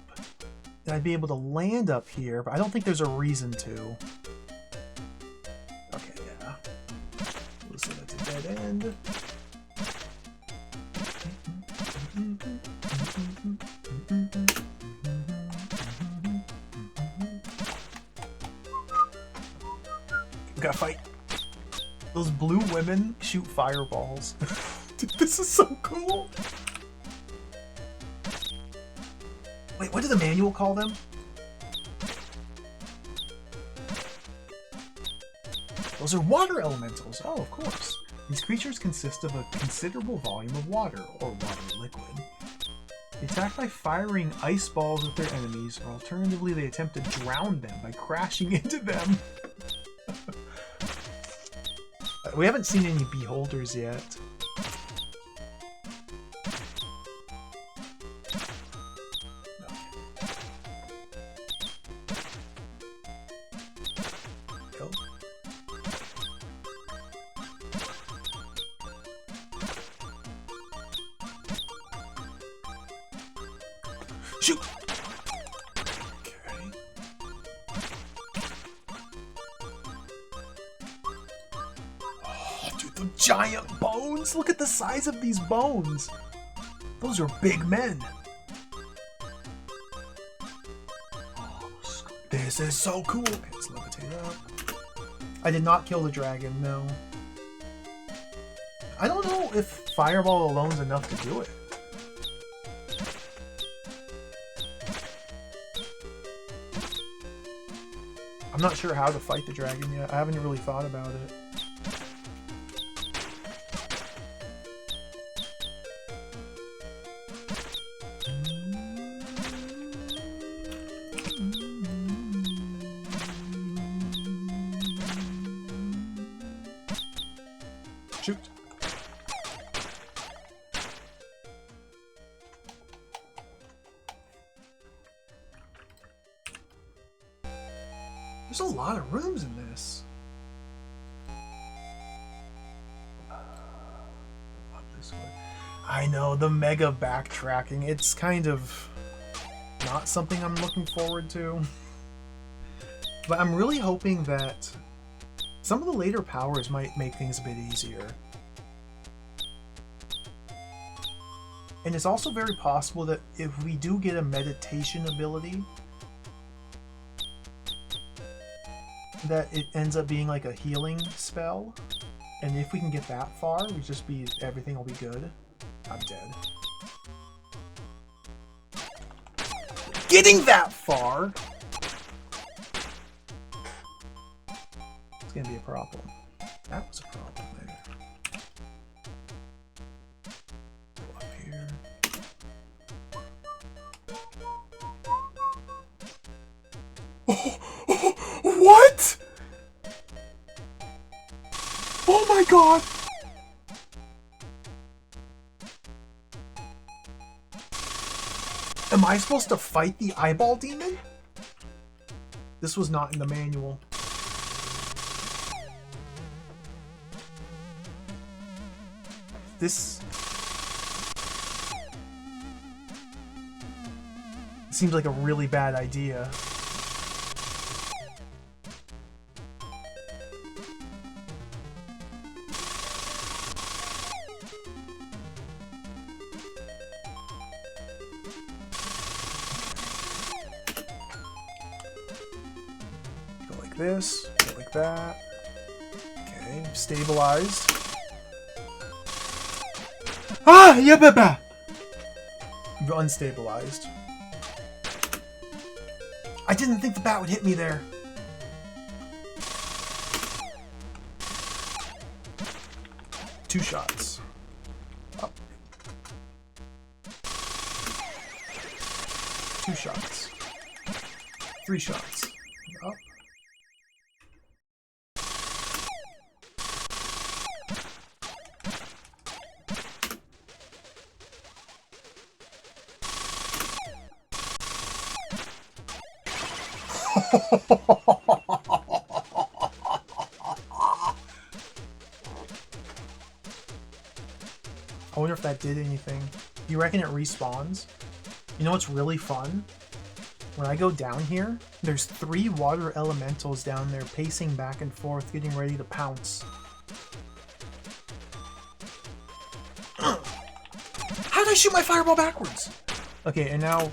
And I'd be able to land up here, but I don't think there's a reason to. So that's a dead end. We gotta fight. Those blue women shoot fireballs. Dude, this is so cool. Wait, what did the manual call them? Those are water elementals. Oh, of course. These creatures consist of a considerable volume of water, or water liquid. They attack by firing ice balls at their enemies, or alternatively they attempt to drown them by crashing into them. We haven't seen any beholders yet. Shoot! Okay. Oh, dude, the giant bones! Look at the size of these bones! Those are big men! Oh, this is so cool! Okay, let's levitate up. I did not kill the dragon, no. I don't know if Fireball alone is enough to do it. I'm not sure how to fight the dragon yet. I haven't really thought about it. Shoot. There's a lot of rooms in this. Up this way. I know, the mega backtracking. It's kind of not something I'm looking forward to. But I'm really hoping that some of the later powers might make things a bit easier. And it's also very possible that if we do get a meditation ability, that it ends up being like a healing spell. And if we can get that far, everything will be good. I'm dead. Getting that far! It's gonna be a problem. That was a problem there. Go up here. What? Oh my god! Am I supposed to fight the eyeball demon? This was not in the manual. this seems like a really bad idea. Go like this, go like that. Okay, stabilized. Ah, yeah, baba. Unstabilized. I didn't think the bat would hit me there. Two shots. Up. Two shots. Three shots. Up. I wonder if that did anything. You reckon it respawns? You know what's really fun? When I go down here, there's 3 water elementals down there pacing back and forth, getting ready to pounce. How did I shoot my fireball backwards? Okay, and now...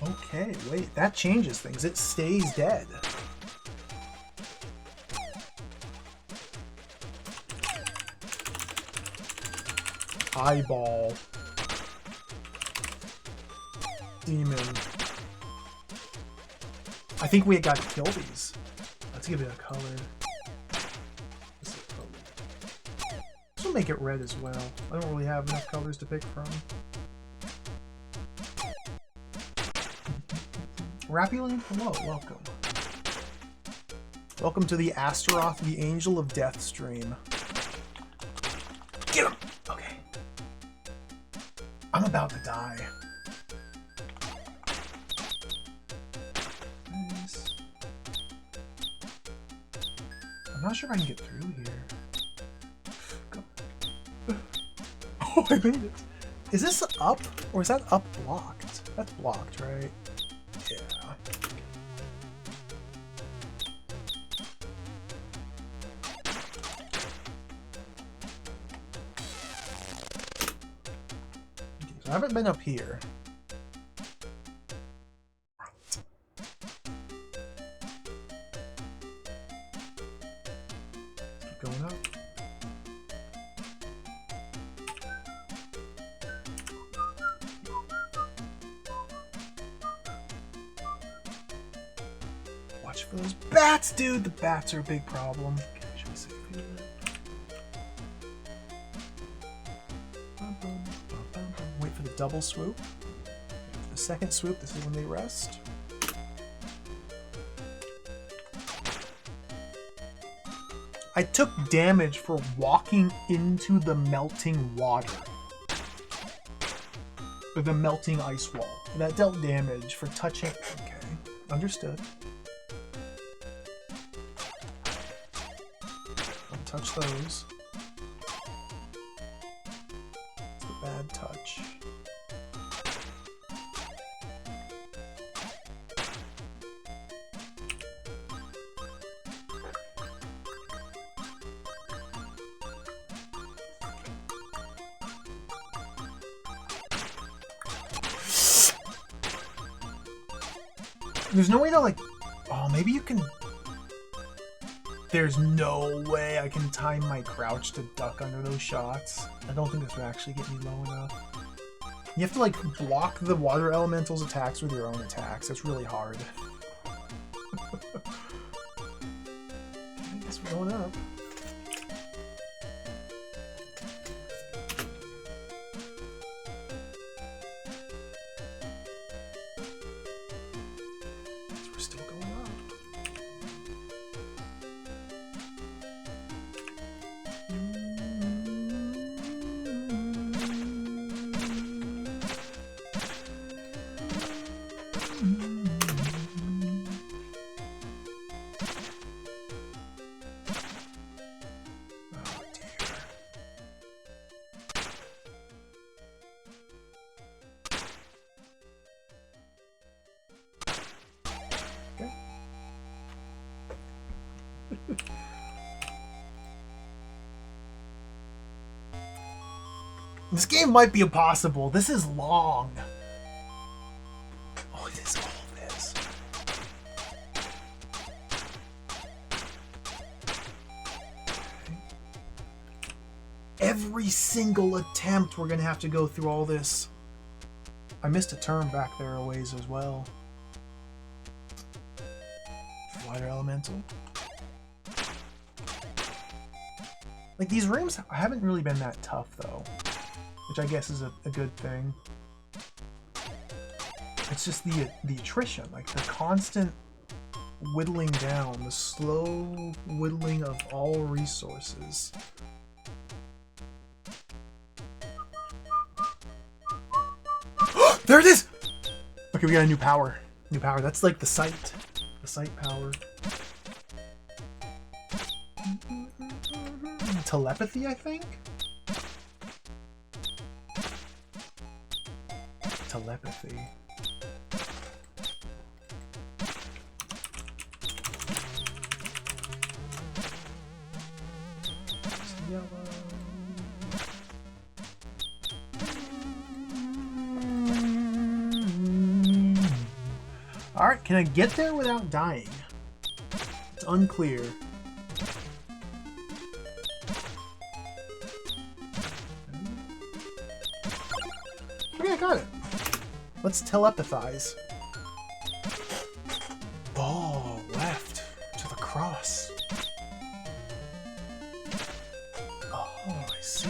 Okay, wait, that changes things. It stays dead. Eyeball. Demon. I think we got to kill these. Let's give it a color. This will make it red as well. I don't really have enough colors to pick from. Rapulin, hello, welcome. Welcome to the Astaroth, the Angel of Death stream. Get him! Okay. I'm about to die. Nice. I'm not sure if I can get through here. Go. Oh, I made it. Is this up, or is that up blocked? That's blocked, right? Yeah. I haven't been up here. Keep going up. Watch for those bats, dude! The bats are a big problem. Okay, should we save here? Wait for the double swoop. For the second swoop, this is when they rest. I took damage for walking into the melting water. Or the melting ice wall. And that dealt damage for touching. Okay, understood. Don't touch those. It's a bad touch. There's no way to, like... Oh, maybe you can... There's no way I can time my crouch to duck under those shots. I don't think this would actually get me low enough. You have to, like, block the water elemental's attacks with your own attacks. That's really hard. I guess we're going up. This game might be impossible. This is long. Oh, it is all this. Every single attempt, we're gonna have to go through all this. I missed a turn back there a ways as well. Water elemental. Like, these rooms haven't really been that tough though, which I guess is a good thing. It's just the attrition, like the constant whittling down, the slow whittling of all resources. There it is! Okay, we got a new power. New power. That's like the sight. The sight power. Telepathy, I think? Telepathy. Yellow. Alright, can I get there without dying? It's unclear. Okay, I got it. Let's telepathize. Ball left to the cross. Oh, I see.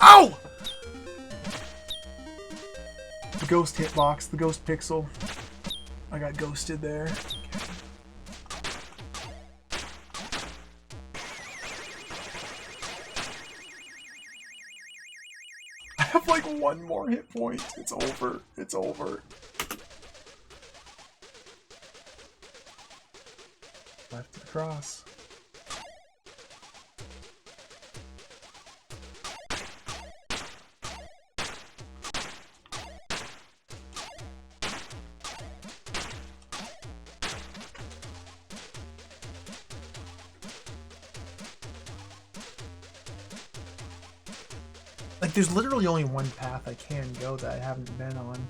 Ow! The ghost hitbox, the ghost pixel. I got ghosted there. I have like one more hit point. It's over. It's over. Left across. Like, there's literally only one path I can go that I haven't been on.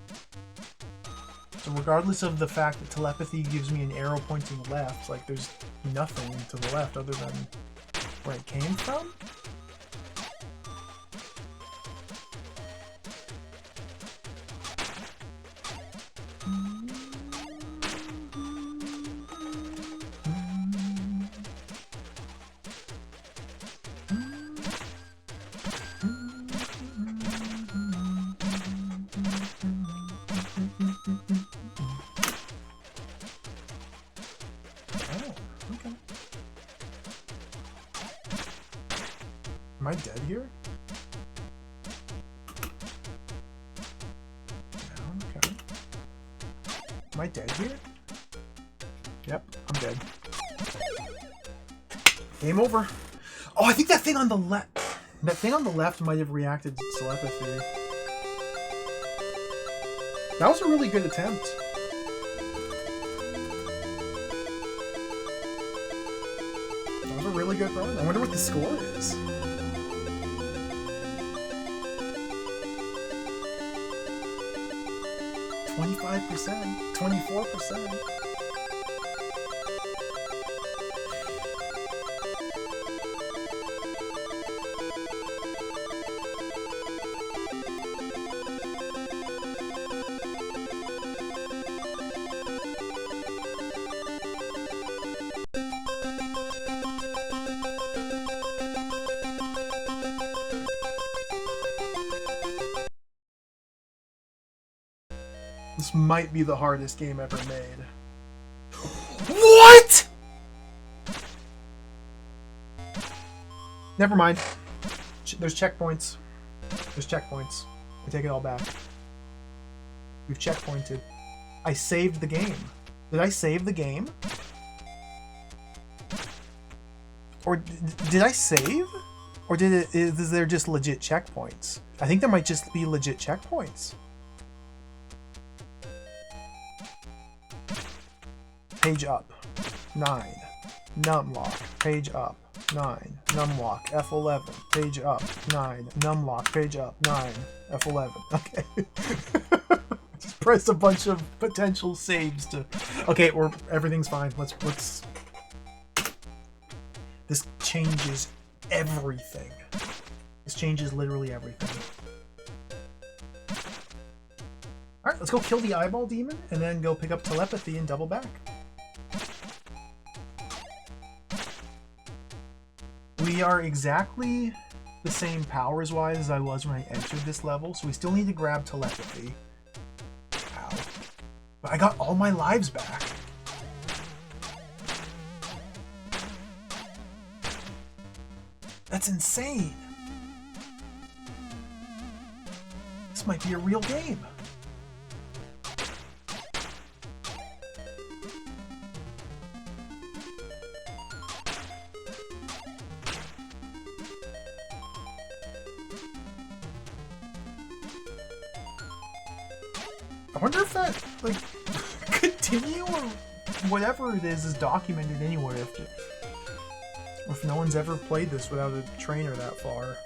So regardless of the fact that telepathy gives me an arrow pointing left, like, there's nothing to the left other than where it came from? Am I dead here? No, okay. Am I dead here? Yep, I'm dead. Game over. Oh, I think that thing on the left... That thing on the left might have reacted to telepathy. That was a really good attempt. That was a really good run. I wonder what the score is. 25%, 24%. This might be the hardest game ever made. What?! Never mind. There's checkpoints. There's checkpoints. I take it all back. We've checkpointed. I saved the game. Did I save the game? Or did I save? Or is there just legit checkpoints? I think there might just be legit checkpoints. Page up. 9. numlock, page up, 9, numlock, F11, page up, 9, numlock, page up, 9, F11. Okay. Just press a bunch of potential saves to... Okay, everything's fine. Let's... This changes everything. This changes literally everything. Alright, let's go kill the eyeball demon, and then go pick up telepathy and double back. We are exactly the same powers-wise as I was when I entered this level, so we still need to grab telepathy. Ow. But I got all my lives back. That's insane. This might be a real game. I wonder if that, like, continue or whatever it is documented anywhere if no one's ever played this without a trainer that far.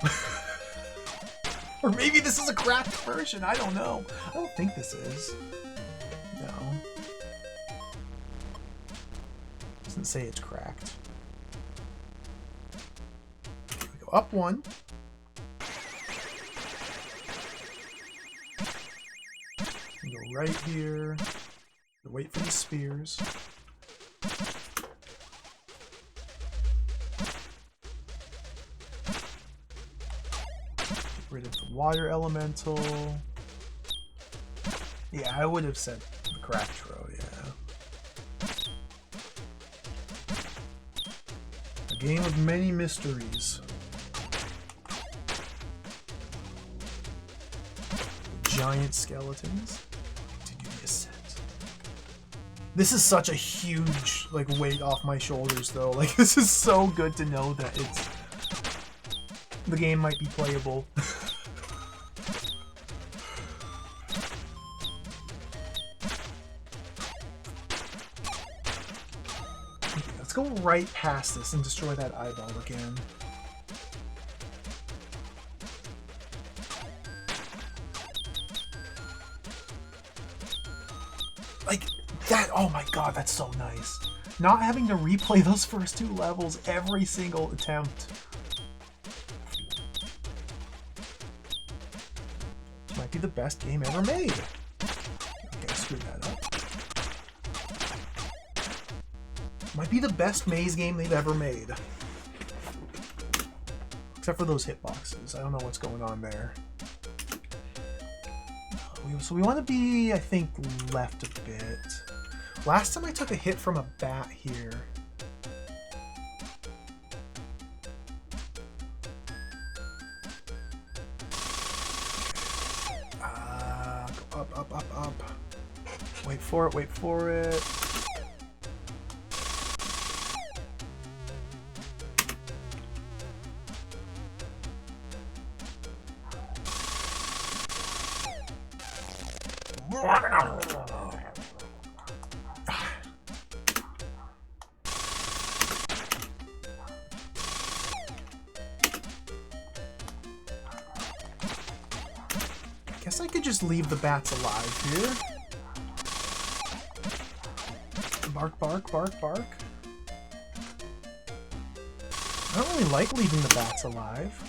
Or maybe this is a cracked version, I don't know. I don't think this is. No. Doesn't say it's cracked. Okay, we go up one. We go right here. Wait for the spears. Rid of the water elemental. Yeah, I would have said the cracked row, yeah. A game of many mysteries. Giant skeletons. Continue the ascent. This is such a huge, like, weight off my shoulders, though. Like, this is so good to know that the game might be playable. Let's go right past this and destroy that eyeball again. Like, that, oh my god, that's so nice. Not having to replay those first two levels every single attempt. Might be the best game ever made. Okay, screw that up. Might be the best maze game they've ever made. Except for those hitboxes. I don't know what's going on there. So we want to be, I think, left a bit. Last time I took a hit from a bat here. Go up, up, up, up. Wait for it, wait for it. Guess I could just leave the bats alive here. Bark, bark, bark, bark. I don't really like leaving the bats alive.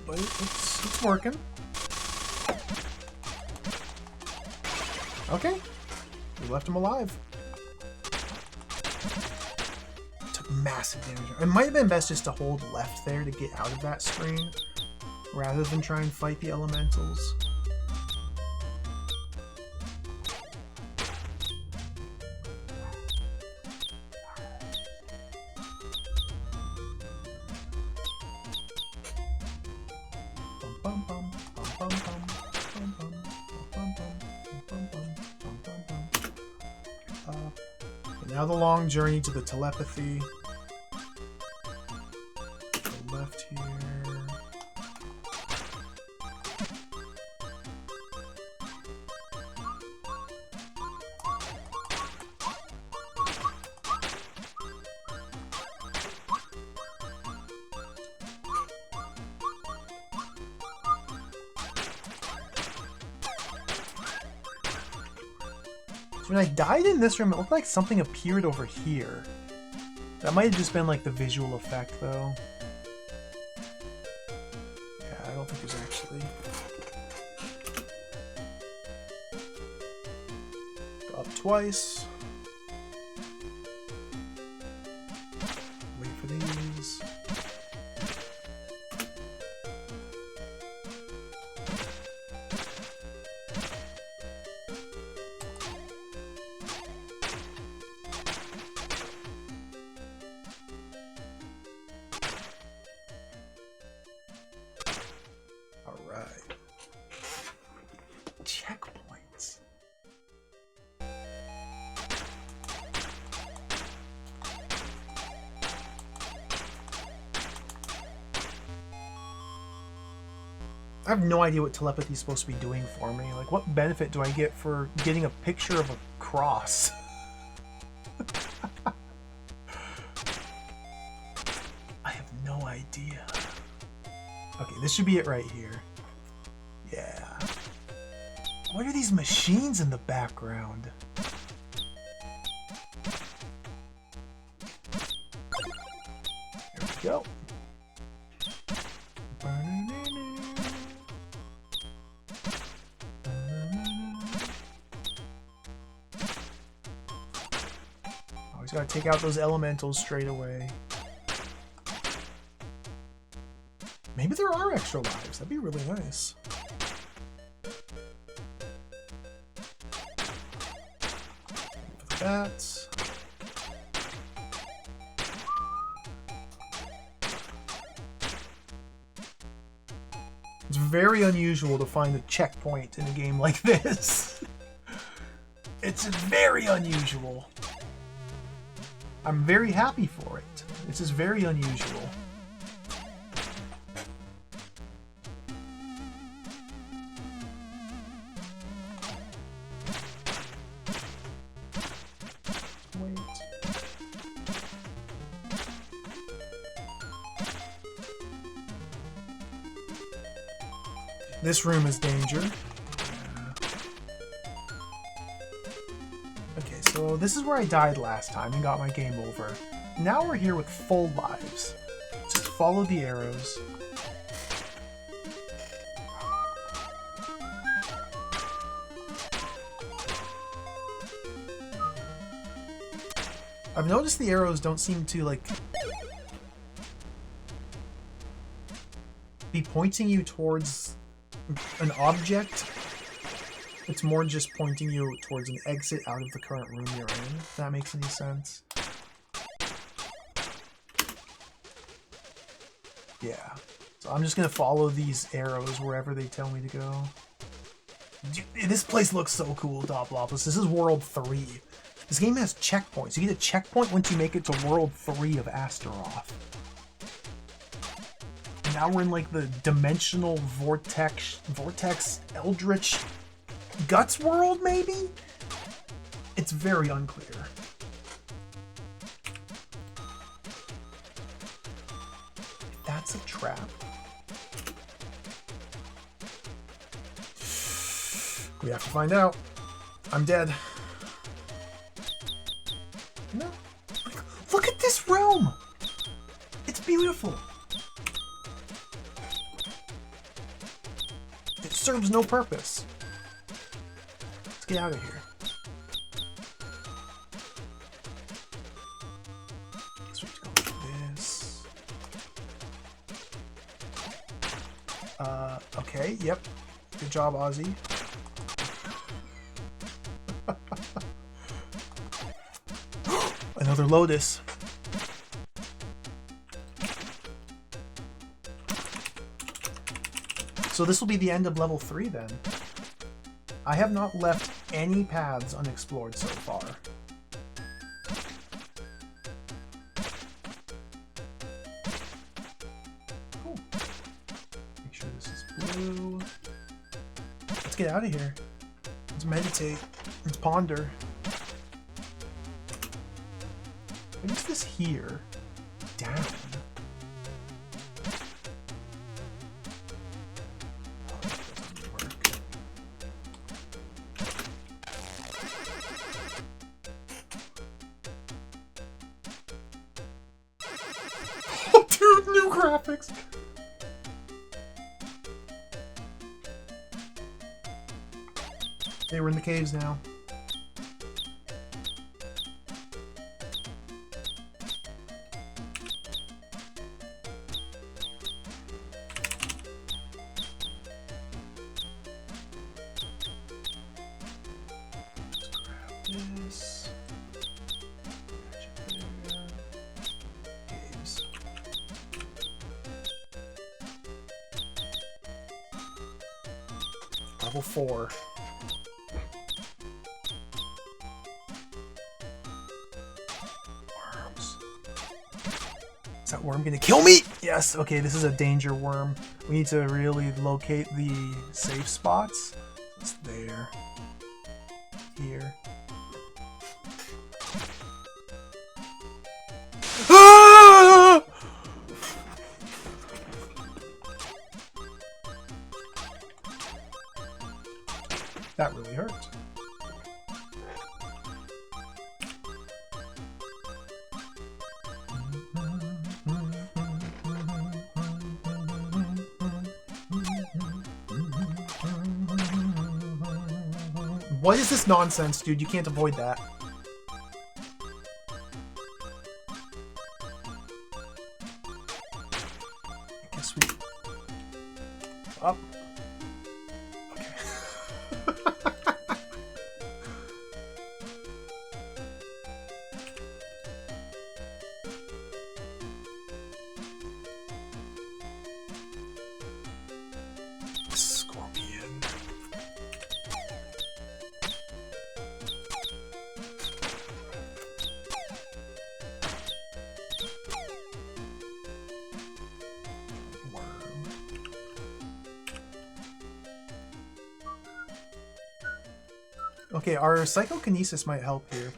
But it's working. Okay, we left him alive. Massive damage. It might have been best just to hold left there to get out of that screen rather than try and fight the elementals. Now the long journey to the telepathy. Go left here. So when I died in this room, it looked like something appeared over here. That might have just been like the visual effect, though. Yeah, I don't think there's actually... Go up twice. Wait for these. Checkpoints. I have no idea what telepathy is supposed to be doing for me. Like, what benefit do I get for getting a picture of a cross? I have no idea. Okay, this should be it right here. Yeah. What are these machines in the background? There we go. Always gotta take out those elementals straight away. Maybe there are extra lives. That'd be really nice. Bats. It's very unusual to find a checkpoint in a game like this. It's very unusual. I'm very happy for it. This is very unusual. This room is danger. Okay, so this is where I died last time and got my game over. Now we're here with full lives. Just follow the arrows. I've noticed the arrows don't seem to, like, be pointing you towards an object. It's more just pointing you towards an exit out of the current room you're in, if that makes any sense. Yeah. So I'm just gonna follow these arrows wherever they tell me to go. This place looks so cool, Doppelopus. This is World 3. This game has checkpoints. You get a checkpoint once you make it to World 3 of Astaroth. Now we're in like the dimensional vortex eldritch guts world, maybe? It's very unclear. That's a trap. We have to find out. I'm dead. No. Look at this room! It's beautiful. It serves no purpose. Let's get out of here. So we have to go like this. Okay, yep. Good job, Ozzy. Another Lotus. So this will be the end of level 3 then. I have not left any paths unexplored so far. Cool. Make sure this is blue. Let's get out of here. Let's meditate. Let's ponder. What is this here? Down. Oh, that doesn't work. graphics. Okay, we're in the caves now. This. Caves. Level 4. Worms. Is that worm gonna kill me? Yes, okay, this is a danger worm. We need to really locate the safe spots. It's there. Here. Ah! That really hurt. What is this nonsense, dude? You can't avoid that. I guess we... Up. Okay. Scorpion. Okay, our psychokinesis might help here.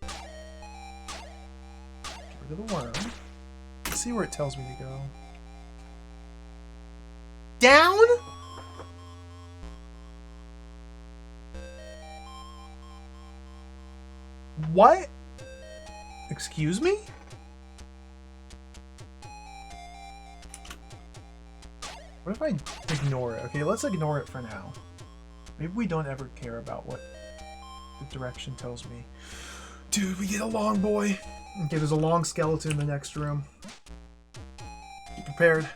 Get rid of the worm. Let's see where it tells me to go. Down? What? Excuse me? What if I ignore it? Okay, let's ignore it for now. Maybe we don't ever care about what the direction tells me. Dude, we get a long boy. Okay, there's a long skeleton in the next room. Be prepared.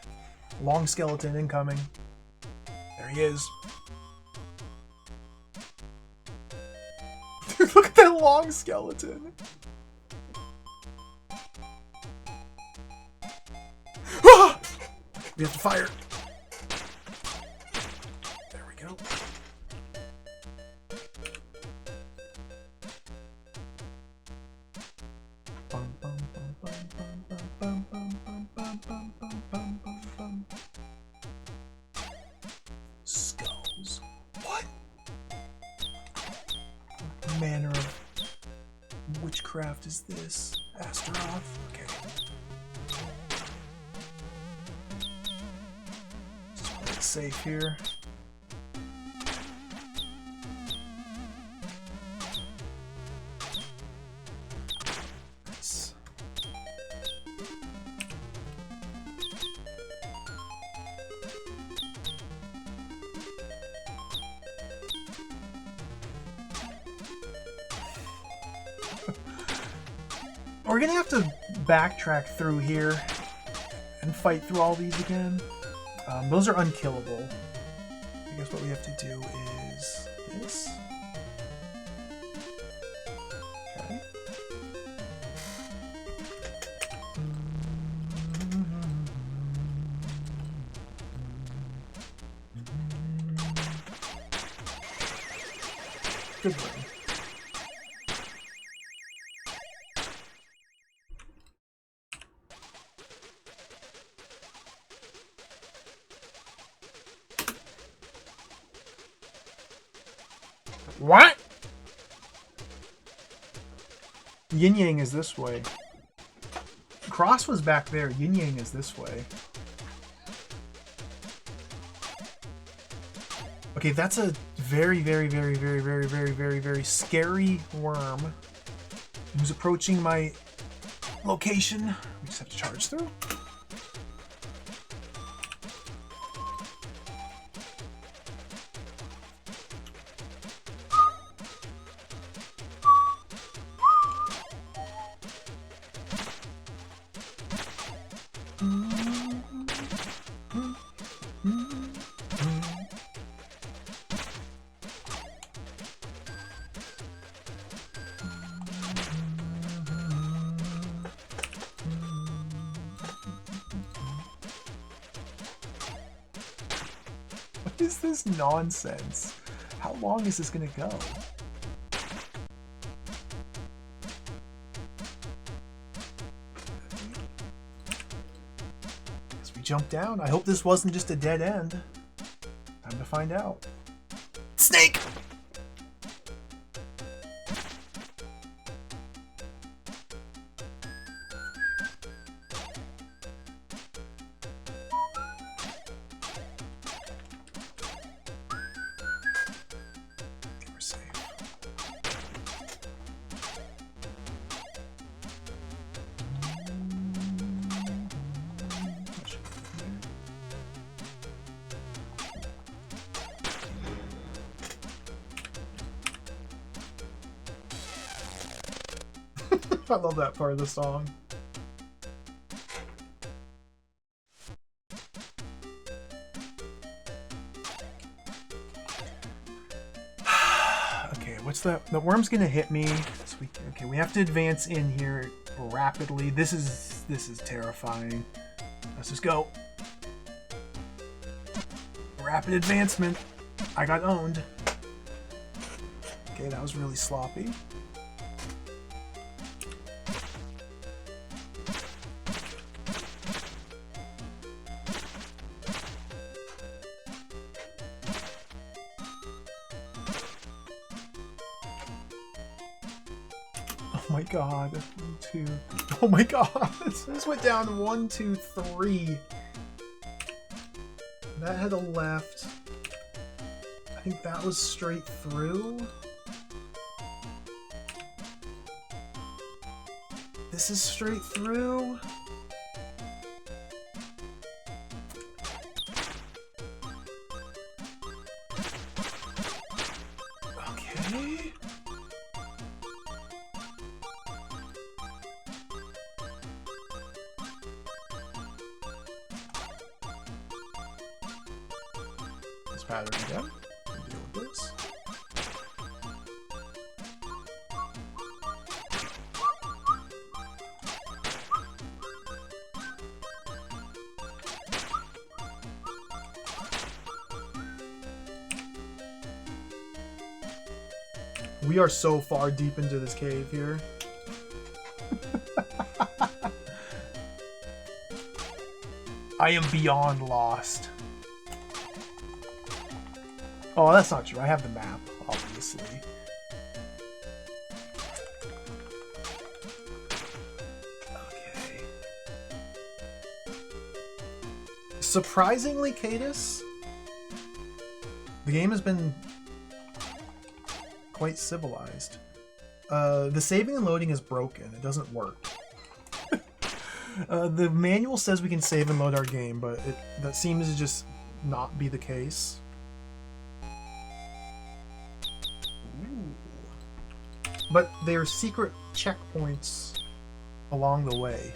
Long skeleton incoming. There he is. Dude, look at that long skeleton. Ah! We have to fire. Skulls. What manner of witchcraft is this? Astaroth? Okay. Just play it safe here. We're gonna have to backtrack through here and fight through all these again. Those are unkillable. I guess what we have to do is this. Okay. Good one. What? Yin Yang is this way. Cross was back there. Yin Yang is this way. Okay, that's a very, very, very, very, very, very, very, very scary worm. Who's approaching my location? We just have to charge through. What is this nonsense? How long is this gonna go? As we jump down, I hope this wasn't just a dead end. Time to find out. Snake! I love that part of the song. Okay, what's that? The worm's gonna hit me. So okay, we have to advance in here rapidly. This is terrifying. Let's just go. Rapid advancement. I got owned. Okay, that was really sloppy. Oh my god. 1, 2. Oh my god. This went down 1, 2, 3. That had a left. I think that was straight through. This is straight through. Okay. This pattern again. Deal with this. We are so far deep into this cave here. I am beyond lost. Oh, that's not true. I have the map, obviously. Okay. Surprisingly, Cadus, the game has been quite civilized. The saving and loading is broken. It doesn't work. The manual says we can save and load our game, but that seems to just not be the case. Ooh. But there are secret checkpoints along the way.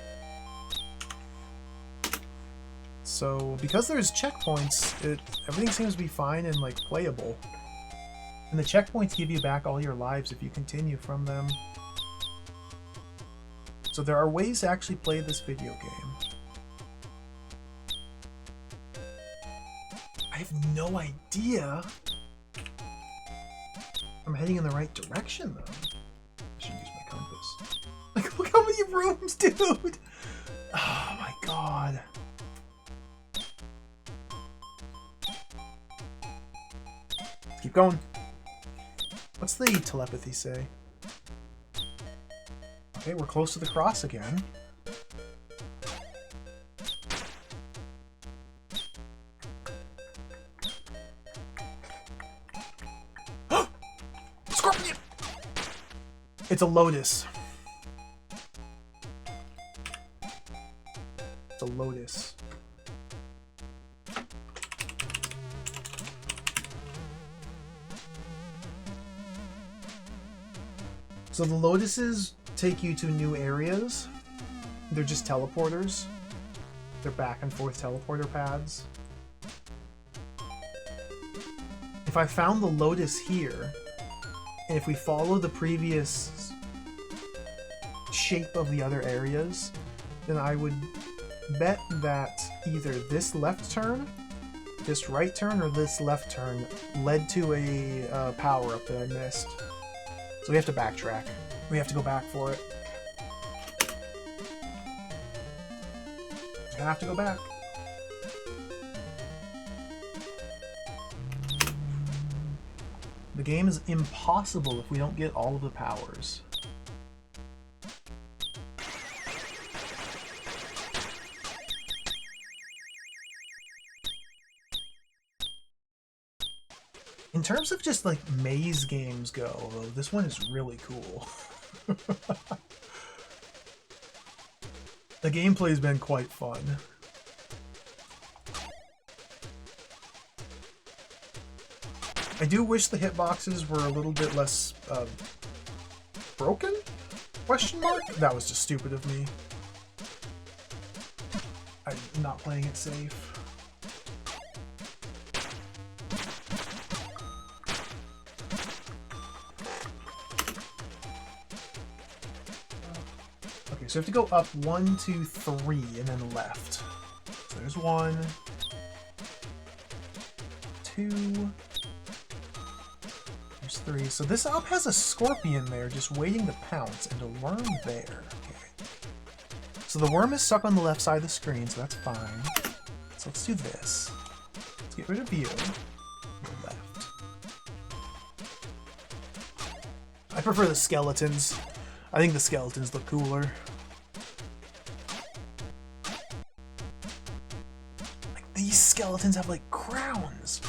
So because there's checkpoints, everything seems to be fine and like playable. And the checkpoints give you back all your lives if you continue from them. So there are ways to actually play this video game. I have no idea I'm heading in the right direction, though. I should use my compass. Like, look how many rooms, dude! Oh my god. Let's keep going. What's the telepathy say? Okay, we're close to the cross again. Scorpion! It's a lotus. Lotus. So the Lotuses take you to new areas. They're just teleporters. They're back and forth teleporter paths. If I found the Lotus here, and if we follow the previous shape of the other areas, then I would bet that either this left turn, this right turn, or this left turn led to a power-up that I missed. So we have to backtrack. We have to go back for it. I have to go back. The game is impossible if we don't get all of the powers. In terms of just like maze games go, though, this one is really cool. The gameplay's been quite fun. I do wish the hitboxes were a little bit less broken? Question mark? That was just stupid of me. I'm not playing it safe. Okay, so we have to go up 1, 2, 3, and then left. So there's 1, 2. 3. So this up has a scorpion there just waiting to pounce and a worm there. Okay. So the worm is stuck on the left side of the screen, so that's fine. So let's do this. Let's get rid of you. Left. I prefer the skeletons. I think the skeletons look cooler. Like these skeletons have like crowns.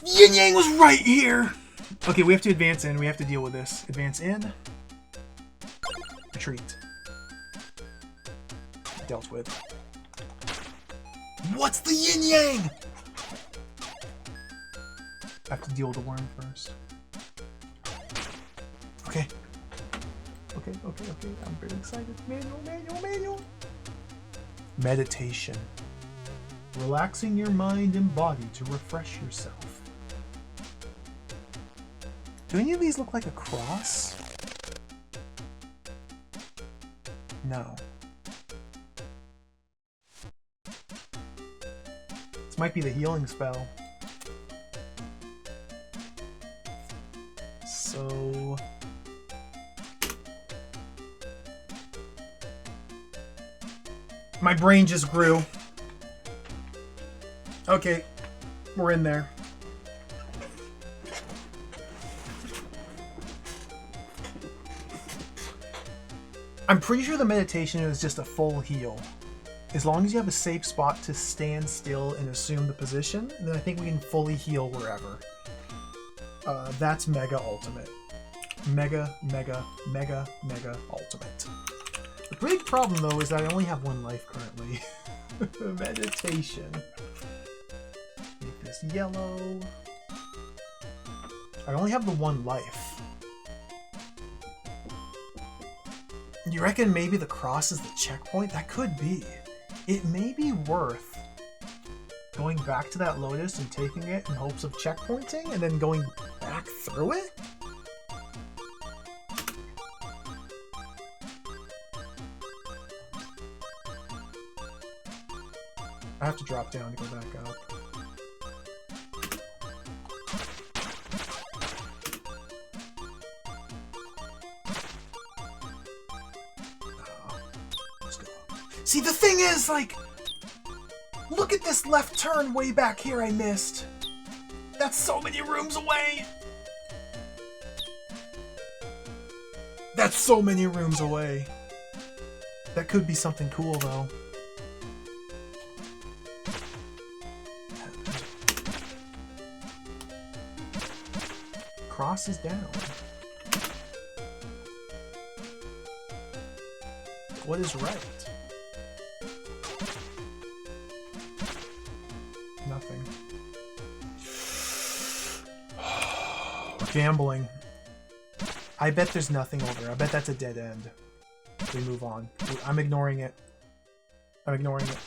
Yin Yang was right here! Okay, we have to advance in. We have to deal with this. Advance in. Retreat. Dealt with. What's the Yin Yang? I have to deal with the worm first. Okay. Okay. I'm very excited. Manual. Meditation. Relaxing your mind and body to refresh yourself. Do any of these look like a cross? No. This might be the healing spell. So... my brain just grew. Okay, we're in there. I'm pretty sure the meditation is just a full heal. As long as you have a safe spot to stand still and assume the position, then I think we can fully heal wherever. That's Mega Ultimate. Mega Ultimate. The big problem, though, is that I only have 1 life currently. Meditation. Make this yellow. I only have the 1 life. You reckon maybe the cross is the checkpoint? That could be. It may be worth going back to that Lotus and taking it in hopes of checkpointing and then going back through it? I have to drop down to go back up. See, the thing is, like, look at this left turn way back here I missed. That's so many rooms away. That's so many rooms away. That could be something cool, though. Cross is down. What is right? Nothing. We're gambling. I bet there's nothing over there. I bet that's a dead end. We move on. I'm ignoring it. I'm ignoring it.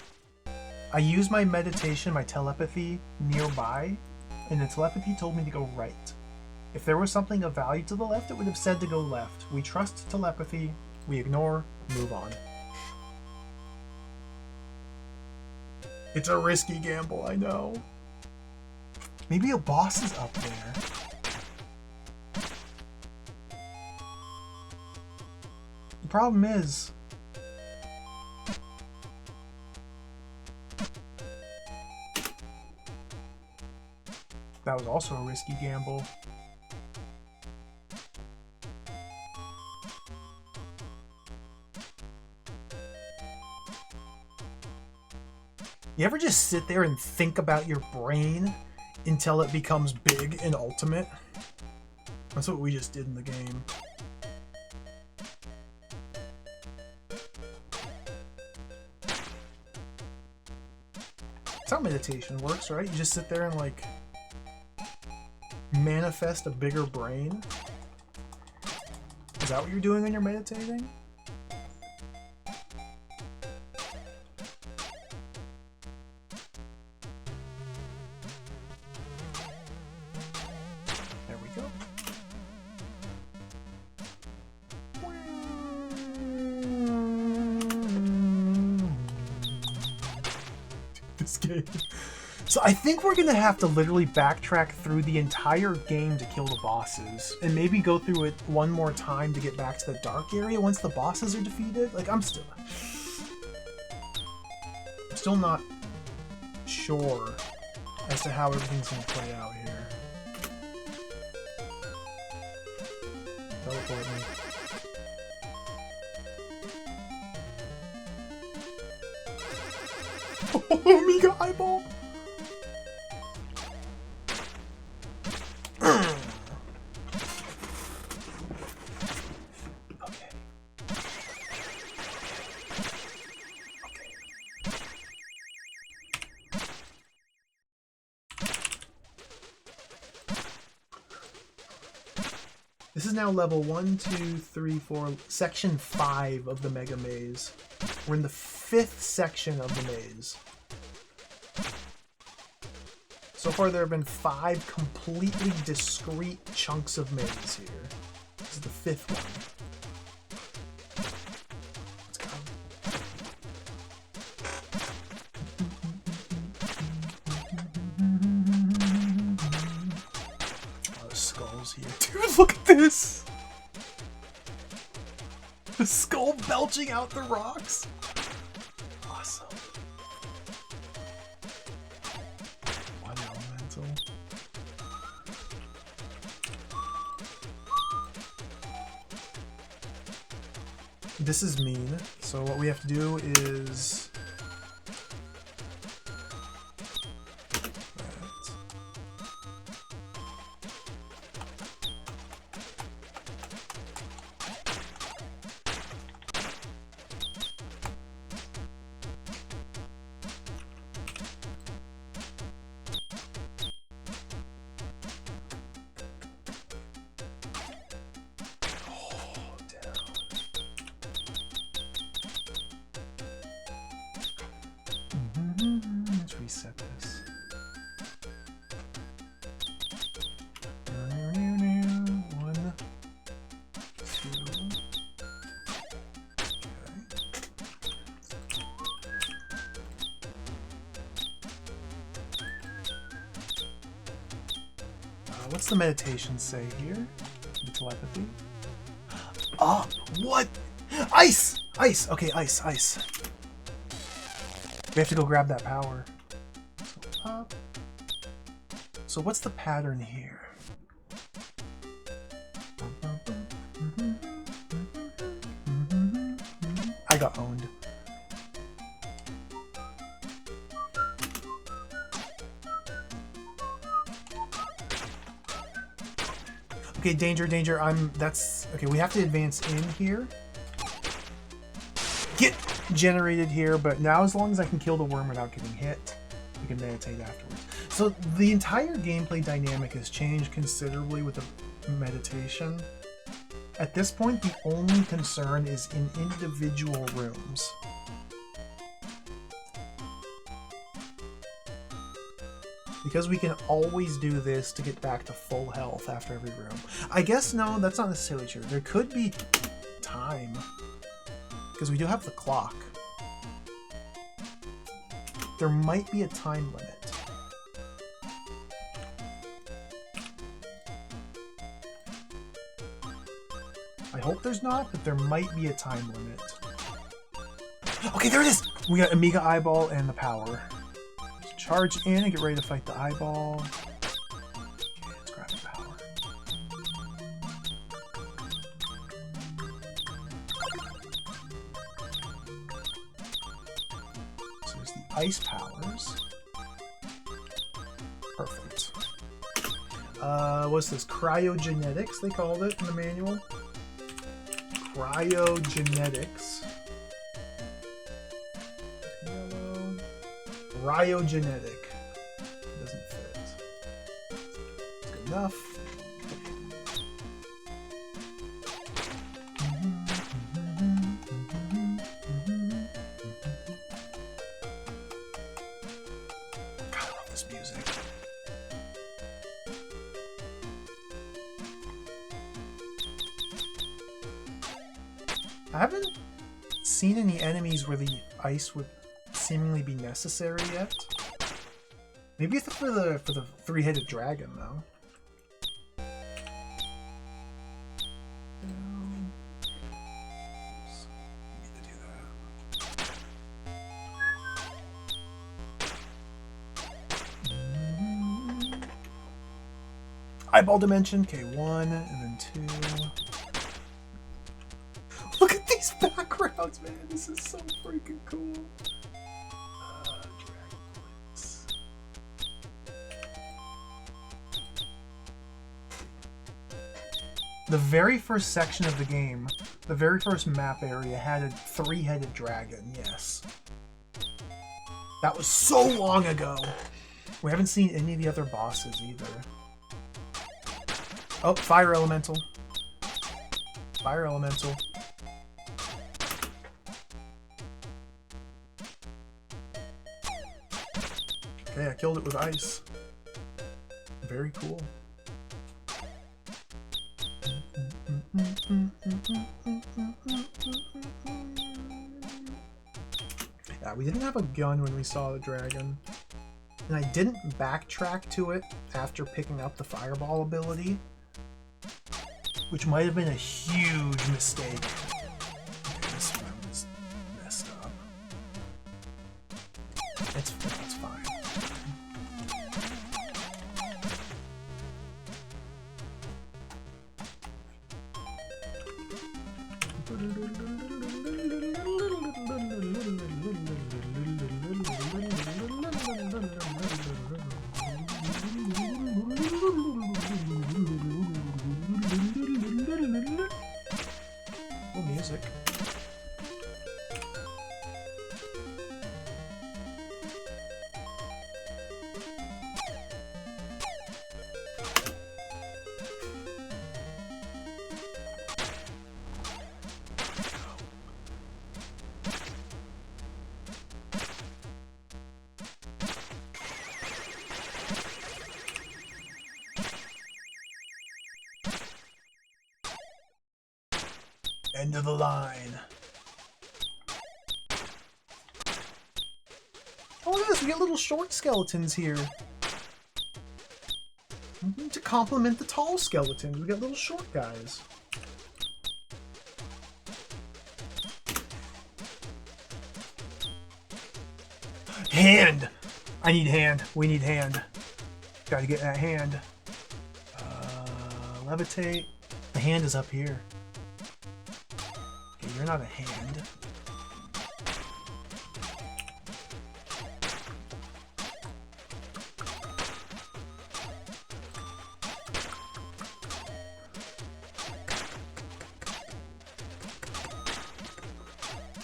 I use my meditation, my telepathy nearby, and the telepathy told me to go right. If there was something of value to the left, it would have said to go left. We trust telepathy. We ignore. Move on. It's a risky gamble, I know. Maybe a boss is up there. The problem is... that was also a risky gamble. You ever just sit there and think about your brain until it becomes big and ultimate? That's what we just did in the game. That's how meditation works, right? You just sit there and like manifest a bigger brain. Is that what you're doing when you're meditating? There we go. This game. So I think we're gonna have to literally backtrack through the entire game to kill the bosses, and maybe go through it one more time to get back to the dark area once the bosses are defeated. Like, I'm still not sure as to how everything's gonna play out here. Teleport me. Omega eyeball. This is now level 1, 2, 3, 4, section 5 of the Mega Maze. We're in the 5th section of the maze. So far there have been 5 completely discrete chunks of maze here. This is the 5th one. Let's go. Oh, there's skulls here. Dude, look at this! The skull belching out the rocks! Awesome. One elemental. This is mean, so what we have to do is... Let's reset this. One, two. Okay. What's the meditation say here? The telepathy. Oh, what? Ice! Ice! Okay, ice, ice. We have to go grab that power. So up. So what's the pattern here? I got owned. Okay, danger, danger. That's okay. We have to advance in here. generated here, but now as long as I can kill the worm without getting hit, we can meditate afterwards. So the entire gameplay dynamic has changed considerably with the meditation. At this point, the only concern is in individual rooms. Because we can always do this to get back to full health after every room. I guess, no, that's not necessarily true. There could be time. Because we do have the clock. There might be a time limit. I hope there's not, but there might be a time limit. Okay, there it is! We got Amiga Eyeball and the power. Let's charge in and get ready to fight the eyeball. Okay, let's grab the power. So there's the ice powers. Perfect. What's this? Cryogenetics, they called it in the manual. Cryogenetics. Yellow. Cryogenetic. Doesn't fit. That's good enough. God, I love this music. I haven't seen any enemies where the ice would seemingly be necessary yet. Maybe it's for the three-headed dragon though. Oops. Need to do that. Eyeball dimension. Okay, 1 and then 2. Look at these backgrounds, man. This is so freaking cool. Dragonflights. The very first section of the game, the very first map area, had a three-headed dragon, yes. That was so long ago. We haven't seen any of the other bosses either. Oh, fire elemental. Fire elemental. Okay, I killed it with ice. Very cool. Yeah, we didn't have a gun when we saw the dragon. And I didn't backtrack to it after picking up the fireball ability, which might have been a huge mistake. Okay, this one is messed up. It's fine. Oh, music. End of the line. Oh, look at this. We got little short skeletons here. To complement the tall skeletons, we got little short guys. Hand! I need hand. We need hand. Gotta get that hand. Levitate. The hand is up here. Okay, you're not a hand.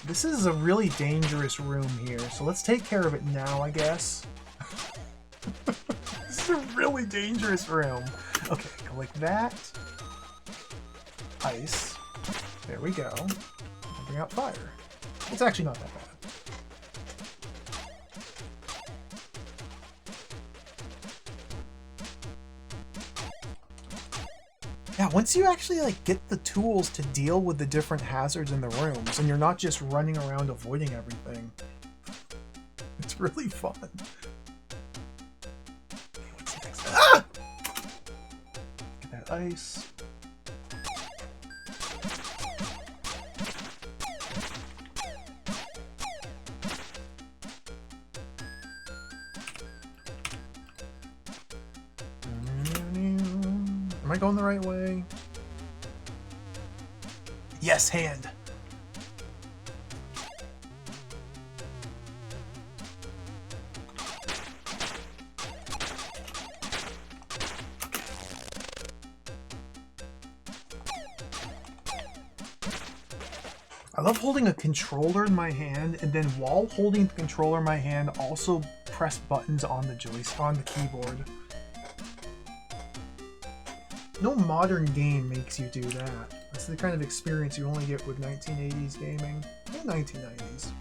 This is a really dangerous room here, so let's take care of it now, I guess. This is a really dangerous room. Okay, go like that. Ice. There we go. Bring out fire. It's actually not that bad. Yeah, once you actually like get the tools to deal with the different hazards in the rooms, and you're not just running around avoiding everything, it's really fun. Okay, what's next? Ah! Get that ice. Am I going the right way? Yes, hand. I love holding a controller in my hand, and then while holding the controller in my hand, also press buttons on the joystick, on the keyboard. No modern game makes you do that. That's the kind of experience you only get with 1980s gaming. Or 1990s.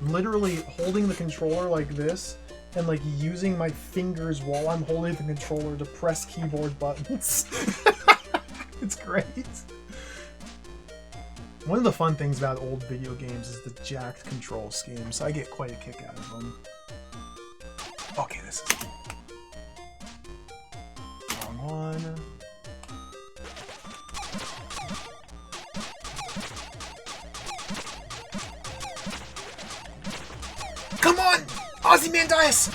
Literally holding the controller like this, and like using my fingers while I'm holding the controller to press keyboard buttons. It's great. One of the fun things about old video games is the jacked control schemes. I get quite a kick out of them. Okay, this is... one. Come on! Ozymandias!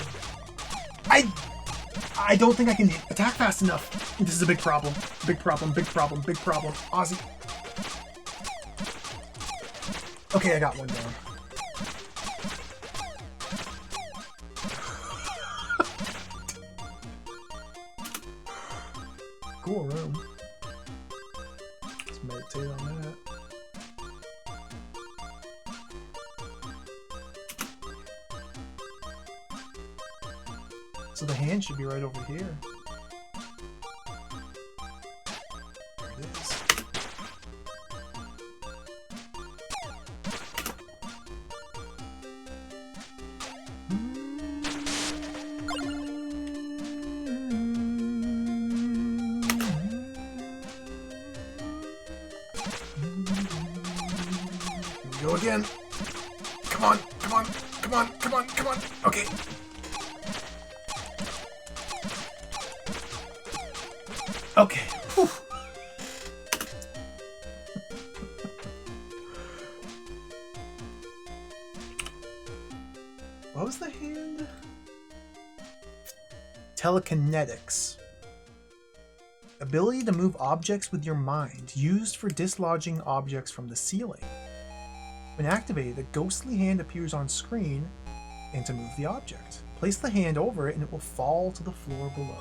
I don't think I can attack fast enough. This is a big problem. Big problem, big problem, big problem. Ozzy. Okay, I got one down. Cool room. Let's meditate on that. So the hand should be right over here. There it is. Go again. Come on, come on, come on, come on, come on. Okay. Okay. Whew. What was the hand? Telekinetics. Ability to move objects with your mind, used for dislodging objects from the ceiling. When activated, a ghostly hand appears on screen, and to move the object. Place the hand over it and it will fall to the floor below.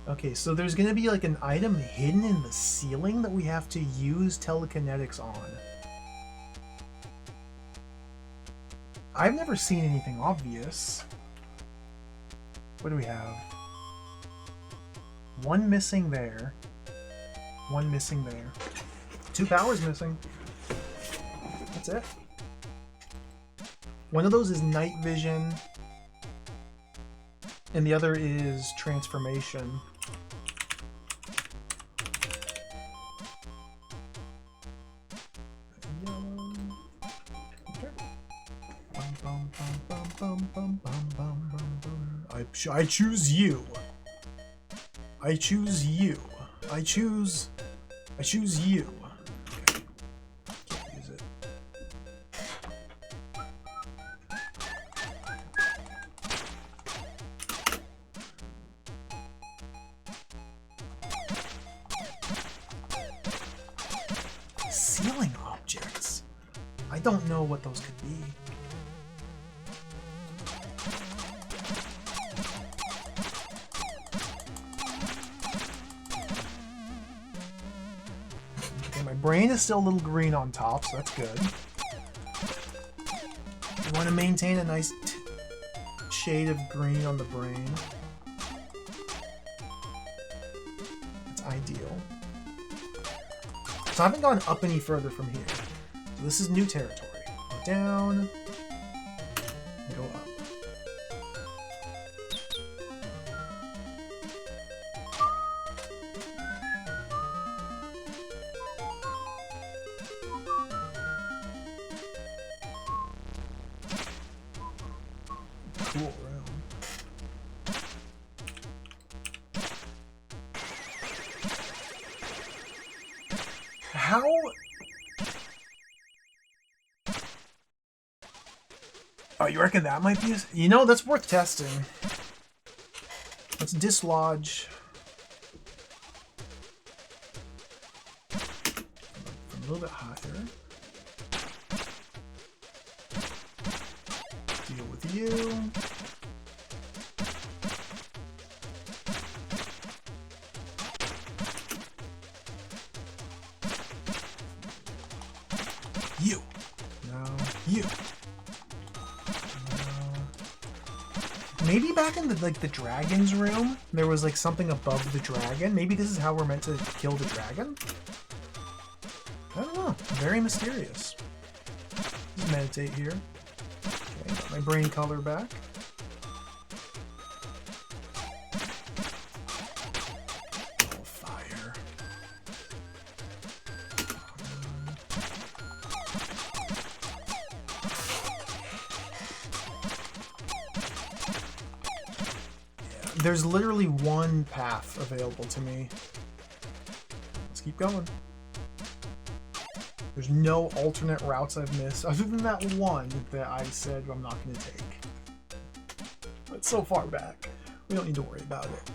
Okay, so there's going to be like an item hidden in the ceiling that we have to use telekinetics on. I've never seen anything obvious. What do we have? One missing there. One missing there. 2 powers missing. That's it. One of those is night vision, and the other is transformation. I choose you. I choose you. I choose you. Okay. Can't use it. Ceiling objects. I don't know what those could be. brain is still a little green on top, so that's good. You want to maintain a nice shade of green on the brain. That's ideal. So I haven't gone up any further from here. So this is new territory. Go down, go up. Cool room. How? Oh, you reckon that might be? You know, that's worth testing. Let's dislodge. A little bit higher. Deal with you. You. No. You. Maybe back in the dragon's room, there was like something above the dragon. Maybe this is how we're meant to kill the dragon? I don't know. Very mysterious. Just meditate here. Okay, got my brain color back. Oh, fire. There's literally one path available to me. Let's keep going. There's no alternate routes I've missed, other than that one that I said I'm not going to take. But so far back, we don't need to worry about it.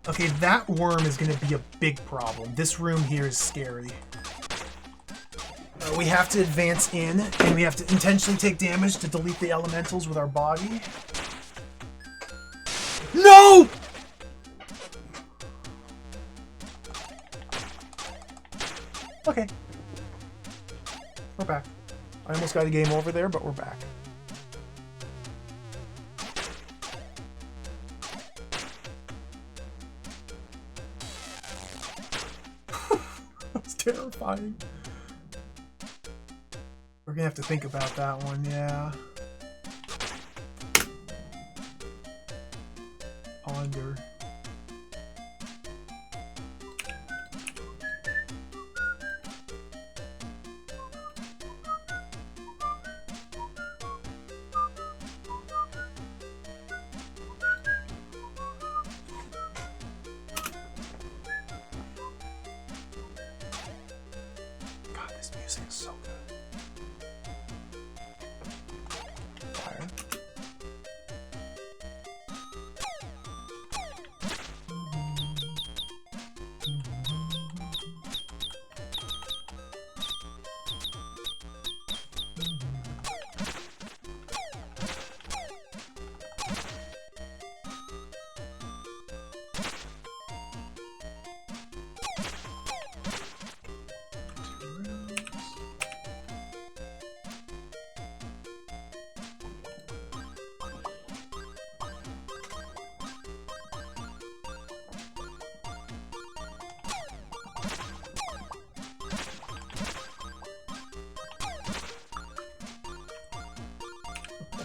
Okay, that worm is going to be a big problem. This room here is scary. We have to advance in, and we have to intentionally take damage to delete the elementals with our body. No! Okay. We're back. I almost got a game over there, but we're back. That's terrifying. We're gonna have to think about that one, yeah. Ponder. God, this music is so good.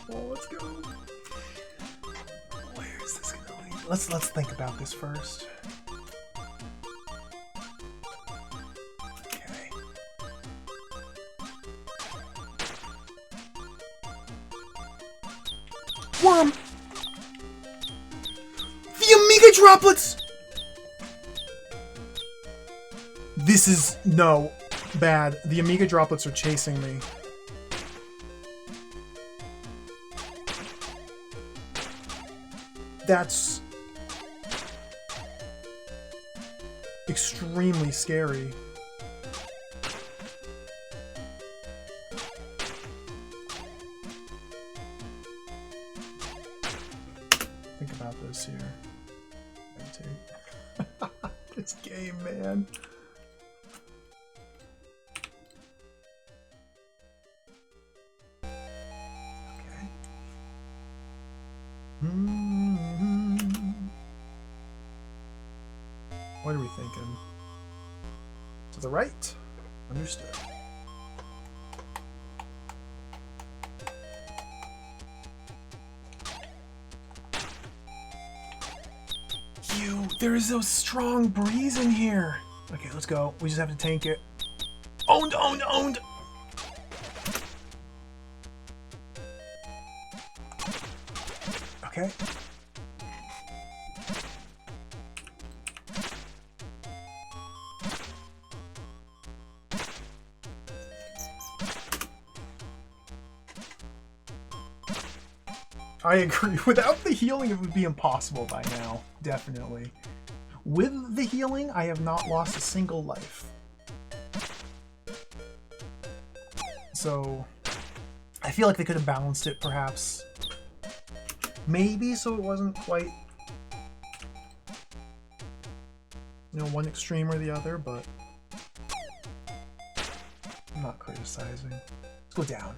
Let's go. Where is this gonna lead? Let's think about this first. Okay. Worm! The Amiga droplets! This is no bad. The Amiga droplets are chasing me. That's extremely scary. Think about this here. Meditate. this game, man. Okay. What are we thinking? To the right. Understood. There is a strong breeze in here. Okay, let's go. We just have to tank it. Owned, owned, owned. Okay. I agree. Without the healing, it would be impossible by now. Definitely. With the healing, I have not lost a single life. So, I feel like they could have balanced it, perhaps. Maybe so it wasn't quite, you know, one extreme or the other, but I'm not criticizing. Let's go down.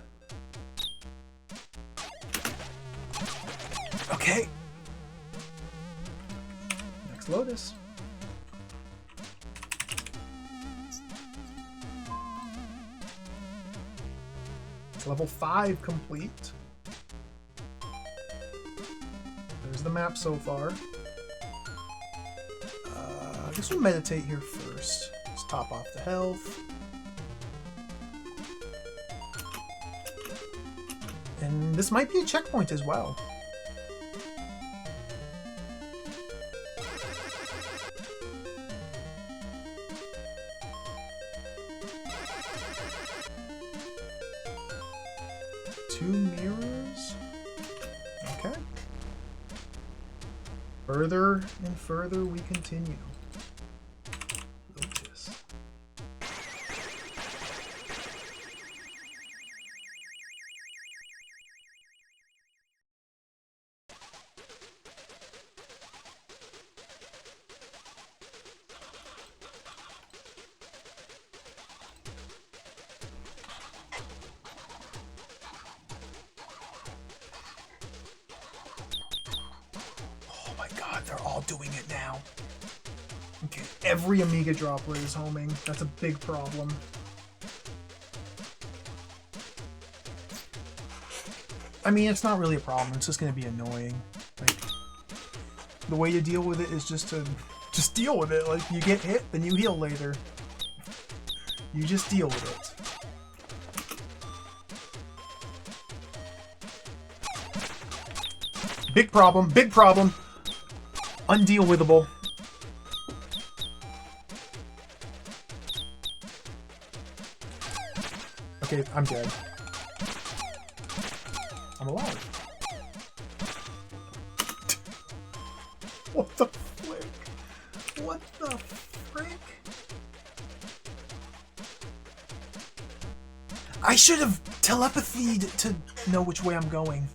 Okay. Next Lotus. It's level 5 complete. There's the map so far. I guess we'll meditate here first. Let's top off the health. And this might be a checkpoint as well. Two mirrors. Okay. Further and further we continue. Lotus. They're all doing it now. Okay, every Amiga droplet is homing. That's a big problem. I mean, it's not really a problem. It's just going to be annoying. Like, the way to deal with it is just to deal with it. Like, you get hit, then you heal later. You just deal with it. Big problem. Big problem. Undeal-withable. Okay, I'm dead. I'm alive. What the flick? What the frick? I should have telepathied to know which way I'm going.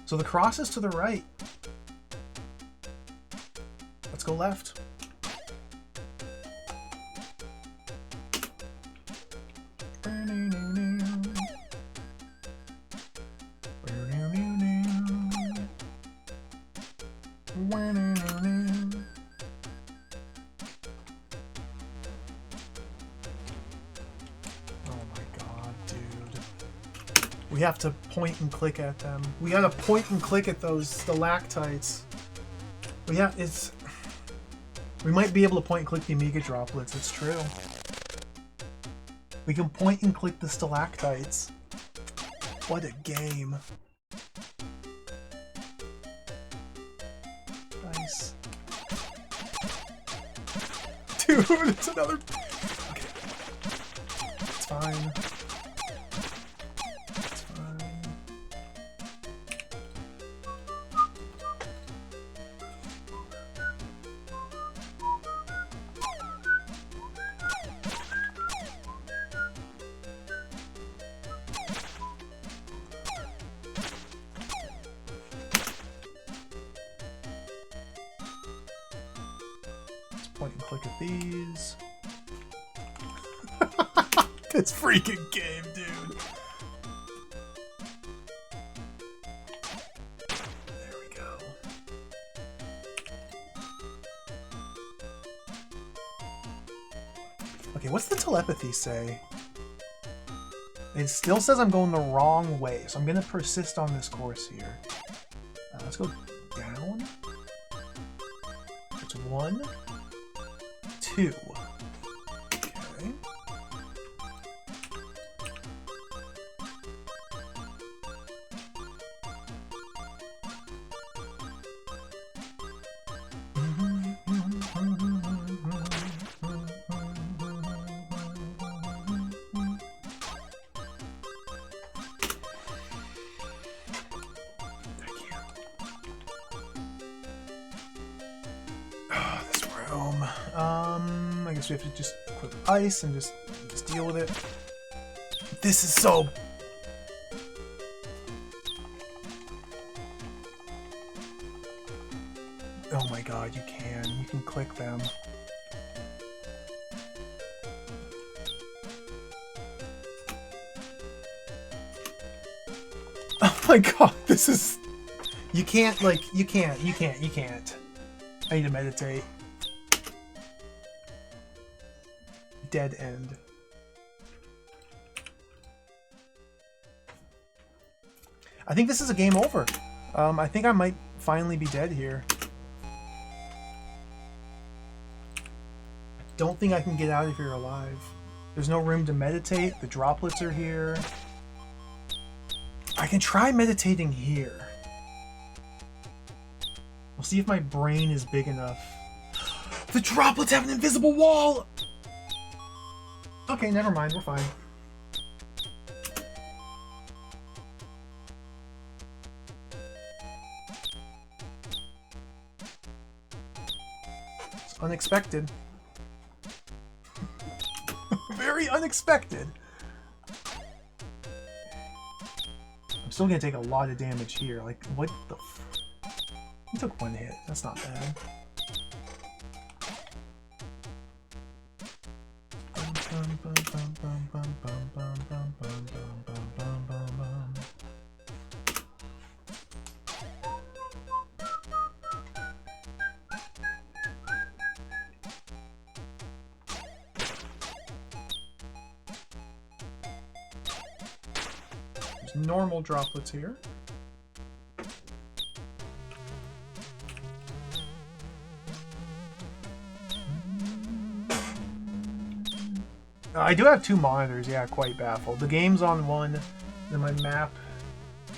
So the cross is to the right. Let's go left. We have to point and click at them. We gotta point and click at those stalactites. We might be able to point and click the Amiga droplets, it's true. We can point and click the stalactites. What a game. Nice. Dude, it's another... Okay. It's fine. these. This freaking game, dude. There we go. Okay, what's the telepathy say? It still says I'm going the wrong way, so I'm going to persist on this course here. Let's go down. It's 1, 2. Okay. I guess we have to just equip ice and just deal with it. This is so... Oh my god, you can click them. Oh my god, this is... You can't. I need to meditate. Dead end. I think this is a game over. I think I might finally be dead here. I don't think I can get out of here alive. There's no room to meditate. The droplets are here. I can try meditating here. We'll see if my brain is big enough. The droplets have an invisible wall! Okay, never mind, we're fine. It's unexpected. Very unexpected. I'm still gonna take a lot of damage here. Like, what the f... He took 1 hit. That's not bad. There's normal droplets here. I do have 2 monitors, yeah, quite baffled. The game's on one, then my map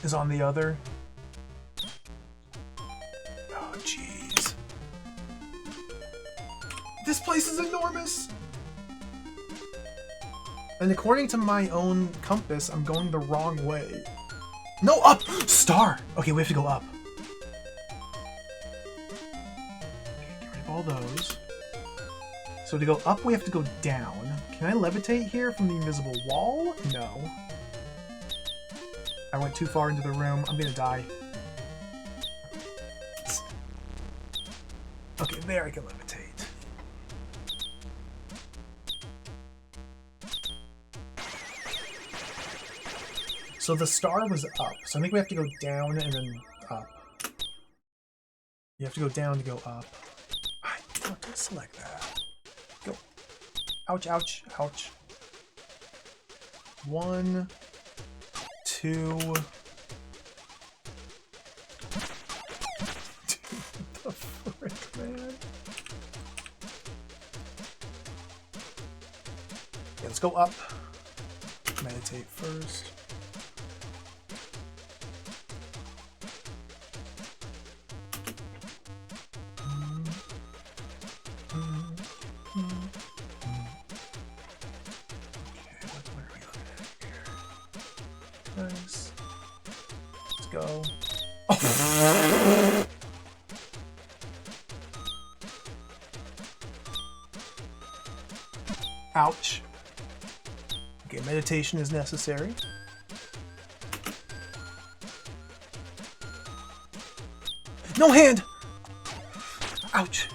is on the other. Oh, jeez. This place is enormous! And according to my own compass, I'm going the wrong way. No, up! Star! Okay, we have to go up. Okay, get rid of all those. So to go up, we have to go down. Can I levitate here from the invisible wall? No. I went too far into the room. I'm gonna die. Okay, there I can levitate. So the star was up. So I think we have to go down and then up. You have to go down to go up. I don't select that. Go. Ouch, ouch, ouch. 1, 2. Dude, what the frick, man? Yeah, let's go up. Meditate first. Nice. Let's go. Oh. Ouch. Okay, meditation is necessary. No hand! Ouch.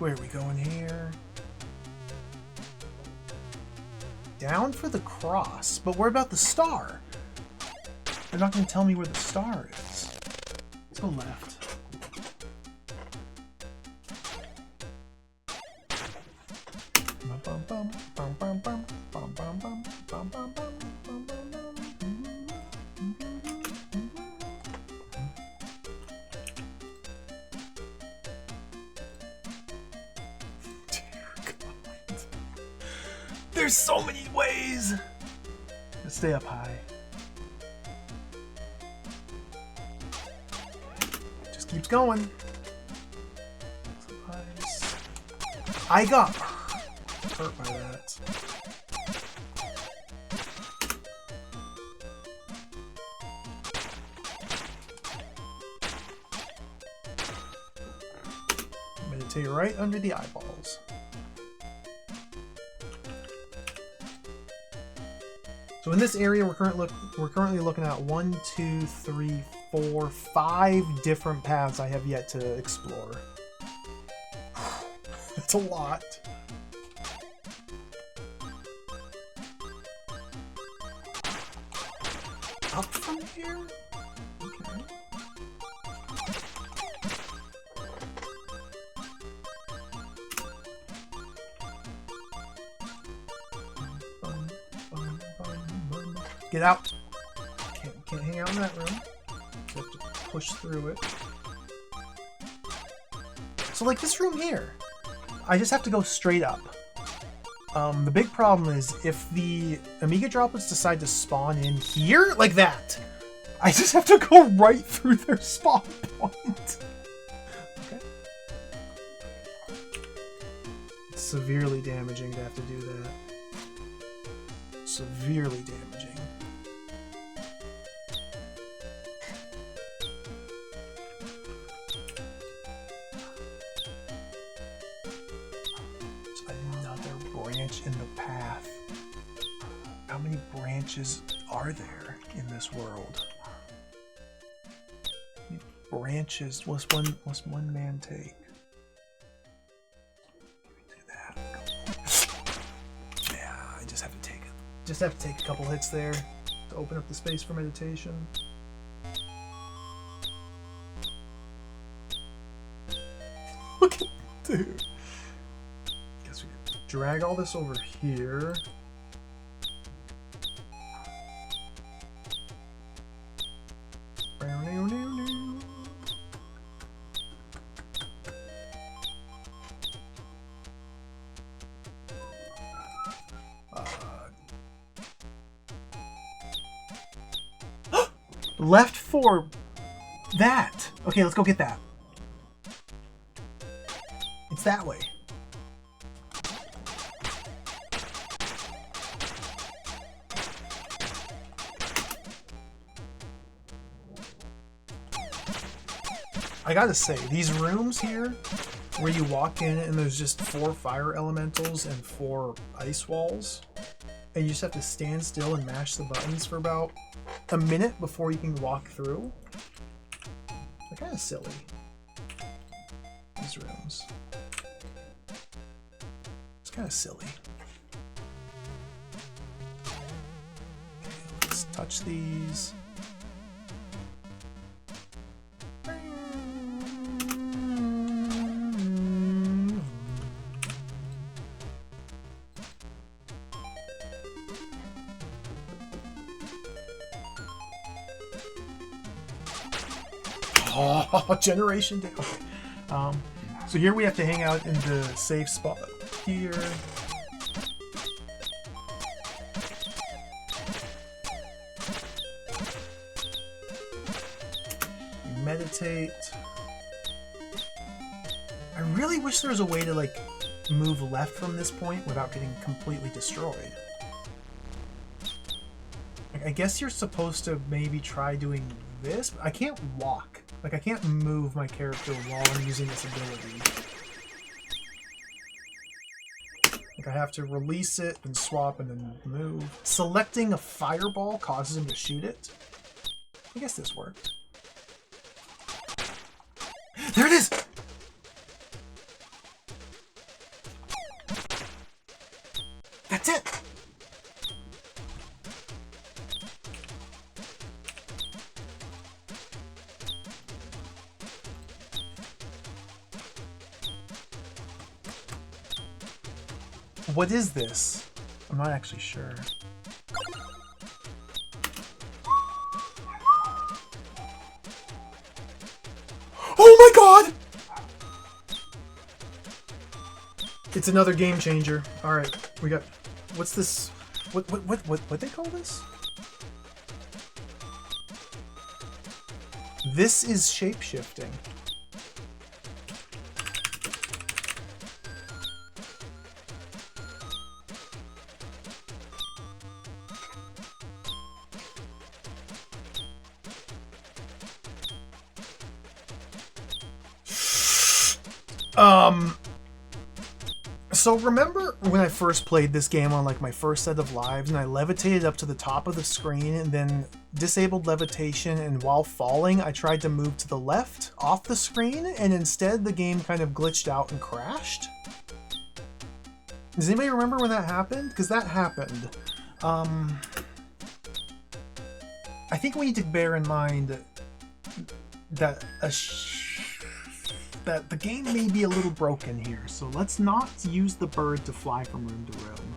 Where are we going here? Down for the cross, but where about the star? They're not going to tell me where the star is. Let's go left. There's so many ways. Let's stay up high. Just keeps going. I got hurt by that. Meditate right under the eyeballs. So in this area, we're currently looking at 1, 2, 3, 4, 5 different paths I have yet to explore. That's a lot. Up from here? Okay. Get out! Can't hang out in that room. You have to push through it. So like this room here, I just have to go straight up. The big problem is if the Amiga droplets decide to spawn in here, like that, I just have to go right through their spawn point. Okay. It's severely damaging to have to do that. Severely damaging. In the path. How many branches are there in this world? How many branches was one man take? Do that. Yeah, I just have to take it. Just have to take a couple hits there to open up the space for meditation. Look at dude. Drag all this over here. Left for that. Okay, let's go get that. It's that way. I gotta say, these rooms here, where you walk in and there's just 4 fire elementals and 4 ice walls, and you just have to stand still and mash the buttons for about a minute before you can walk through. They're kind of silly, these rooms. It's kind of silly. Okay, let's touch these. Oh, generation day. Okay. So here we have to hang out in the safe spot here. You meditate. I really wish there was a way to like move left from this point without getting completely destroyed. I guess you're supposed to maybe try doing this, but I can't walk. Like, I can't move my character while I'm using this ability. Like, I have to release it and swap and then move. Selecting a fireball causes him to shoot it. I guess this worked. There it is! That's it! What is this? I'm not actually sure. Oh my god! It's another game changer. Alright, we got... What's this? What they call this? This is shapeshifting. So remember when I first played this game on like my first set of lives and I levitated up to the top of the screen and then disabled levitation, and while falling I tried to move to the left off the screen and instead the game kind of glitched out and crashed? Does anybody remember when that happened? Because that happened. I think we need to bear in mind that that the game may be a little broken here, so let's not use the bird to fly from room to room.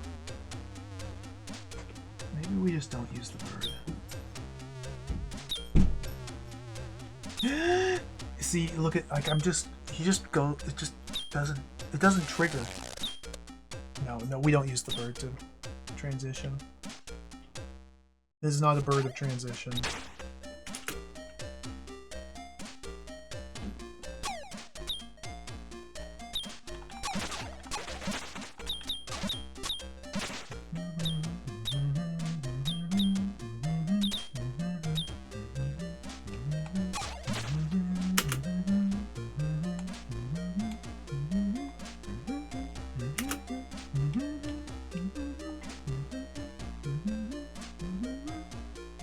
Maybe we just don't use the bird. See, look at, like, he just goes, it doesn't trigger. No, we don't use the bird to transition. This is not a bird of transition.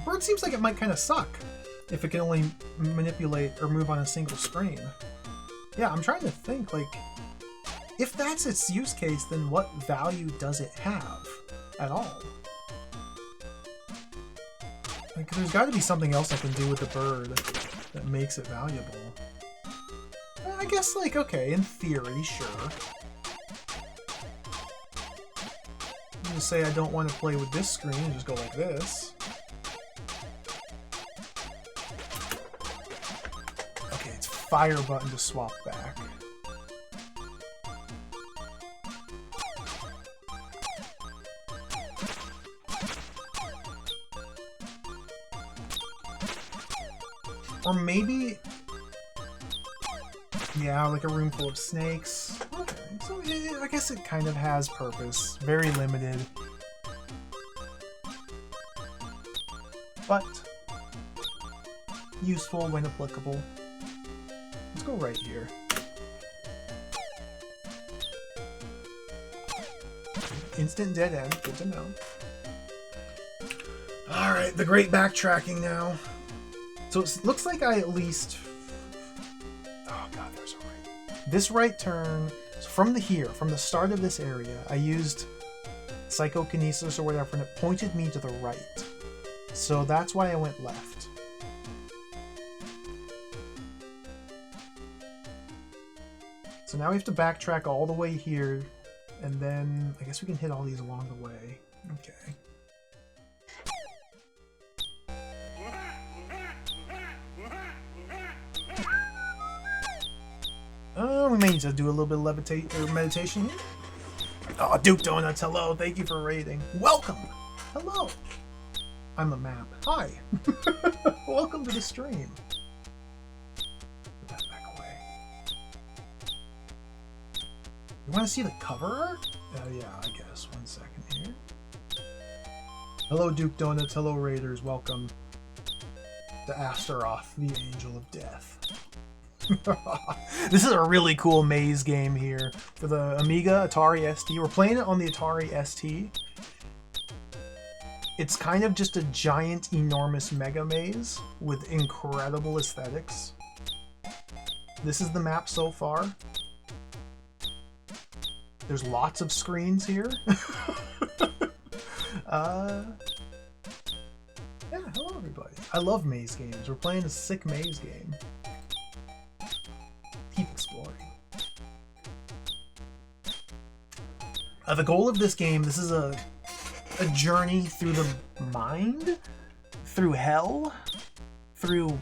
Bird seems like it might kind of suck if it can only manipulate or move on a single screen. Yeah, I'm trying to think, like, if that's its use case, then what value does it have at all? Like, there's got to be something else I can do with the bird that makes it valuable. I guess, like, okay, in theory, sure. I'm gonna say I don't want to play with this screen and just go like this. Okay, it's fire button to swap back. Or maybe... yeah, like a room full of snakes. Okay, so I guess it kind of has purpose. Very limited. But useful when applicable. Let's go right here. Instant dead end, good to know. Alright, the great backtracking now. So it looks like I at least... oh god, there's a right. This right turn, so from the start of this area, I used psychokinesis or whatever, and it pointed me to the right. So that's why I went left. So now we have to backtrack all the way here, and then I guess we can hit all these along the way. Okay. We may need to do a little bit of meditation here. Oh, Duke Donuts, hello. Thank you for raiding. Welcome. Hello. I'm a map. Hi. Welcome to the stream. Put that back away. You want to see the cover art? Yeah, I guess. 1 second here. Hello, Duke Donuts. Hello, Raiders. Welcome to Astaroth, the Angel of Death. This is a really cool maze game here for the Amiga, Atari ST. We're playing it on the Atari ST. It's kind of just a giant, enormous mega maze with incredible aesthetics. This is the map so far. There's lots of screens here. Yeah, hello everybody. I love maze games. We're playing a sick maze game. Keep exploring. The goal of this game, this is a journey through the mind, through hell, through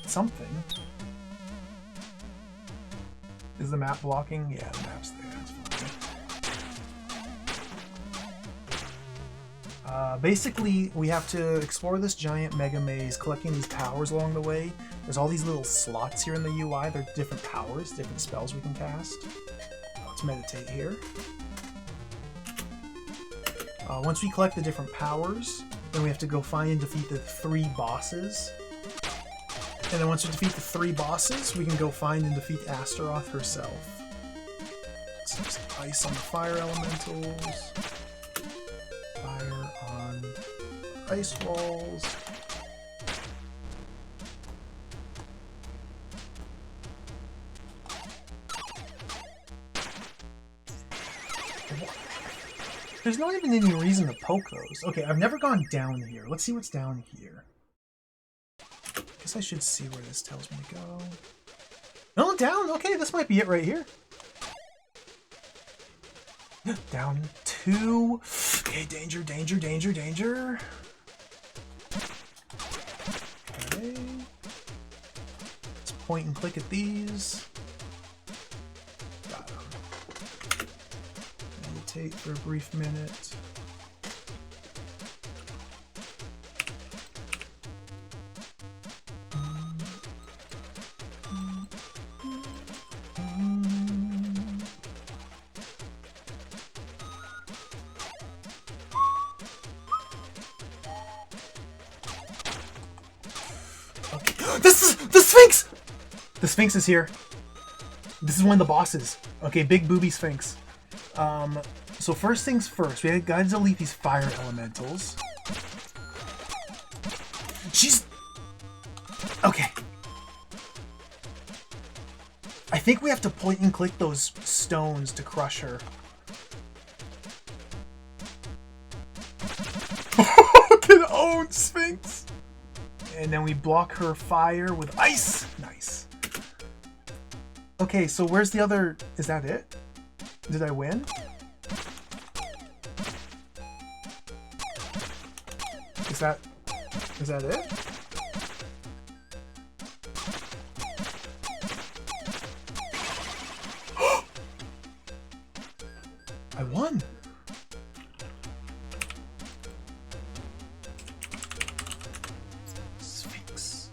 something. Is the map blocking? Yeah, the map's there. That's fine. Basically, we have to explore this giant mega maze, collecting these powers along the way. There's all these little slots here in the UI. They're different powers, different spells we can cast. Let's meditate here. Once we collect the different powers, then we have to go find and defeat the 3 bosses. And then once we defeat the 3 bosses, we can go find and defeat Astaroth herself. So some ice on the fire elementals. Fire on ice walls. There's not even any reason to poke those. Okay, I've never gone down here. Let's see what's down here. Guess I should see where this tells me to go. No, down! Okay, this might be it right here. Down 2. Okay, danger, danger, danger, danger. Okay. Let's point and click at these. Got them. Meditate for a brief minute. This is the Sphinx! The Sphinx is here. This is one of the bosses. Okay, big booby Sphinx. So first things first, we gotta delete these fire elementals. She's... Okay. I think we have to point and click those stones to crush her. Can own Sphinx! And then we block her fire with ice. Nice. Okay, so where's the other... Is that it? Did I win? Is that it? I won. Sphinx.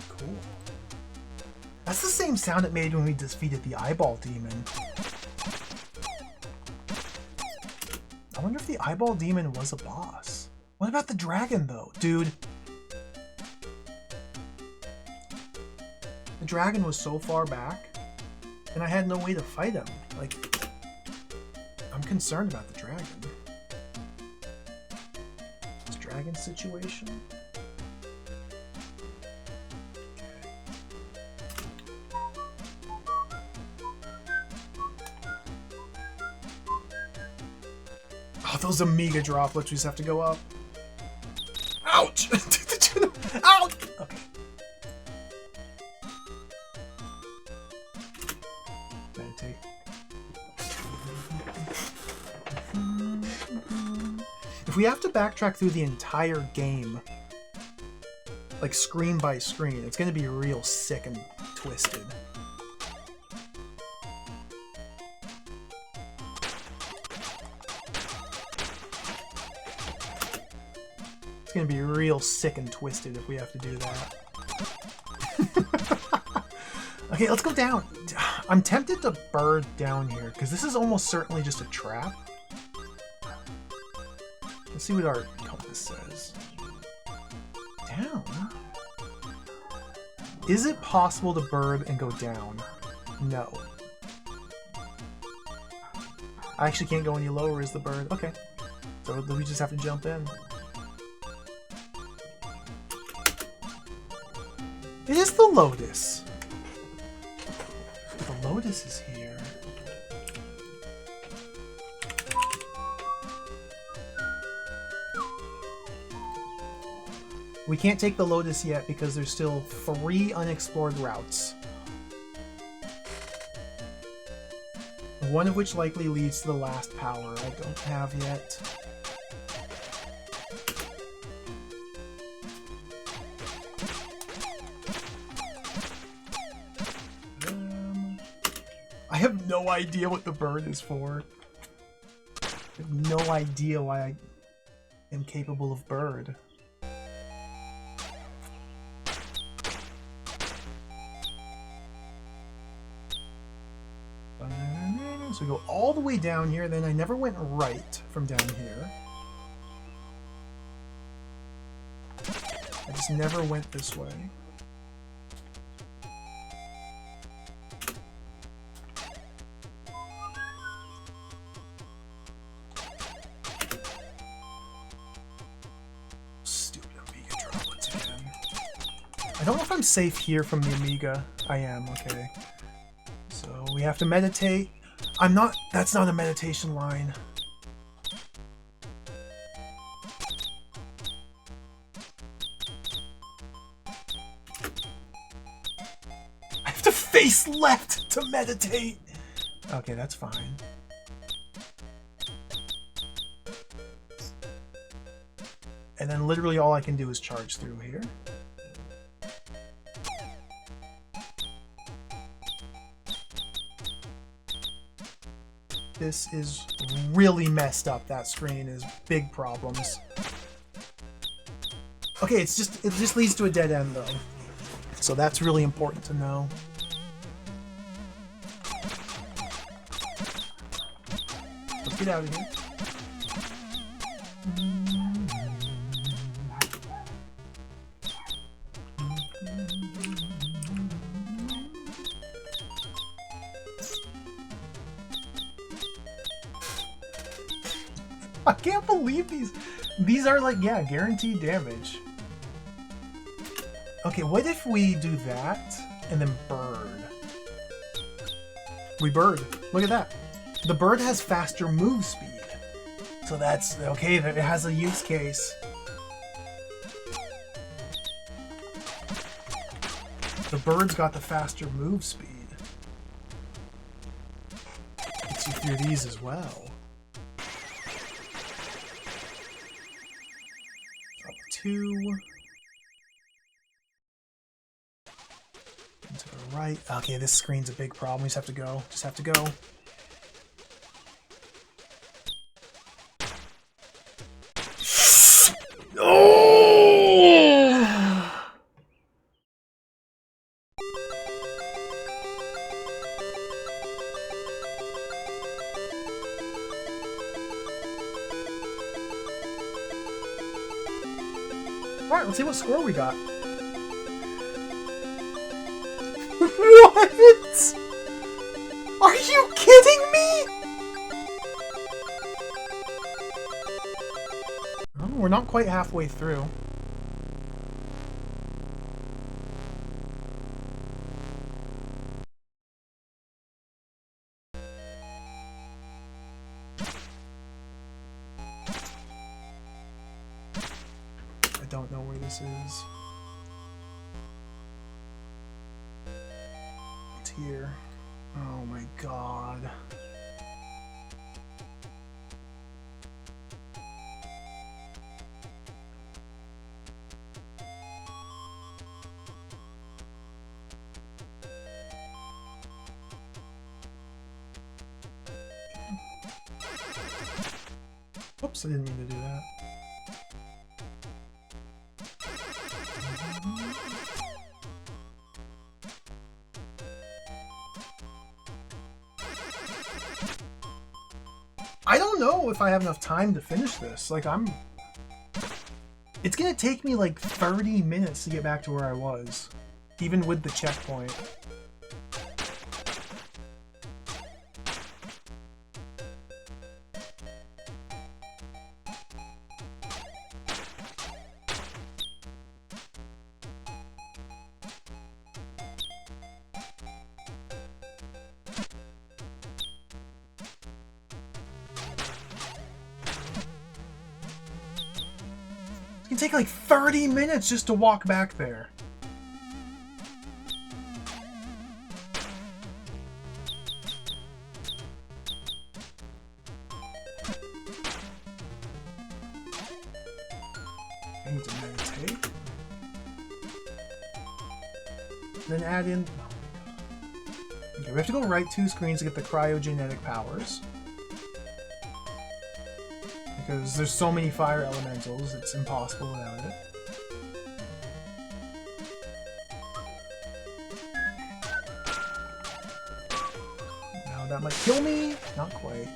Cool. That's the same sound it made when we defeated the eyeball demon. I wonder if the eyeball demon was a boss. What about the dragon though? Dude. The dragon was so far back, and I had no way to fight him. Like, I'm concerned about the dragon. This dragon situation. Oh, those Amiga droplets, we just have to go up. Ouch! Ouch! Okay. Meditate. If we have to backtrack through the entire game, like screen by screen, it's gonna be real sick and twisted. It's gonna be real sick and twisted if we have to do that. Okay, let's go down. I'm tempted to bird down here, because this is almost certainly just a trap. Let's see what our compass says. Down? Is it possible to bird and go down? No. I actually can't go any lower as the bird. Okay. So we just have to jump in. It is the Lotus. Lotus is here. We can't take the Lotus yet because there's still 3 unexplored routes. One of which likely leads to the last power I don't have yet. I have no idea what the bird is for. I have no idea why I am capable of bird. So we go all the way down here, then I never went right from down here. I just never went this way. Stupid Amiga droplets again. I don't know if I'm safe here from the Amiga. I am, okay. So we have to meditate. I'm not, that's not a meditation line. I have to face left to meditate. Okay, that's fine. And then literally all I can do is charge through here. This is really messed up. That screen is big problems. Okay, it just leads to a dead end though. So that's really important to know. Let's get out of here. I can't believe these are like, yeah, guaranteed damage. Okay, what if we do that and then bird? We bird. Look at that. The bird has faster move speed. So that's okay, that it has a use case. The bird's got the faster move speed. Gets you through these as well. Two. And to the right. Okay, this screen's a big problem. We just have to go. Just have to go. Oh! Alright, let's see what score we got. What? Are you kidding me? Oh, we're not quite halfway through. I don't know where this is. It's here. Oh my god. Oops, I didn't mean to do that. I don't know if I have enough time to finish this. Like, it's gonna take me like 30 minutes to get back to where I was, even with the checkpoint. take like 30 minutes just to walk back there. I need to meditate. Then add in... Okay, we have to go right 2 screens to get the cryogenetic powers. Because there's so many fire elementals, it's impossible without it. Now that might kill me? Not quite.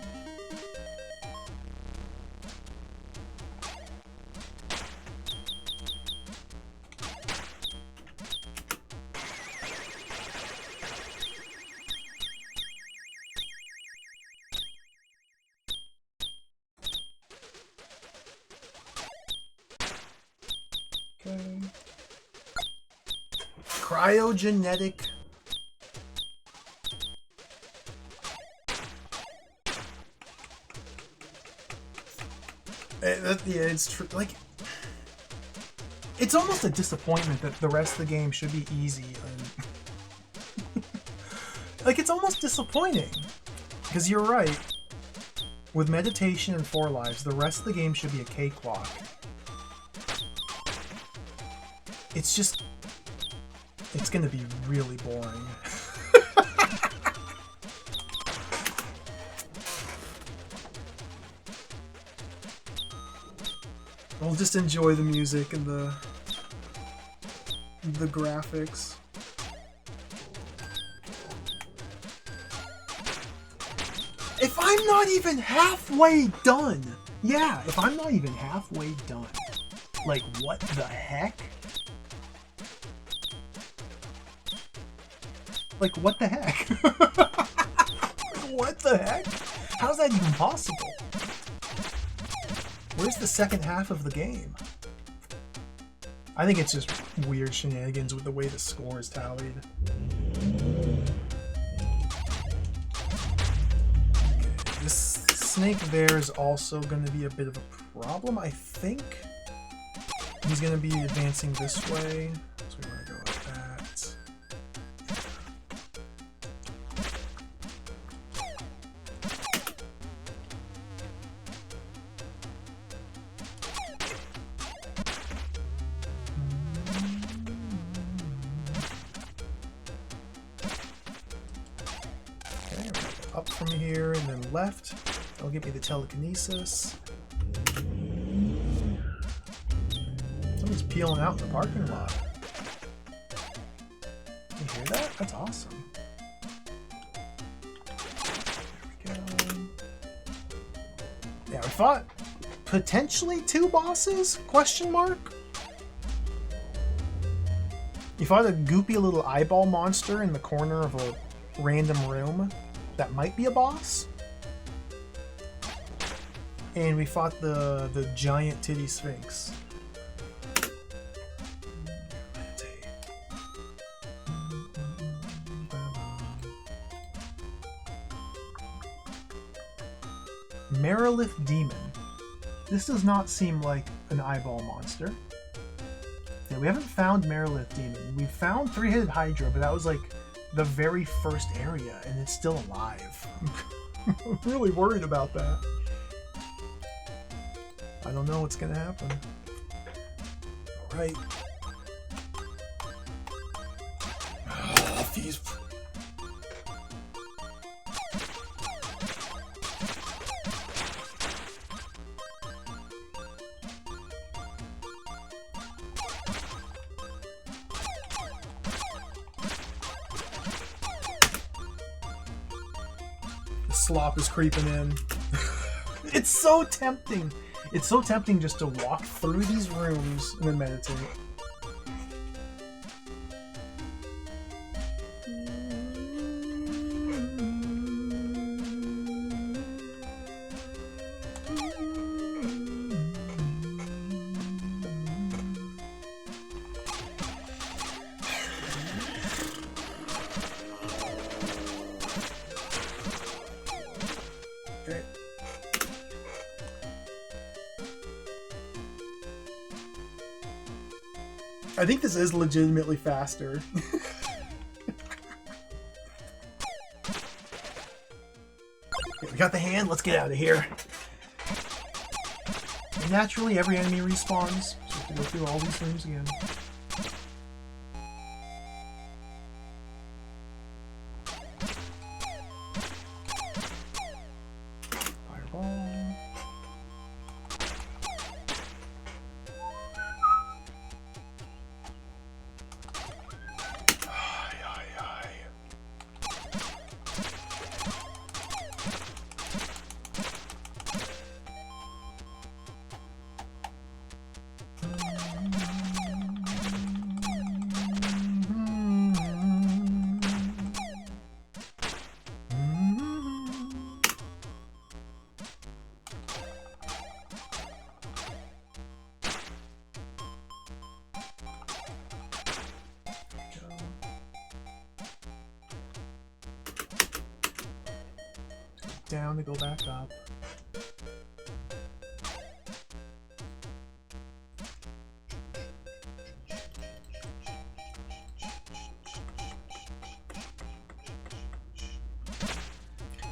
Cryogenetic. Yeah, it's true. Like, it's almost a disappointment that the rest of the game should be easy. And like, it's almost disappointing because you're right. With meditation and 4 lives, the rest of the game should be a cakewalk. It's just... it's gonna be really boring. I'll just enjoy the music and the graphics. If I'm not even halfway done! Yeah, if I'm not even halfway done. Like, what the heck? Like, what the heck? What the heck? How's that even possible? Where's the second half of the game? I think it's just weird shenanigans with the way the score is tallied. Okay, this snake there is also going to be a bit of a problem, I think. He's going to be advancing this way, so we want to go like that. Up from here and then left. That'll give me the telekinesis. Somebody's peeling out in the parking lot. You hear that? That's awesome. There we go. Yeah, we fought potentially 2 bosses? Question mark? You fought a goopy little eyeball monster in the corner of a random room. That might be a boss. And we fought the giant titty sphinx. Merilith Demon. This does not seem like an eyeball monster. Yeah, we haven't found Merilith Demon. We found 3-headed Hydra, but that was like the very first area, and it's still alive. I'm really worried about that. I don't know what's gonna happen. Alright. Oh, these... slop is creeping in. It's so tempting. It's so tempting just to walk through these rooms and then meditate. I think this is legitimately faster. Okay, we got the hand, let's get out of here. And naturally, every enemy respawns, so we have to go through all these rooms again. Down to go back up.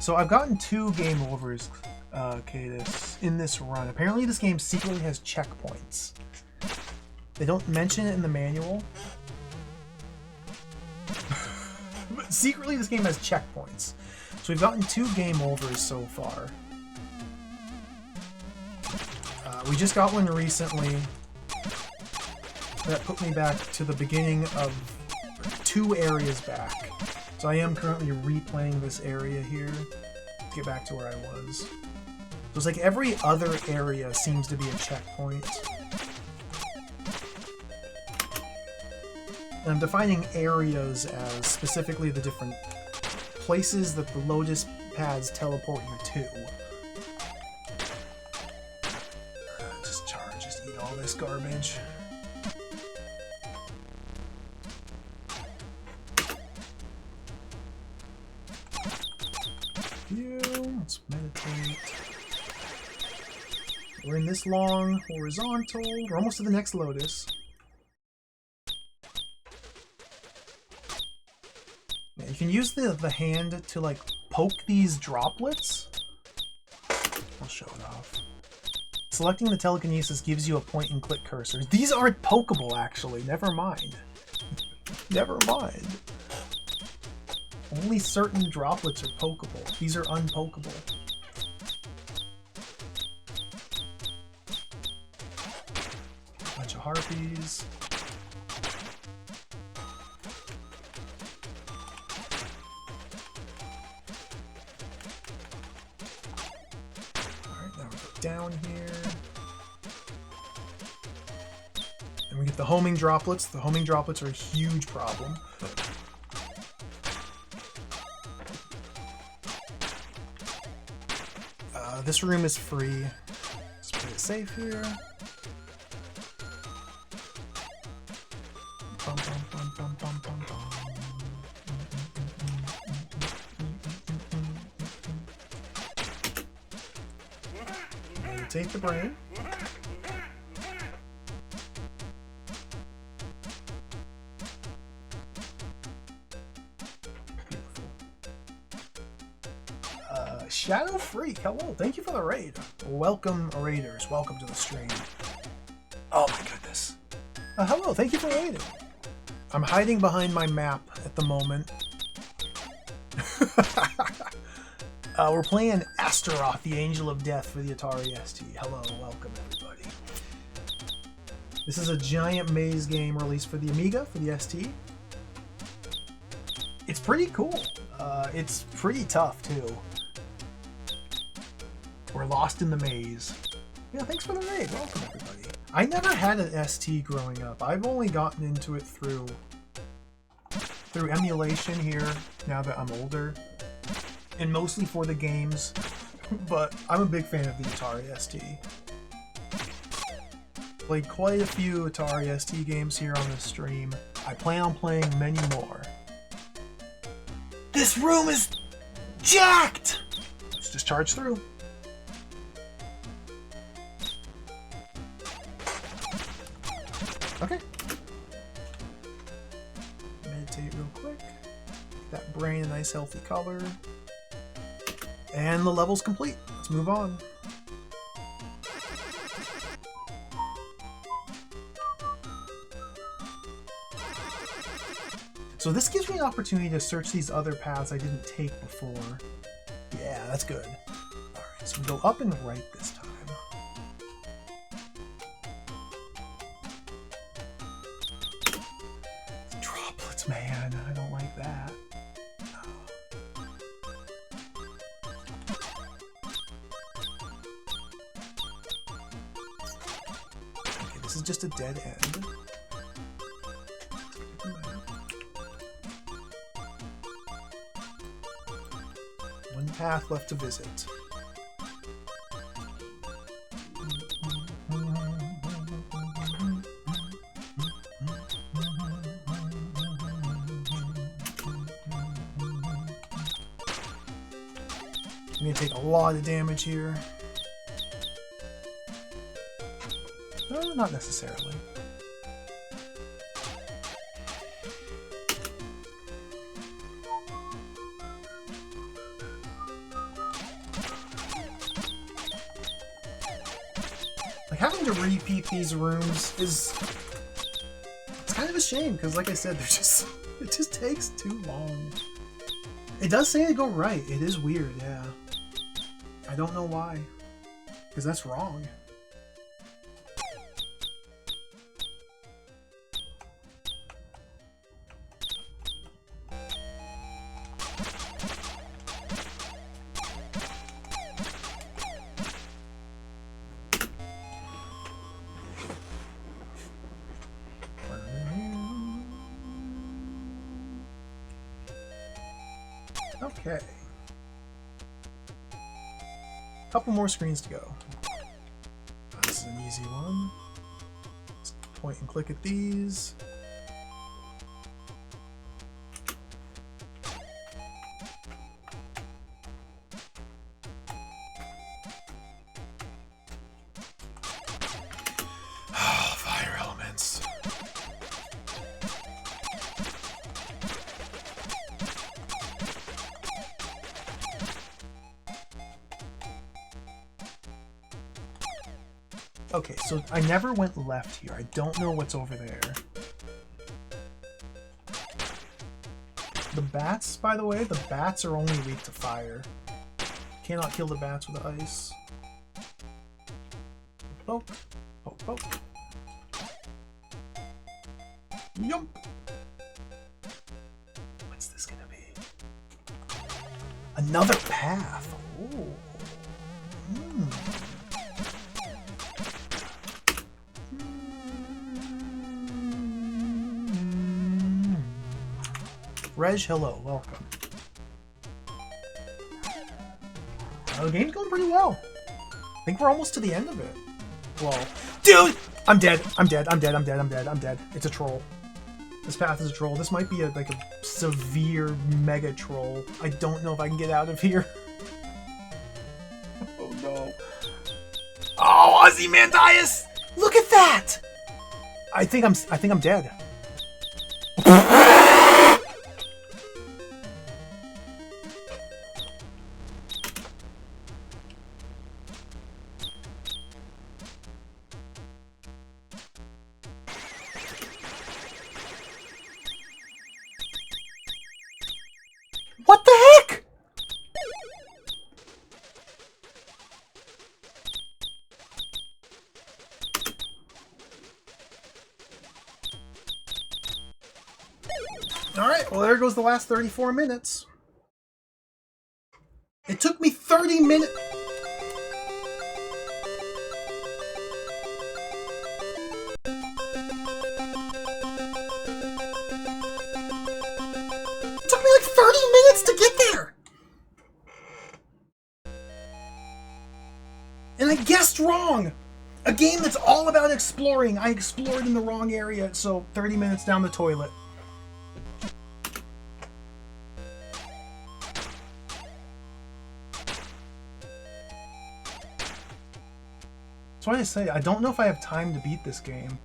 So I've gotten 2 game overs, Cadis, in this run. Apparently this game secretly has checkpoints. They don't mention it in the manual. But secretly this game has checkpoints. So we've gotten 2 game overs so far. We just got one recently that put me back to the beginning of 2 areas back. So I am currently replaying this area here to get back to where I was. So it's like every other area seems to be a checkpoint. And I'm defining areas as specifically the different places that the Lotus pads teleport you to. Just charge, just eat all this garbage. Let's meditate. We're in this long horizontal. We're almost to the next Lotus. You can use the hand to like poke these droplets. I'll show it off. Selecting the telekinesis gives you a point and click cursor. These aren't pokeable actually, never mind. Never mind. Only certain droplets are pokeable. These are unpokeable. Bunch of harpies. Down here. And we get the homing droplets. The homing droplets are a huge problem. This room is free. Let's play it safe here. Bum, bum, bum, bum, bum, bum, bum. Take the brain. Shadow Freak, hello, thank you for the raid. Welcome, raiders, welcome to the stream. Oh my goodness. Hello, thank you for raiding. I'm hiding behind my map at the moment. We're playing Astaroth, the Angel of Death for the Atari ST. Hello, welcome everybody. This is a giant maze game released for the Amiga, for the ST. It's pretty cool. It's pretty tough too. We're lost in the maze. Yeah, thanks for the raid. Welcome everybody. I never had an ST growing up. I've only gotten into it through emulation here, now that I'm older. And mostly for the games, but I'm a big fan of the Atari ST. Played quite a few Atari ST games here on the stream. I plan on playing many more. This room is jacked! Let's just charge through. Okay. brain a nice healthy color. And the level's complete. Let's move on. So this gives me an opportunity to search these other paths I didn't take before. Yeah, that's good. Alright, so we go up and right this time. Droplets, man. I don't like that. Okay, this is just a dead end. One path left to visit. I'm gonna take a lot of damage here. No, not necessarily. Like, having to repeat these rooms is... it's kind of a shame, because like I said, they're just... it just takes too long. It does say to go right. It is weird, yeah. I don't know why. Because that's wrong. Okay. Couple more screens to go. This is an easy one. Just point and click at these. Fire elements. Okay, so I never went left here. I don't know what's over there. The bats, by the way, the bats are only weak to fire. Cannot kill the bats with ice. Poke, poke, poke. Yump! What's this gonna be? Another path! Ooh. Reg, hello, welcome. The game's going pretty well. I think we're almost to the end of it. Well, dude! I'm dead. I'm dead. I'm dead. I'm dead. I'm dead. I'm dead. It's a troll. This path is a troll. This might be like a severe mega troll. I don't know if I can get out of here. Oh no. Oh, Ozymandias! Look at that! I think I'm dead. What the heck? Alright, well there goes the last 34 minutes. It took me 30 minutes. It took me like 30 minutes to get there. And I guessed wrong. A game that's all about exploring. I explored in the wrong area, so 30 minutes down the toilet. That's why I say, I don't know if I have time to beat this game.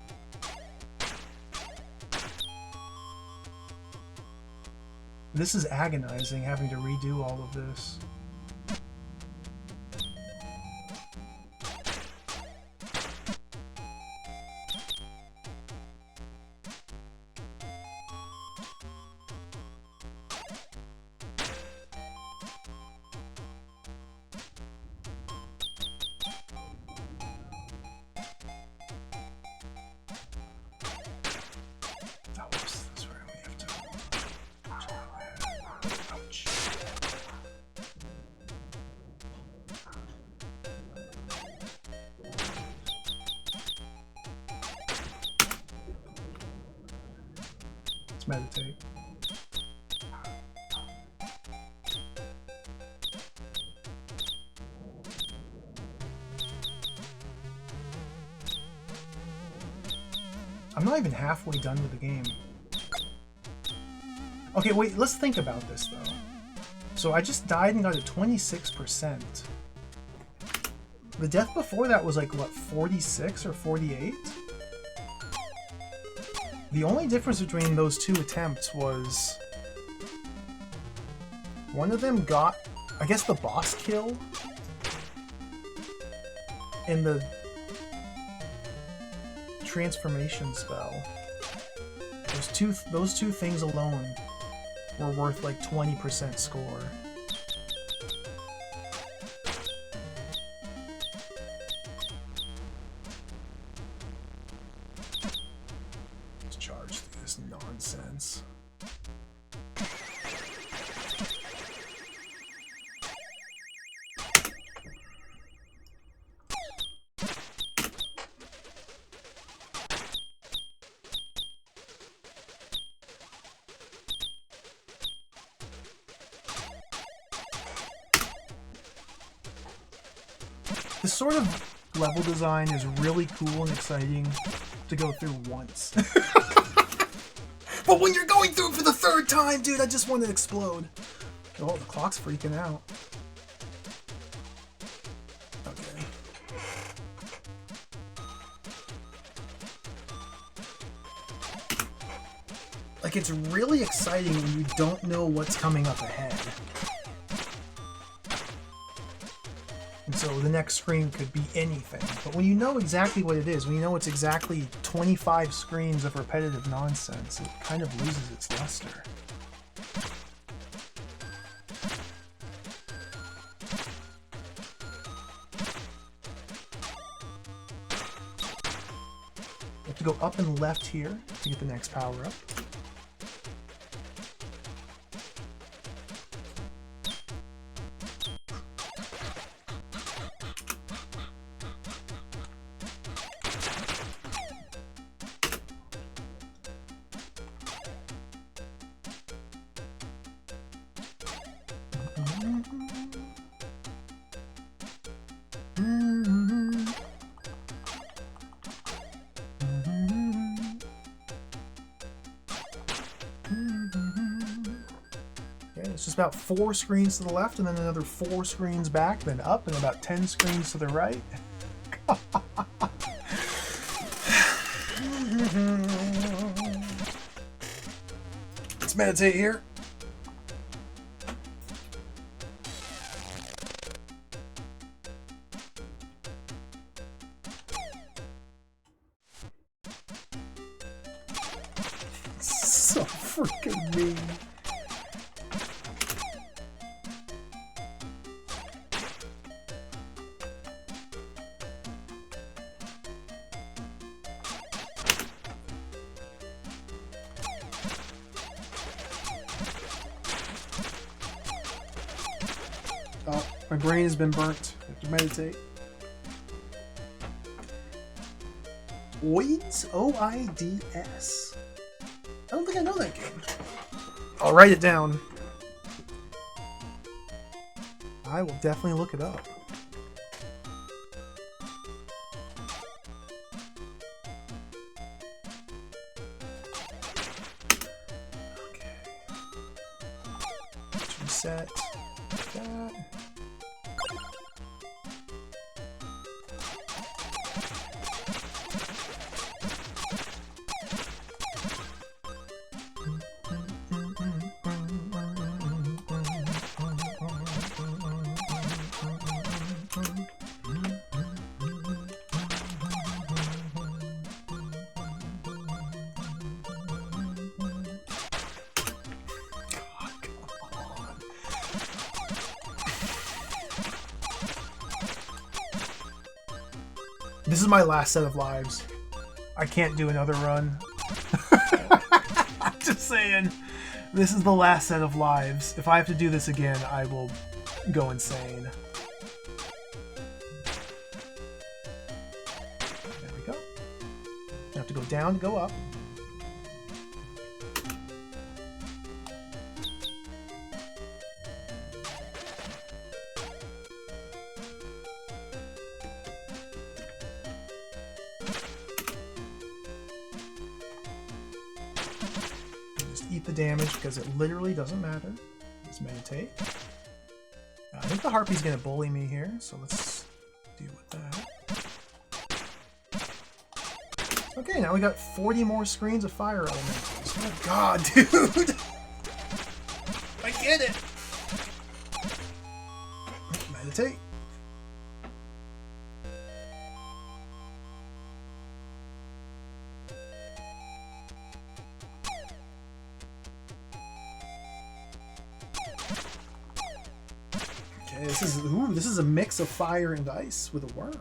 This is agonizing, having to redo all of this. Meditate. I'm not even halfway done with the game. Okay, wait, let's think about this though. So I just died and got a 26%. The death before that was like, what, 46 or 48? The only difference between those two attempts was one of them got, I guess, the boss kill, and the transformation spell. Those two things alone were worth like 20% score. Nonsense. This sort of level design is really cool and exciting to go through once. But when you're going through it for the third time, dude, I just want to explode. Oh, the clock's freaking out. Okay. Like, it's really exciting when you don't know what's coming up ahead. And so the next screen could be anything. But when you know exactly what it is, when you know it's exactly 25 screens of repetitive nonsense, it kind of loses its luster. You have to go up and left here to get the next power up. It's just about 4 screens to the left and then another 4 screens back, then up, and about 10 screens to the right. Let's meditate here. So freaking mean. Oh, my brain has been burnt. I have to meditate. Oids? O-I-D-S. I don't think I know that game. I'll write it down. I will definitely look it up. Okay. Let's reset that. This is my last set of lives. I can't do another run. I'm just saying. This is the last set of lives. If I have to do this again, I will go insane. There we go. I have to go down to go up. Eat the damage because it literally doesn't matter. Let's meditate. I think the Harpy's gonna bully me here, so let's deal with that. Okay, now we got 40 more screens of fire elementals. Oh god, dude! I get it! Meditate. This is a mix of fire and ice with a worm.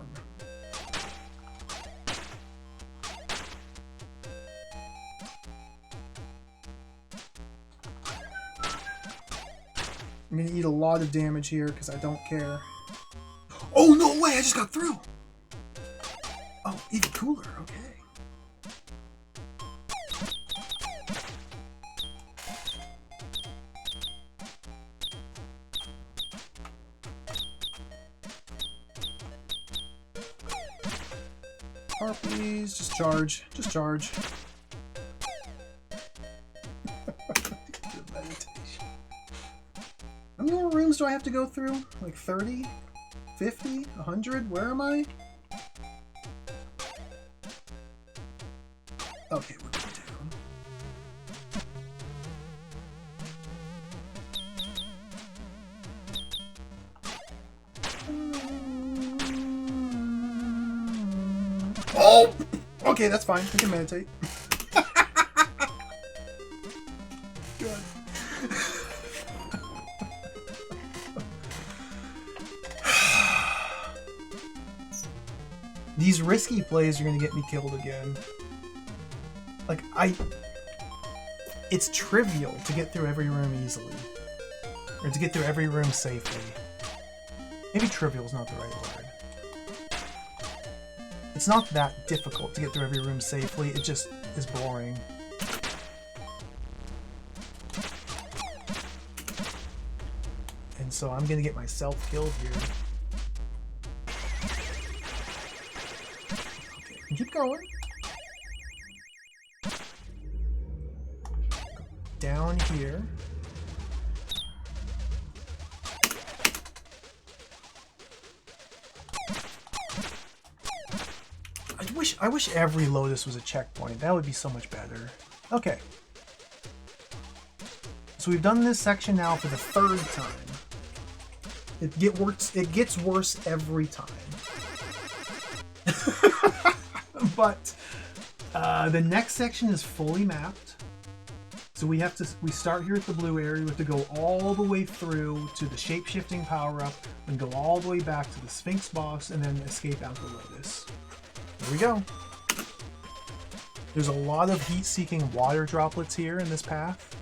I'm gonna eat a lot of damage here because I don't care. Oh no way! I just got through. Oh, even cooler. Okay. Harpies, just charge. Just charge. Meditation. How many more rooms do I have to go through? Like 30? 50? 100? Where am I? Okay, we're going down. Oh! Okay, that's fine. We can meditate. Good. These risky plays are gonna get me killed again. Like, it's trivial to get through every room easily. Or to get through every room safely. Maybe trivial is not the right word. It's not that difficult to get through every room safely, it just is boring. And so I'm gonna get myself killed here. Okay, keep going. Down here. I wish every Lotus was a checkpoint. That would be so much better. Okay. So we've done this section now for the 3rd time. It gets worse every time. But the next section is fully mapped. So we start here at the blue area. We have to go all the way through to the shape-shifting power-up, and go all the way back to the Sphinx boss, and then escape out the Lotus. Here we go. There's a lot of heat-seeking water droplets here in this path,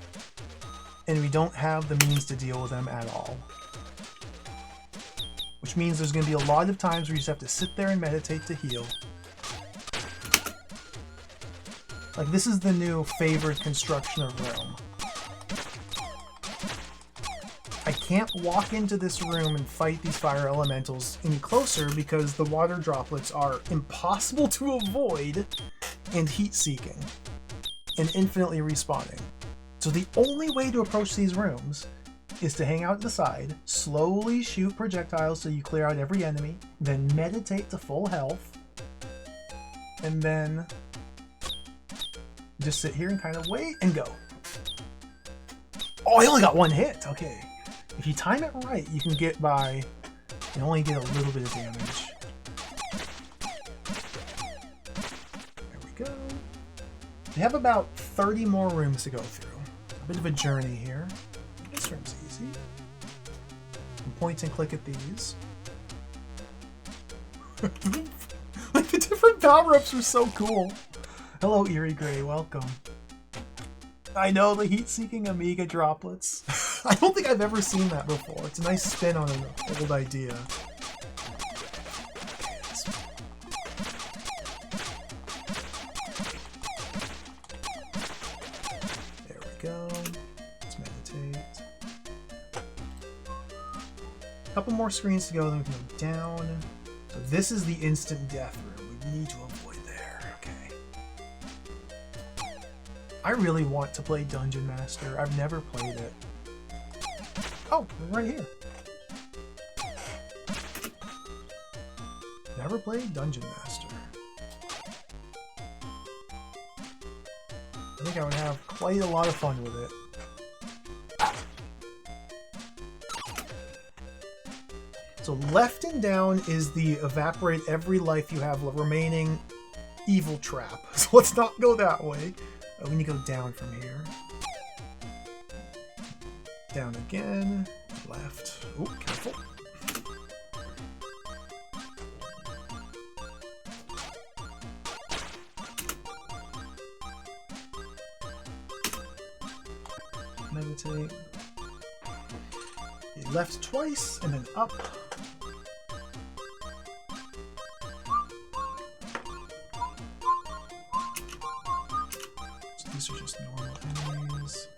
and we don't have the means to deal with them at all. Which means there's going to be a lot of times where you just have to sit there and meditate to heal. Like, this is the new favored construction of room. I can't walk into this room and fight these fire elementals any closer because the water droplets are impossible to avoid and heat-seeking and infinitely respawning. So the only way to approach these rooms is to hang out to the side, slowly shoot projectiles till you clear out every enemy, then meditate to full health, and then just sit here and kind of wait and go. Oh, I only got 1 hit. Okay. If you time it right, you can get by and only get a little bit of damage. There we go. We have about 30 more rooms to go through. A bit of a journey here. This room's easy. You can point and click at these. Like The different power-ups are so cool. Hello, Eerie Gray. Welcome. I know, the heat-seeking Amiga droplets. I don't think I've ever seen that before. It's a nice spin on an old idea. There we go. Let's meditate. A couple more screens to go, then we can go down. So this is the instant death room. We need to avoid there. Okay. I really want to play Dungeon Master. I've never played it. Oh, we're right here. Never played Dungeon Master. I think I would have quite a lot of fun with it. So left and down is the evaporate every life you have remaining evil trap. So let's not go that way. We need to go down from here. Down again. Left. Oh, careful. Meditate. Left twice and then up. So these are just normal enemies.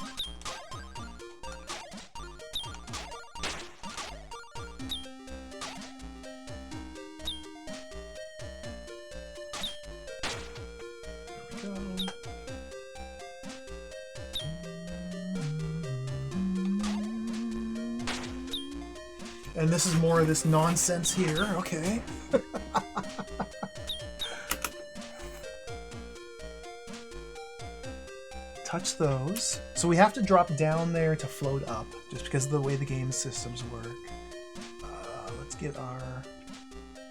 There we go. And this is more of this nonsense here, okay. Touch those. So we have to drop down there to float up, just because of the way the game systems work. Let's get our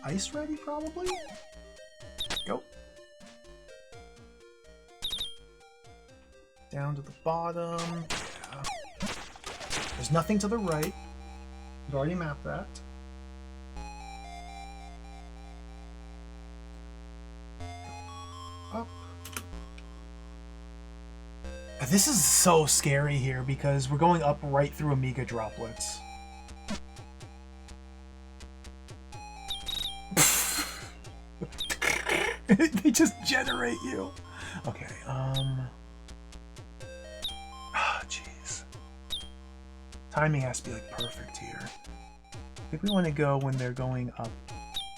ice ready, probably? Go. Down to the bottom. Yeah. There's nothing to the right. We've already mapped that. Up. This is so scary here because we're going up right through Amiga droplets. They just generate you. Okay, jeez. Timing has to be like perfect here. I think we want to go when they're going up,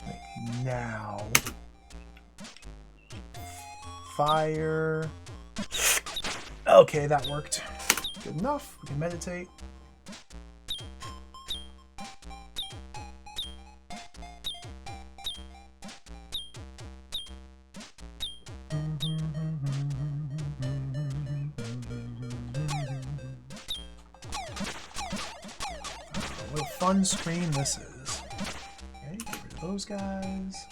like now. Fire. Okay, that worked. Good enough. We can meditate. What a fun screen this is. Okay, get rid of those guys.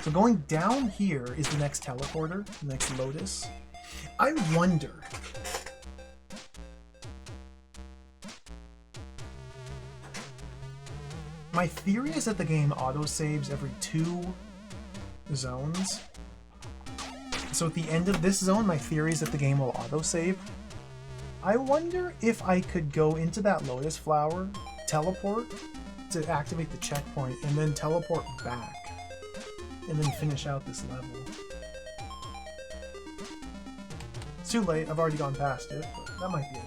So going down here is the next teleporter, the next Lotus. I wonder. My theory is that the game autosaves every 2 zones. So at the end of this zone, my theory is that the game will autosave. I wonder if I could go into that Lotus Flower, teleport to activate the checkpoint, and then teleport back, and then finish out this level. It's too late, I've already gone past it, but that might be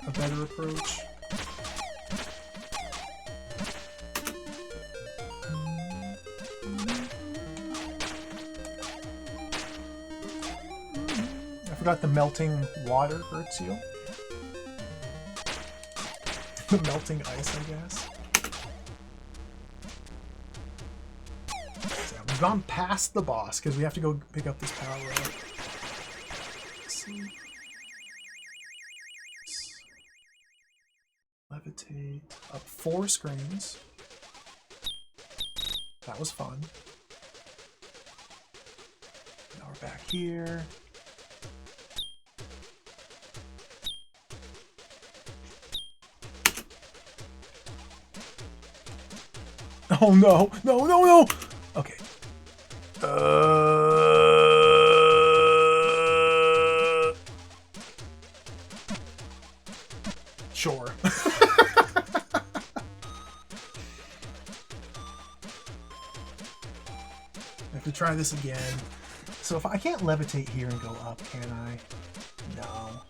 a better approach. I forgot the melting water hurts you. The melting ice, I guess. So we've gone past the boss because we have to go pick up this power up. Levitate up 4 screens. That was fun. Now we're back here. Oh no, no, no, no! Okay. Sure. I have to try this again. So if I can't levitate here and go up, can I? No.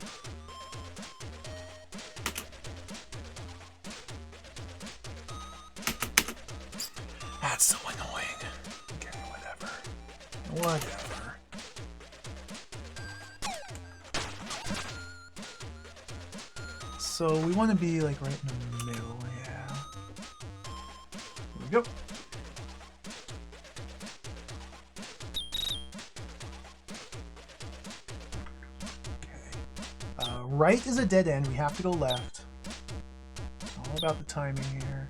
That's so annoying. Okay, whatever. Whatever. So we want to be like right in the middle, yeah. Here we go. Right is a dead end. We have to go left. It's all about the timing here.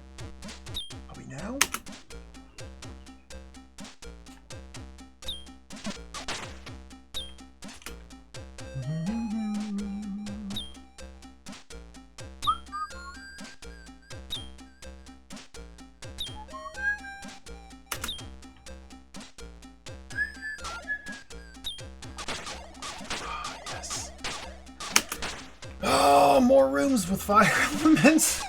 Are we now? Yes. Oh, more rooms with fire elements.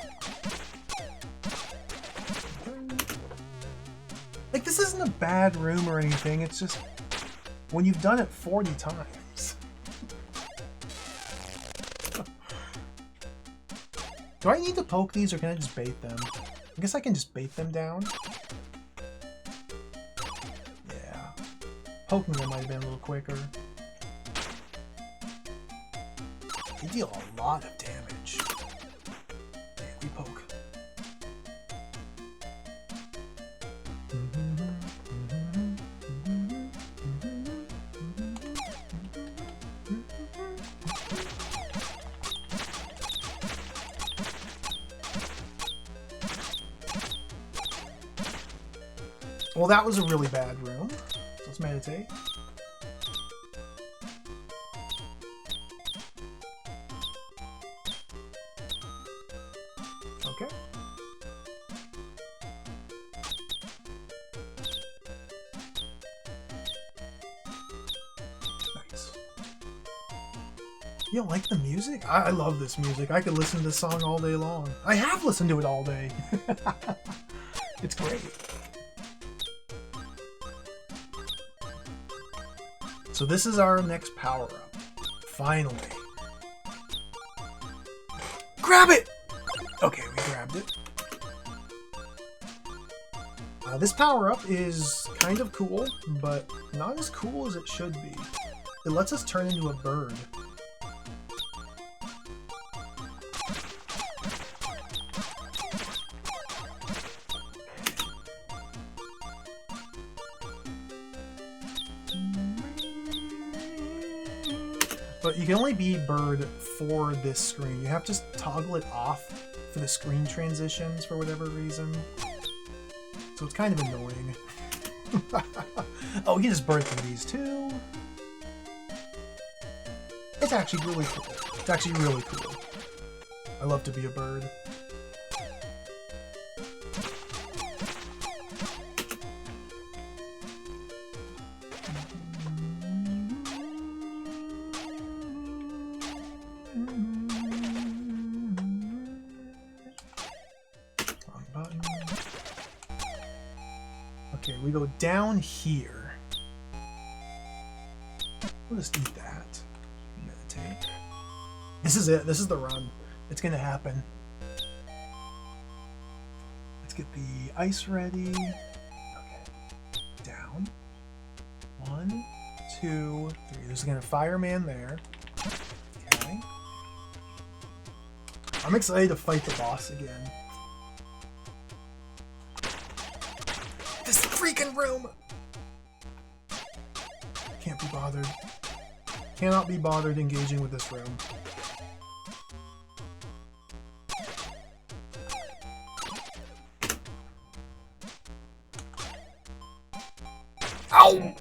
Like, this isn't a bad room or anything. It's just when you've done it 40 times. Do I need to poke these or can I just bait them? I guess I can just bait them down. Yeah. Poking them might have been a little quicker. They deal a lot of damage. Okay, we poke. Well, that was a really bad room. Let's meditate. Okay. Nice. You don't like the music? I love this music. I could listen to this song all day long. I have listened to it all day. It's great. So this is our next power-up. Finally. Grab it! Okay, we grabbed it. This power-up is kind of cool, but not as cool as it should be. It lets us turn into a bird. But you can only be bird for this screen. You have to toggle it off for the screen transitions for whatever reason. So it's kind of annoying. Oh, you can just bird through these too. It's actually really cool. It's actually really cool. I love to be a bird. Okay, we go down here. We'll just eat that. Meditate. This is it. This is the run. It's gonna happen. Let's get the ice ready. Okay. Down. 1, 2, 3. There's gonna fireman there. Okay. I'm excited to fight the boss again. This freaking room! Can't be bothered. Cannot be bothered engaging with this room. Ow!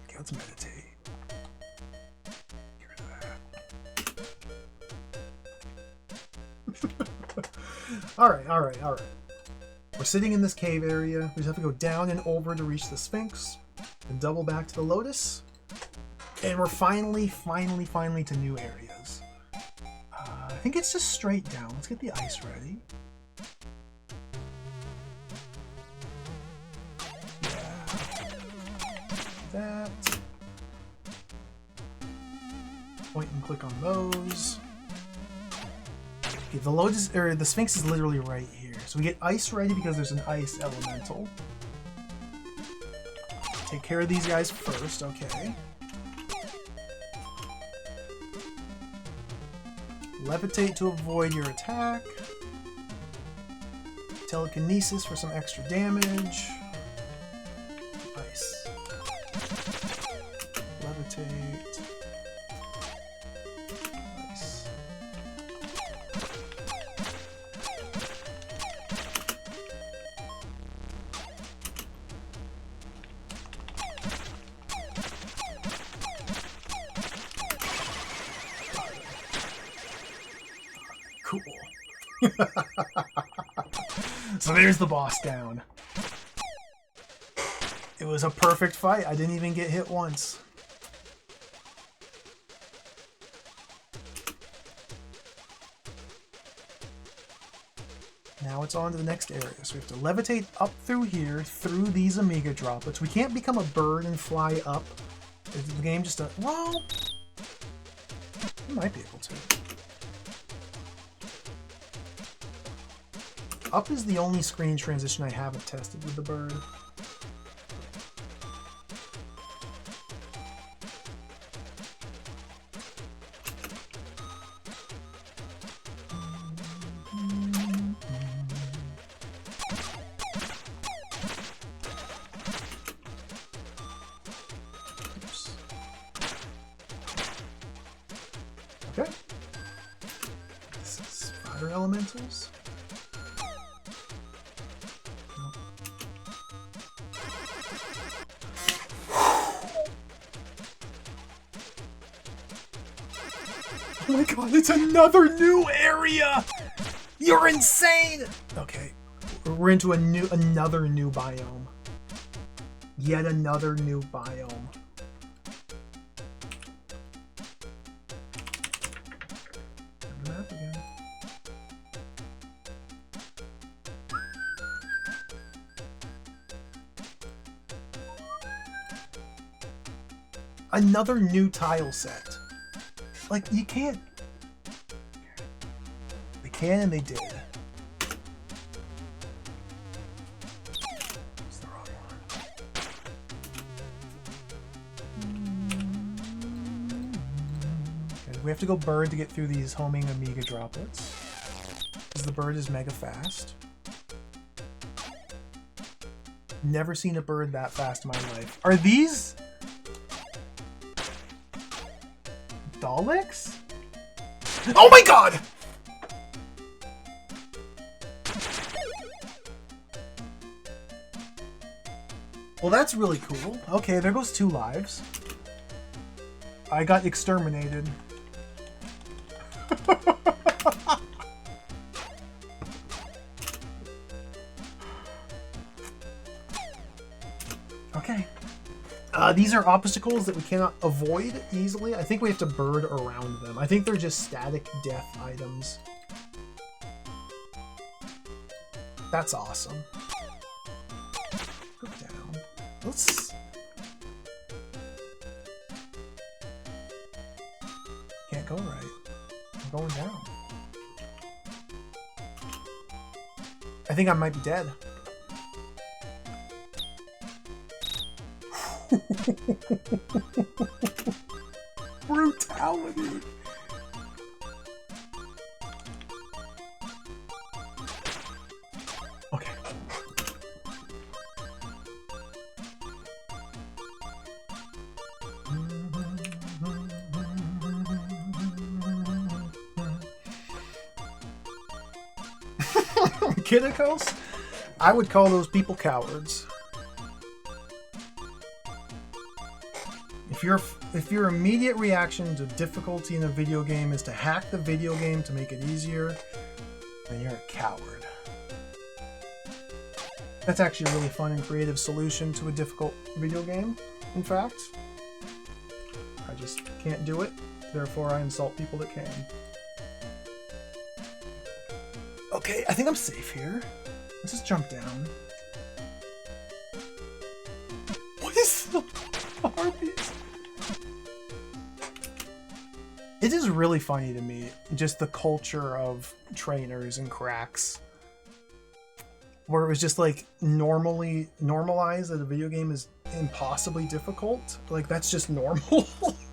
Okay, let's meditate. Get rid of that. Alright, alright, alright. We're sitting in this cave area. We just have to go down and over to reach the Sphinx. And double back to the Lotus. And we're finally to new areas. I think it's just straight down. Let's get the ice ready. That. Point and click on those. Okay, the Lotus or the Sphinx is literally right here. So we get ice ready because there's an ice elemental. Take care of these guys first, okay. Levitate to avoid your attack. Telekinesis for some extra damage. Ice. Levitate. Ice. Cool. So there's the boss down. It was a perfect fight. I didn't even get hit once. Now it's on to the next area. So we have to levitate up through here, through these Amiga droplets. We can't become a bird and fly up. The game just does... Well, we might be able to. Up is the only screen transition I haven't tested with the bird. Oops. Okay. This is fire elementals. Oh my god, it's another new area! You're insane! Okay, we're into another new biome. Yet another new biome. Map again. Another new tile set. Like, you can't... They can and they did. It's the wrong one. Okay, we have to go bird to get through these homing Amiga droplets. Because the bird is mega fast. Never seen a bird that fast in my life. Are these... Daleks? Oh my god! Well, that's really cool. Okay, there goes 2 lives. I got exterminated. Okay. These are obstacles that we cannot avoid easily. I think we have to bird around them. I think they're just static death items. That's awesome. Go down. Let's... Can't go right. I'm going down. I think I might be dead. Brutality. Okay. Kidikos? I would call those people cowards. If your immediate reaction to difficulty in a video game is to hack the video game to make it easier, then you're a coward. That's actually a really fun and creative solution to a difficult video game, in fact. I just can't do it, therefore I insult people that can. Okay, I think I'm safe here. Let's just jump down. What is the Barbies? It is really funny to me, just the culture of trainers and cracks. Where it was just like normalized that a video game is impossibly difficult. Like that's just normal.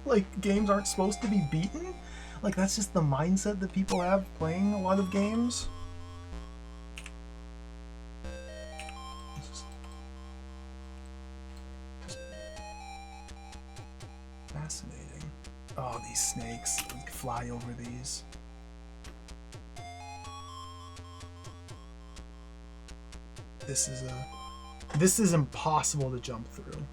Like games aren't supposed to be beaten. Like that's just the mindset that people have playing a lot of games. Just fascinating. Oh, these snakes. You can fly over these. This is impossible to jump through.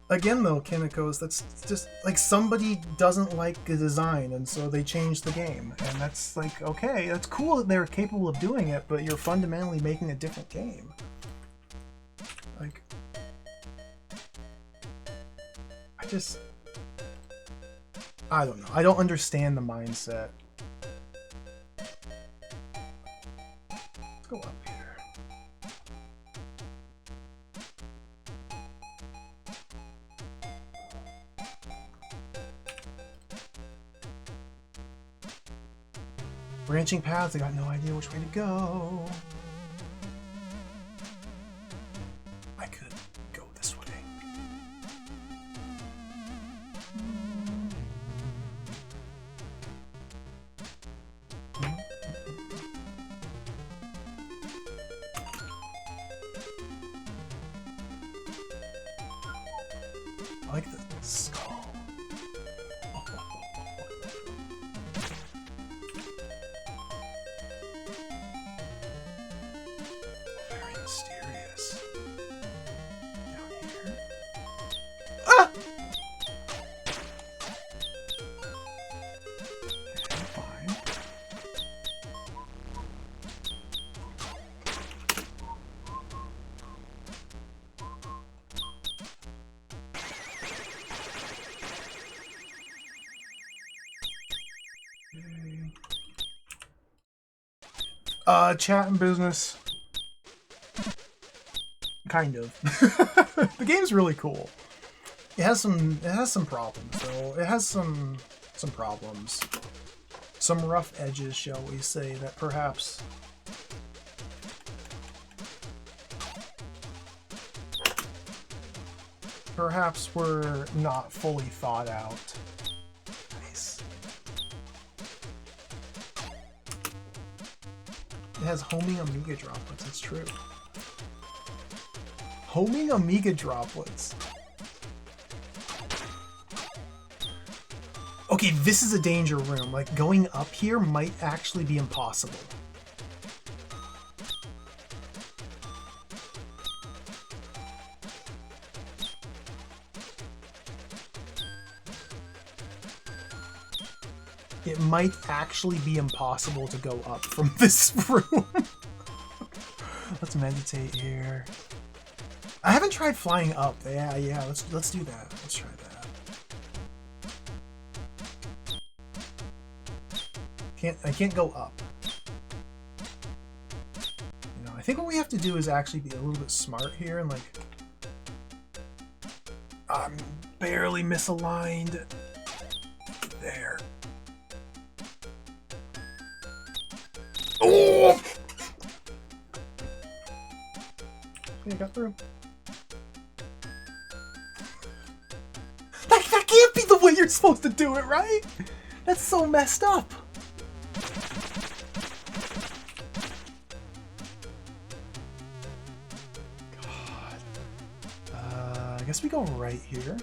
Again though, Kimiko's, that's just like somebody doesn't like the design and so they change the game. And that's like, okay, that's cool that they're capable of doing it, but you're fundamentally making a different game. Like, I don't know. I don't understand the mindset. Let's go up here. Branching paths, I got no idea which way to go. I could go this way. I like the skull. Very mysterious. Down here. Ah! Okay, fine. Chat and business. Kind of. The game's really cool. It has some problems though. It has some problems. Some rough edges, shall we say, that perhaps were not fully thought out. Nice. It has homing Amiga droplets, it's true. Homing Amiga droplets. Okay, this is a danger room. Like, going up here might actually be impossible. It might actually be impossible to go up from this room. Let's meditate here. I haven't tried flying up. Yeah, let's do that. Let's try that. I can't go up. You know, I think what we have to do is actually be a little bit smart here and like I'm barely misaligned. There. Oh! Okay, I got through. That can't be the way you're supposed to do it, right? That's so messed up. God. I guess we go right here.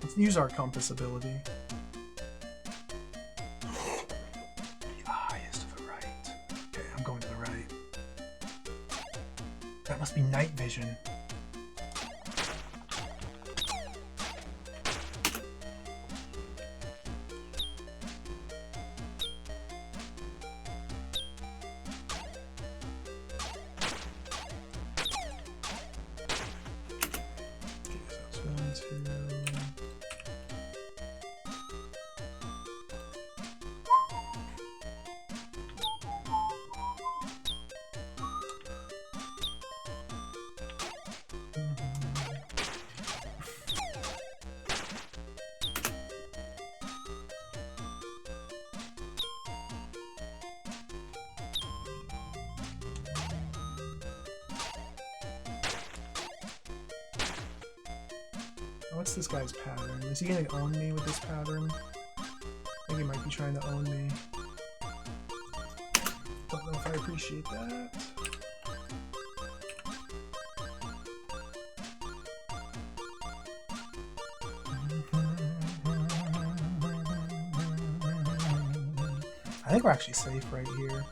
Let's use our compass ability. The eye is to the right. Okay, I'm going to the right. That must be night vision. What's this guy's pattern? Is he gonna own me with this pattern? I think he might be trying to own me. Don't know if I appreciate that. I think we're actually safe right here.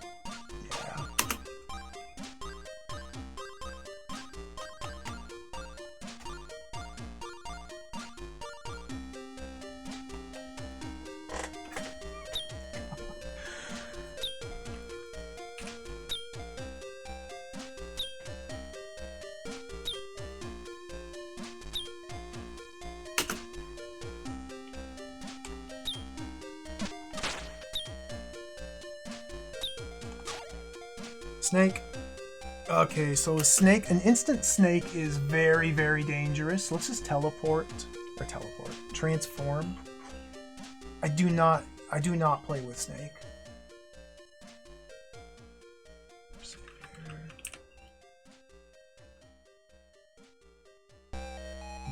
Yeah. Snake. Okay, so a snake, an instant snake is very, very dangerous. Let's just transform. I do not play with snake.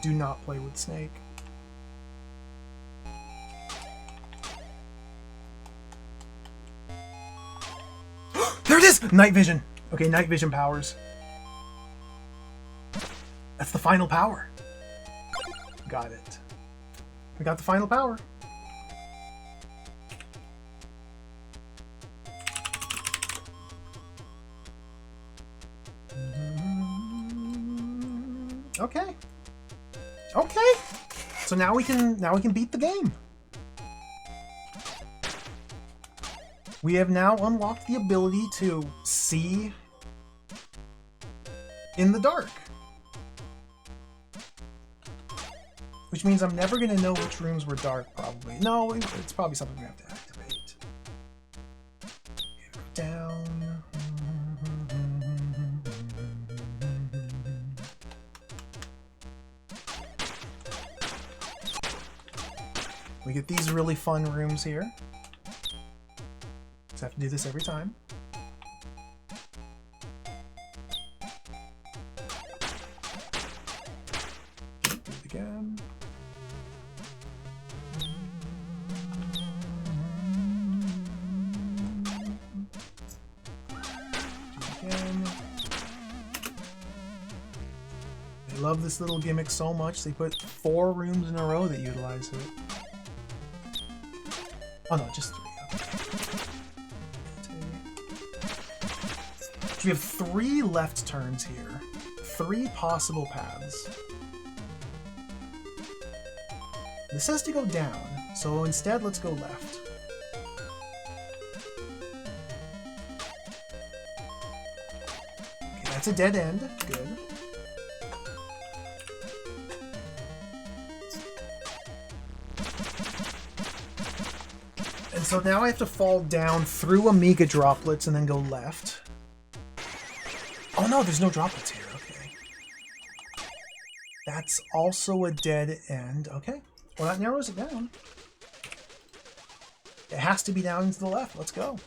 Do not play with snake. There it is! Night vision. Okay, night vision powers. That's the final power. Got it. We got the final power. Okay. Okay. So now we can beat the game. We have now unlocked the ability to see in the dark. Which means I'm never going to know which rooms were dark, probably. No, it's probably something we have to activate. Go down. We get these really fun rooms here. I have to do this every time. Do it again. Again. They love this little gimmick so much, they put 4 rooms in a row that utilize it. Oh no, just 3. We have 3 left turns here. 3 possible paths. This has to go down, so instead let's go left. Okay, that's a dead end. Good. And so now I have to fall down through Amiga droplets and then go left. Oh no, there's no droplets here. Okay. That's also a dead end. Okay. Well, that narrows it down. It has to be down to the left. Let's go.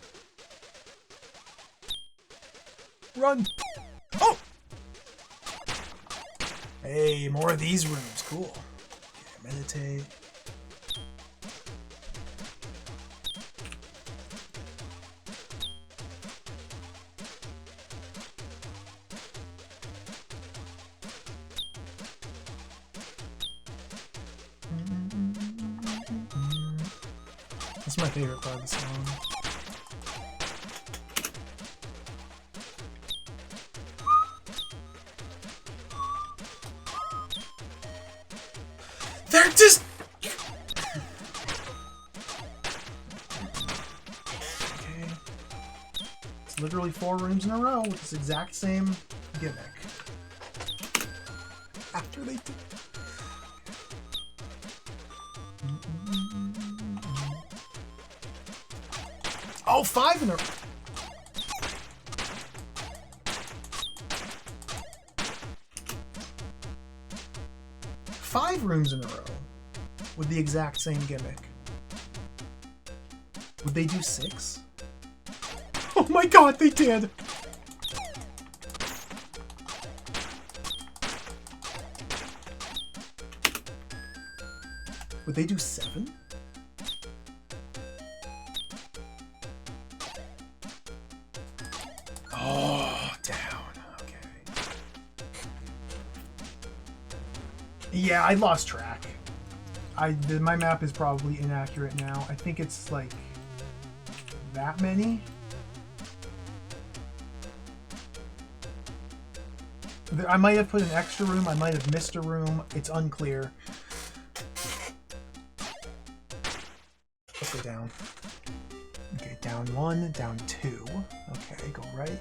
Run! Oh! Hey, more of these rooms. Cool. Okay, meditate. That's my favorite part of the song. They're just... Okay. It's literally 4 rooms in a row with this exact same gimmick. After they do... Oh, 5 in a row! 5 rooms in a row with the exact same gimmick. Would they do 6? Oh my god, they did! Would they do 7? Oh, down. Okay. Yeah, I lost track. My map is probably inaccurate now. I think it's like that many. I might have put an extra room. I might have missed a room. It's unclear. Let's go down. Okay, down 1, down 2. Okay, go right.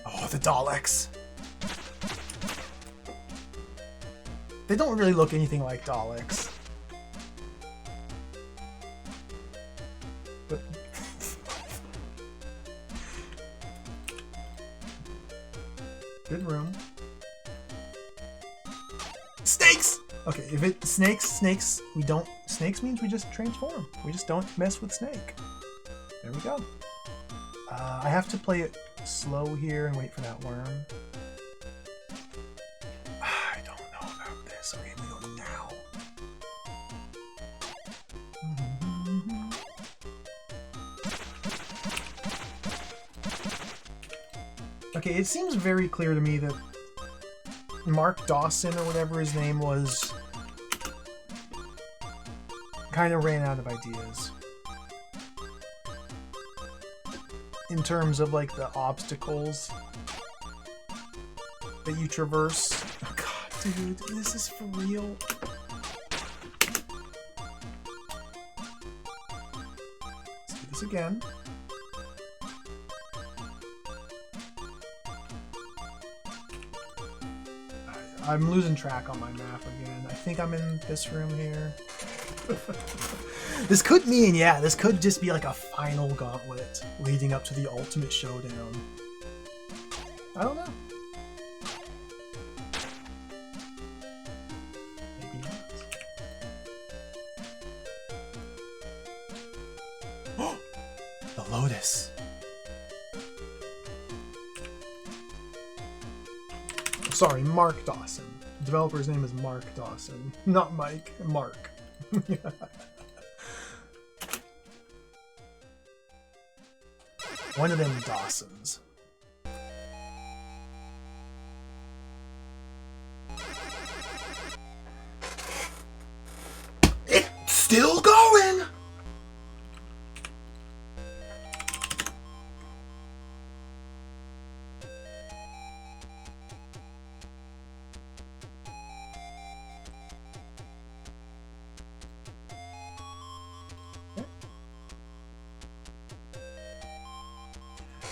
Oh, the Daleks. They don't really look anything like Daleks. But good room. Snakes! Okay, if it snakes, we don't. Snakes means we just transform. We just don't mess with snake. There we go. I have to play it slow here and wait for that worm. I don't know about this. Okay, we go now. Okay, it seems very clear to me that Mark Dawson, or whatever his name was, kind of ran out of ideas. In terms of, like, the obstacles that you traverse. Oh god, dude, this is for real. Let's do this again. I'm losing track on my map again. I think I'm in this room here. This could mean, yeah, this could just be like a final gauntlet leading up to the ultimate showdown. I don't know. Maybe not. The Lotus. Sorry, Mark Dawson. The developer's name is Mark Dawson, not Mike. Mark. One of them Dawsons. It's still going!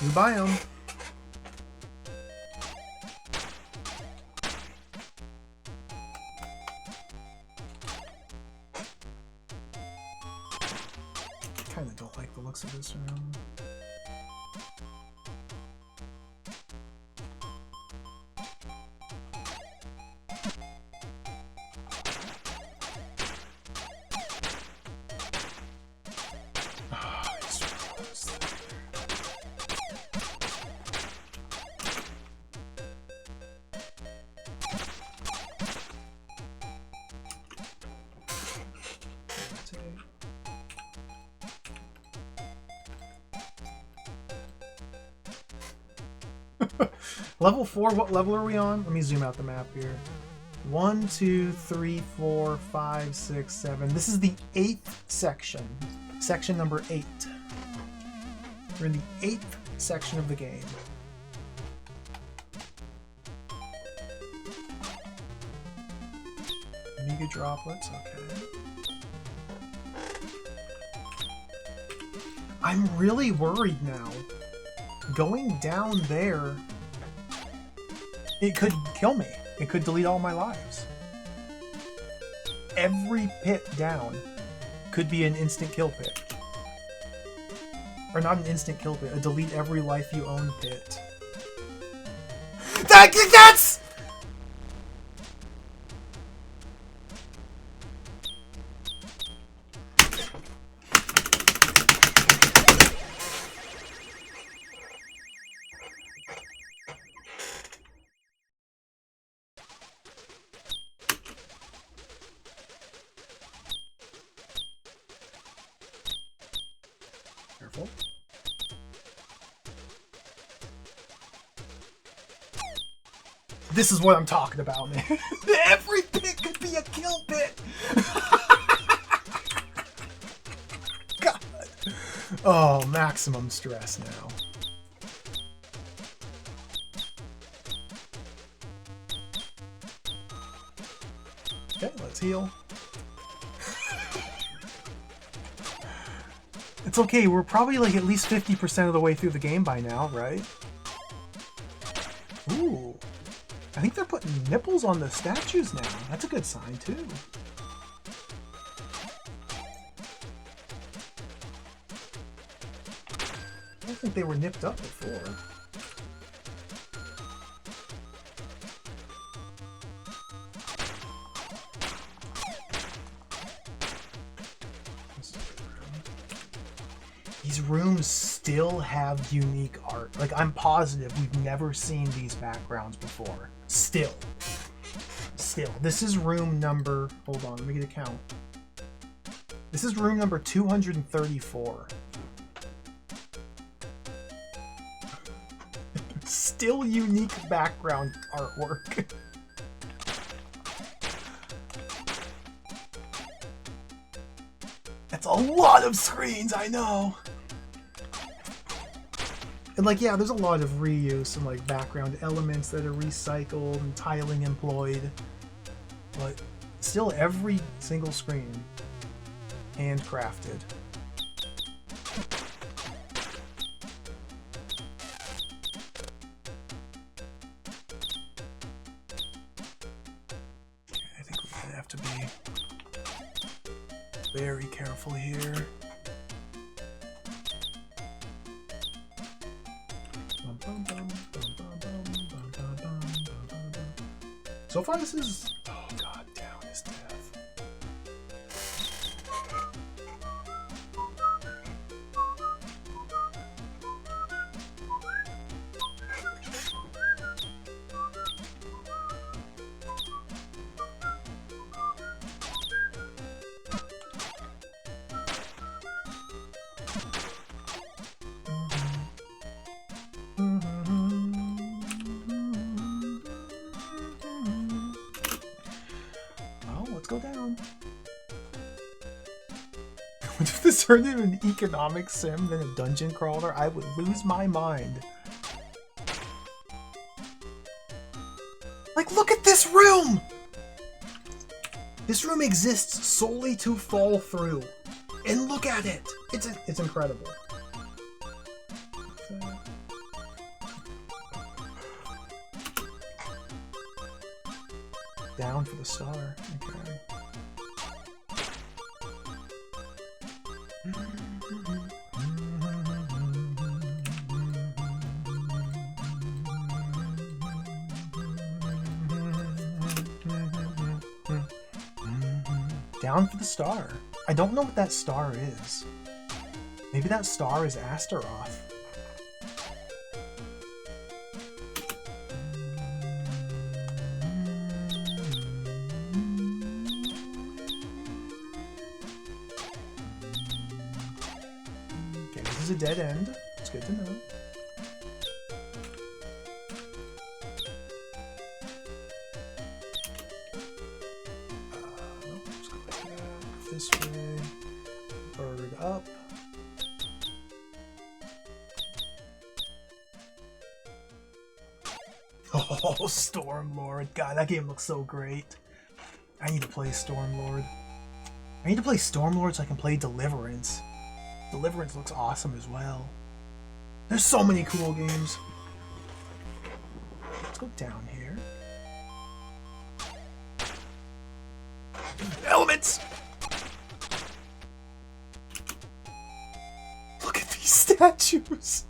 New biome. Kinda don't like the looks of this room. Level 4, what level are we on? Let me zoom out the map here. 1, 2, 3, 4, 5, 6, 7. This is the 8th section. Section number 8. We're in the 8th section of the game. Mega droplets, okay. I'm really worried now. Going down there, it could kill me. It could delete all my lives. Every pit down could be an instant kill pit. Or not an instant kill pit, a delete every life you own pit. That's... Careful. This is what I'm talking about, man. Every pit could be a kill pit. God. Oh, maximum stress now. Okay, let's heal. It's okay, we're probably like at least 50% of the way through the game by now, right? Ooh. I think they're putting nipples on the statues now. That's a good sign, too. I don't think they were nipped up before. These rooms still have unique art. Like, I'm positive we've never seen these backgrounds before. Still. This is room number... Hold on, let me get a count. This is room number 234. Still unique background artwork. That's a lot of screens, I know! And like, yeah, there's a lot of reuse and like background elements that are recycled and tiling employed. But still every single screen handcrafted. I think we're gonna have to be very careful here. So far, this is... Oh, god damn, his death. Go down. If this turned into an economic sim than a dungeon crawler, I would lose my mind. Like, look at this room! This room exists solely to fall through. And look at it! It's incredible. Down for the star. Okay. Down for the star. I don't know what that star is. Maybe that star is Astaroth. Okay, this is a dead end. It's good to know. Oh, Stormlord. God, that game looks so great. I need to play Stormlord. I need to play Stormlord so I can play Deliverance. Deliverance looks awesome as well. There's so many cool games. Let's go down here. Elements! Look at these statues!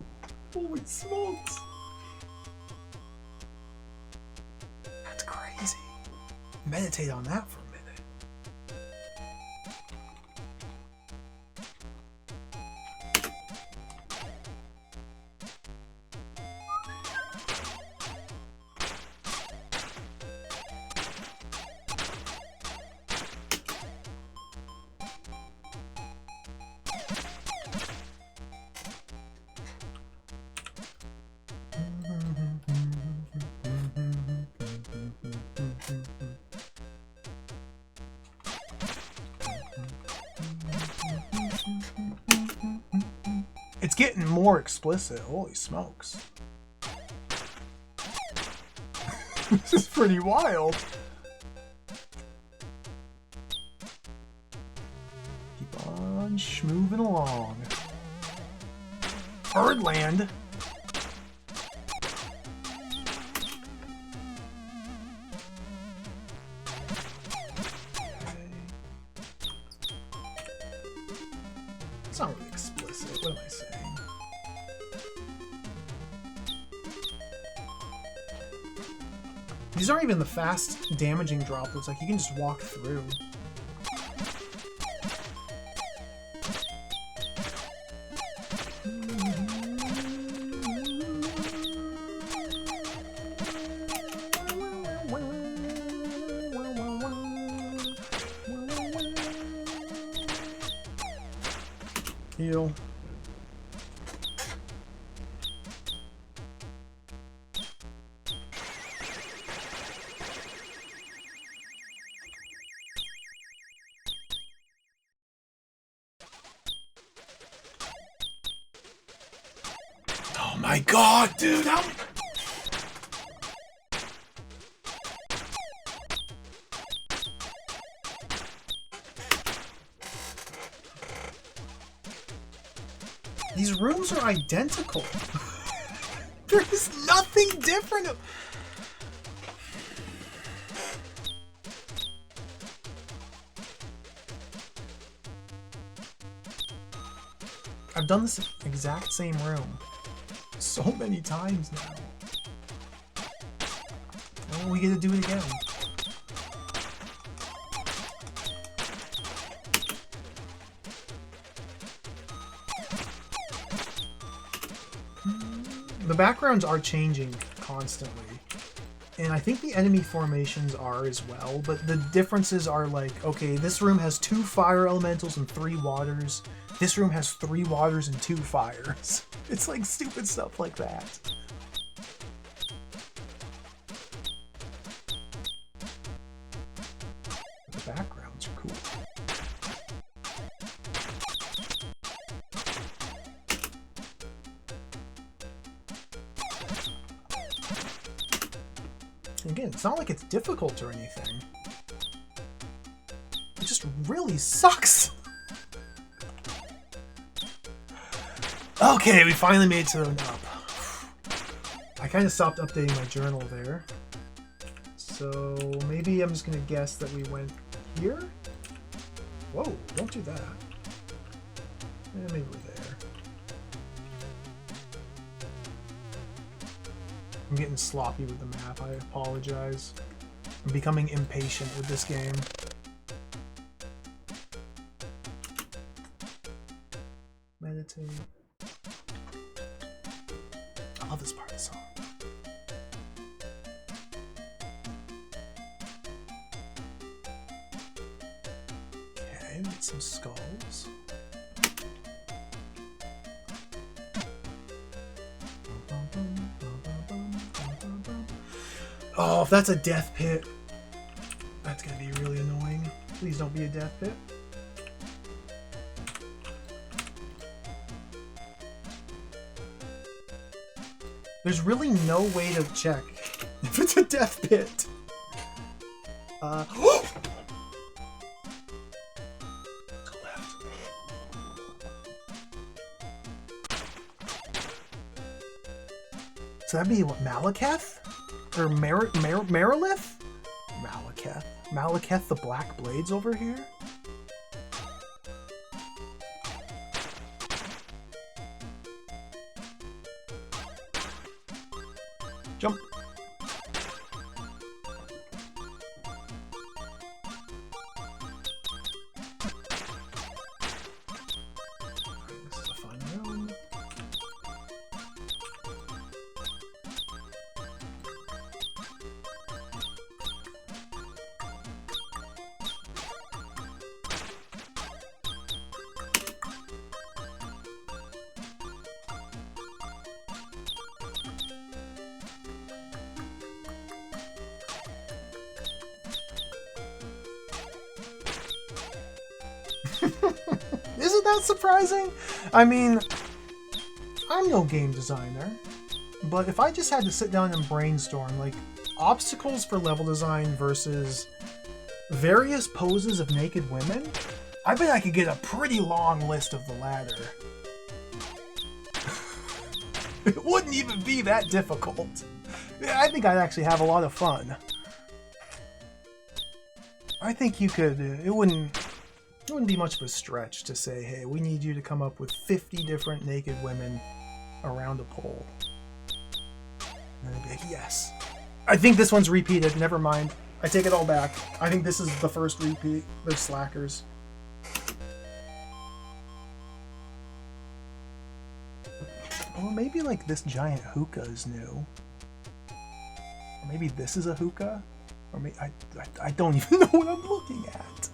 Holy smokes! That's crazy. Meditate on that for a minute. It's getting more explicit. Holy smokes. This is pretty wild. Keep on moving along. Birdland. It's not really explicit. What am I saying? These aren't even the fast damaging droplets. Like, you can just walk through. Heal. Oh my god, dude! How... These rooms are identical. There is nothing different. I've done this exact same room so many times now. Oh, we get to do it again. The backgrounds are changing constantly, and I think the enemy formations are as well, but the differences are like, okay, this room has 2 fire elementals and 3 waters. This room has 3 waters and 2 fires. It's like stupid stuff like that. The backgrounds are cool. Again, it's not like it's difficult or anything. It just really sucks. Okay, we finally made it to the up. I kind of stopped updating my journal there. So maybe I'm just going to guess that we went here? Whoa, don't do that. Maybe we're there. I'm getting sloppy with the map, I apologize. I'm becoming impatient with this game. Meditate. I love this part of the song. Okay, we get some skulls. Oh, if that's a death pit, that's gonna be really annoying. Please don't be a death pit. There's really no way to check If it's a death pit. To the left. So that'd be what, Malekith? Or Marilith? Malekith. Malekith the Black Blades over here? Jump. This is a fun room. Isn't that surprising? I mean, I'm no game designer, but if I just had to sit down and brainstorm, like, obstacles for level design versus various poses of naked women, I bet I could get a pretty long list of the latter. It wouldn't even be that difficult. I think I'd actually have a lot of fun. I think you could, it wouldn't be much of a stretch to say, hey, we need you to come up with 50 different naked women around a pole. And I'd be like, yes. I think this one's repeated, never mind. I take it all back. I think this is the first repeat. They're slackers. Or maybe like this giant hookah is new. Or maybe this is a hookah. Or maybe, I don't even know what I'm looking at.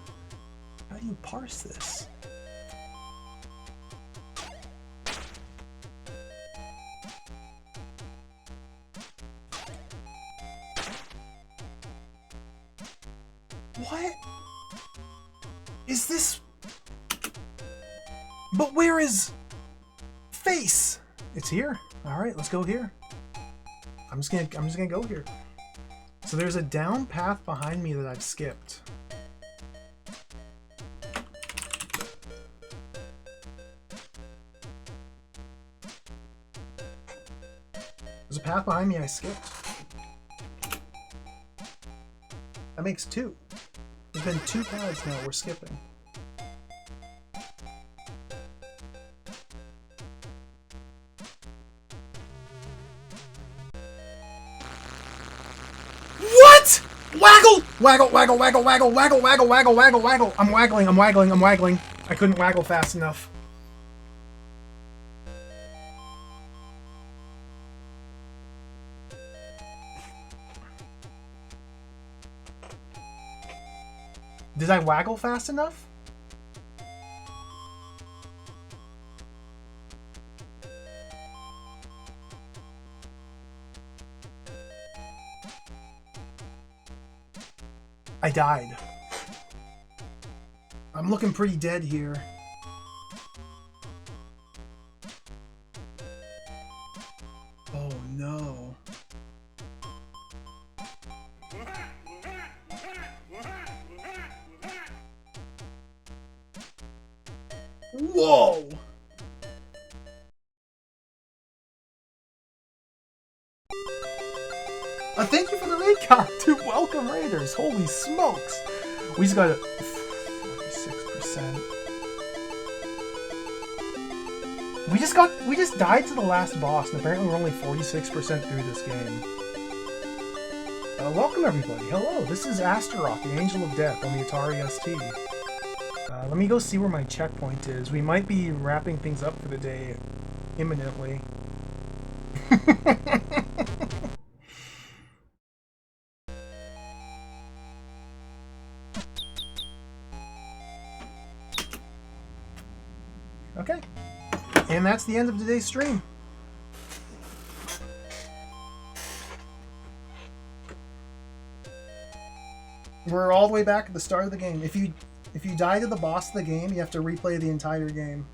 How do you parse this? What? Is this... But where is... Face? It's here. Alright, let's go here. I'm just gonna go here. So there's a down path behind me that I've skipped. There's a path behind me I skipped. That makes two. There's been two paths now we're skipping. What? Waggle! Waggle, waggle, waggle, waggle, waggle, waggle, waggle, waggle, waggle. I'm waggling, I'm waggling, I'm waggling. I couldn't waggle fast enough. Did I waggle fast enough? I died. I'm looking pretty dead here. Oh no. Whoa! Thank you for the raid count, dude. Welcome, Raiders. Holy smokes. We just got a 46%. We just died to the last boss, and apparently we're only 46% through this game. Welcome, everybody. Hello, this is Astaroth, the Angel of Death on the Atari ST. Let me go see where my checkpoint is. We might be wrapping things up for the day imminently. Okay. And that's the end of today's stream. We're all the way back at the start of the game. If you die to the boss of the game, you have to replay the entire game.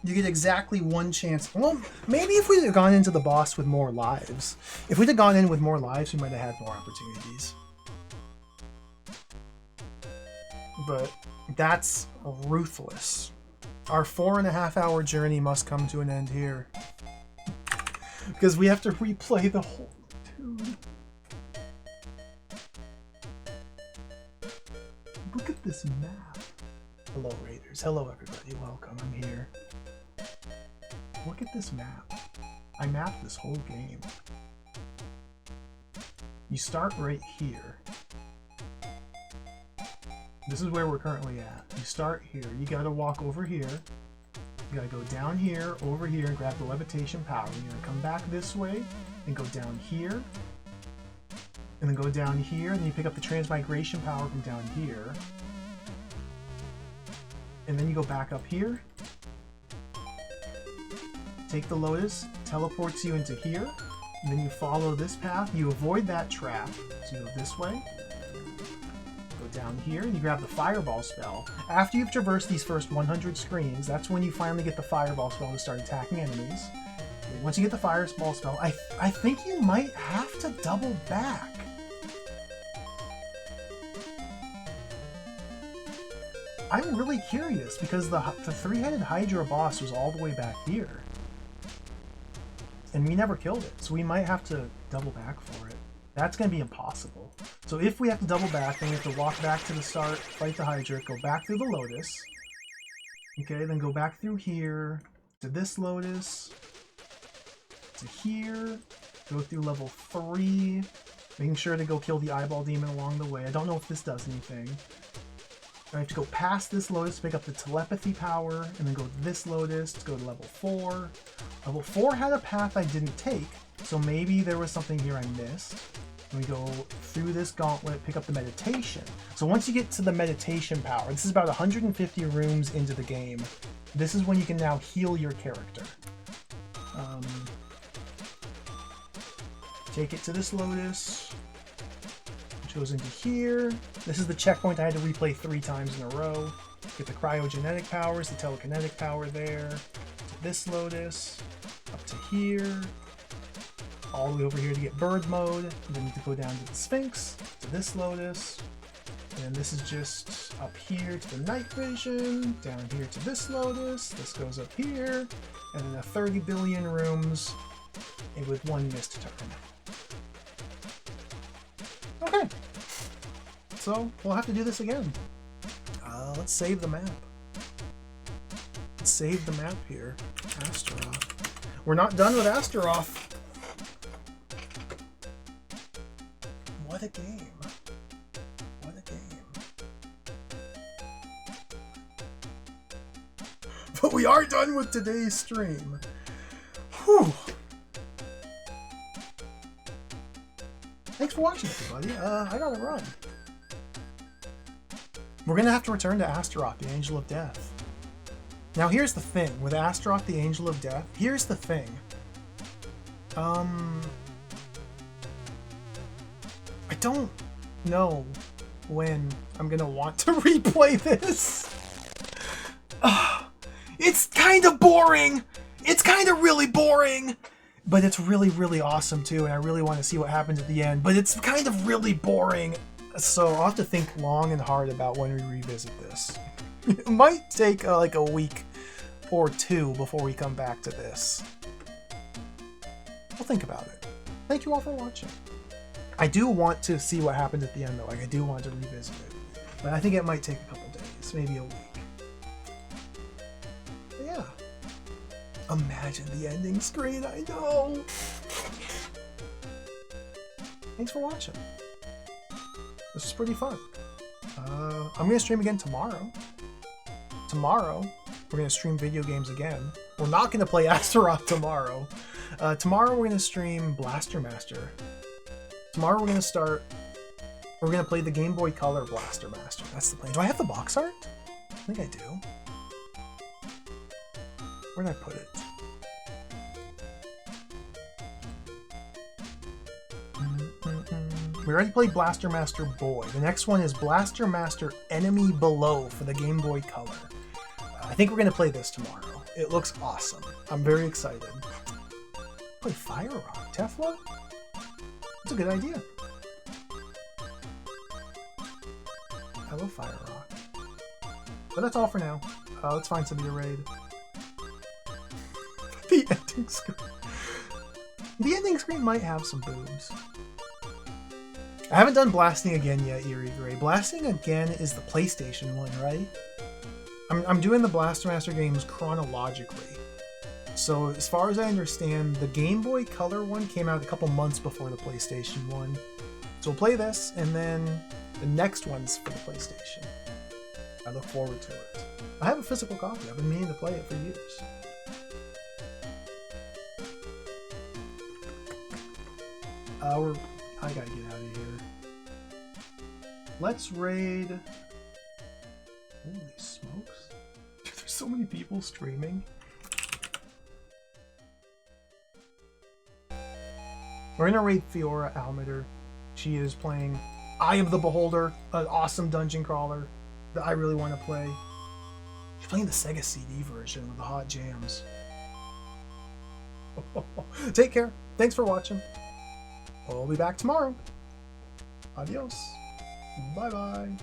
You get exactly one chance. Well, maybe if we'd have gone into the boss with more lives. If we'd have gone in with more lives, we might have had more opportunities. But that's ruthless. Our 4.5-hour journey must come to an end here. Because we have to replay the whole... Dude. Look at this map. Hello, Raiders. Hello, everybody. Welcome. I'm here. Look at this map. I mapped this whole game. You start right here. This is where we're currently at. You start here. You gotta walk over here. You gotta go down here, over here, and grab the levitation power. You're gonna come back this way, and go down here, and then go down here, and then you pick up the transmigration power from down here. And then you go back up here. Take the Lotus, teleports you into here, and then you follow this path. You avoid that trap, so you go this way. Go down here, and you grab the Fireball spell. After you've traversed these first 100 screens, that's when you finally get the Fireball spell to start attacking enemies. And once you get the Fireball spell, I think you might have to double back. I'm really curious, because the three-headed Hydra boss was all the way back here. And we never killed it, so we might have to double back for it. That's going to be impossible. So if we have to double back, then we have to walk back to the start, fight the Hydra, go back through the Lotus. Okay, then go back through here, to this Lotus, to here, go through level 3, making sure to go kill the Eyeball Demon along the way. I don't know if this does anything. I have to go past this Lotus to pick up the telepathy power, and then go to this Lotus to go to level 4. Level 4 had a path I didn't take, so maybe there was something here I missed. And we go through this gauntlet, pick up the meditation. So once you get to the meditation power, this is about 150 rooms into the game, this is when you can now heal your character. Take it to this Lotus. Goes into here. This is the checkpoint I had to replay 3 times in a row. Get the cryogenetic powers, the telekinetic power there. To this Lotus, up to here, all the way over here to get bird mode. And then you need to go down to the Sphinx, to this Lotus, and then this is just up here to the night vision, down here to this Lotus. This goes up here, and then 30 billion rooms, and with 1 missed turn. Okay, so we'll have to do this again. Let's save the map. Let's save the map here. Astaroth. We're not done with Astaroth. What a game. What a game. But we are done with today's stream. Whew. Thanks for watching, everybody. I gotta run. We're gonna have to return to Astaroth, the Angel of Death. Now here's the thing, with Astaroth, the Angel of Death, here's the thing. I don't know when I'm gonna want to replay this. It's kind of boring! It's kind of really boring! But it's really, really awesome too, and I really want to see what happens at the end. But it's kind of really boring, so I'll have to think long and hard about when we revisit this. It might take like a week or 2 before we come back to this. We'll think about it. Thank you all for watching. I do want to see what happens at the end though, like I do want to revisit it. But I think it might take a couple days, maybe a week. But yeah. Imagine the ending screen, I know! Thanks for watching. This was pretty fun. I'm going to stream again tomorrow. Tomorrow, we're going to stream video games again. We're not going to play Astaroth tomorrow. Tomorrow, we're going to stream Blaster Master. Tomorrow, we're going to play the Game Boy Color Blaster Master. That's the plan. Do I have the box art? I think I do. Where did I put it? We already played Blaster Master Boy. The next one is Blaster Master Enemy Below for the Game Boy Color. I think we're going to play this tomorrow. It looks awesome. I'm very excited. Play Fire Rock. Tefla? That's a good idea. I love Fire Rock. But that's all for now. Let's find somebody to raid. The ending screen. The ending screen might have some boobs. I haven't done Blasting Again yet, Eerie Gray. Blasting Again is the PlayStation one, right? I'm doing the Blaster Master games chronologically. So as far as I understand, the Game Boy Color one came out a couple months before the PlayStation one. So we'll play this, and then the next one's for the PlayStation. I look forward to it. I have a physical copy. I've been meaning to play it for years. I gotta get out of here. Let's raid. Holy smokes. There's so many people streaming. We're gonna raid Fiora Almeter. She is playing Eye of the Beholder, an awesome dungeon crawler that I really want to play. She's playing the Sega CD version with the hot jams. Take care. Thanks for watching. We'll be back tomorrow. Adios. Bye-bye.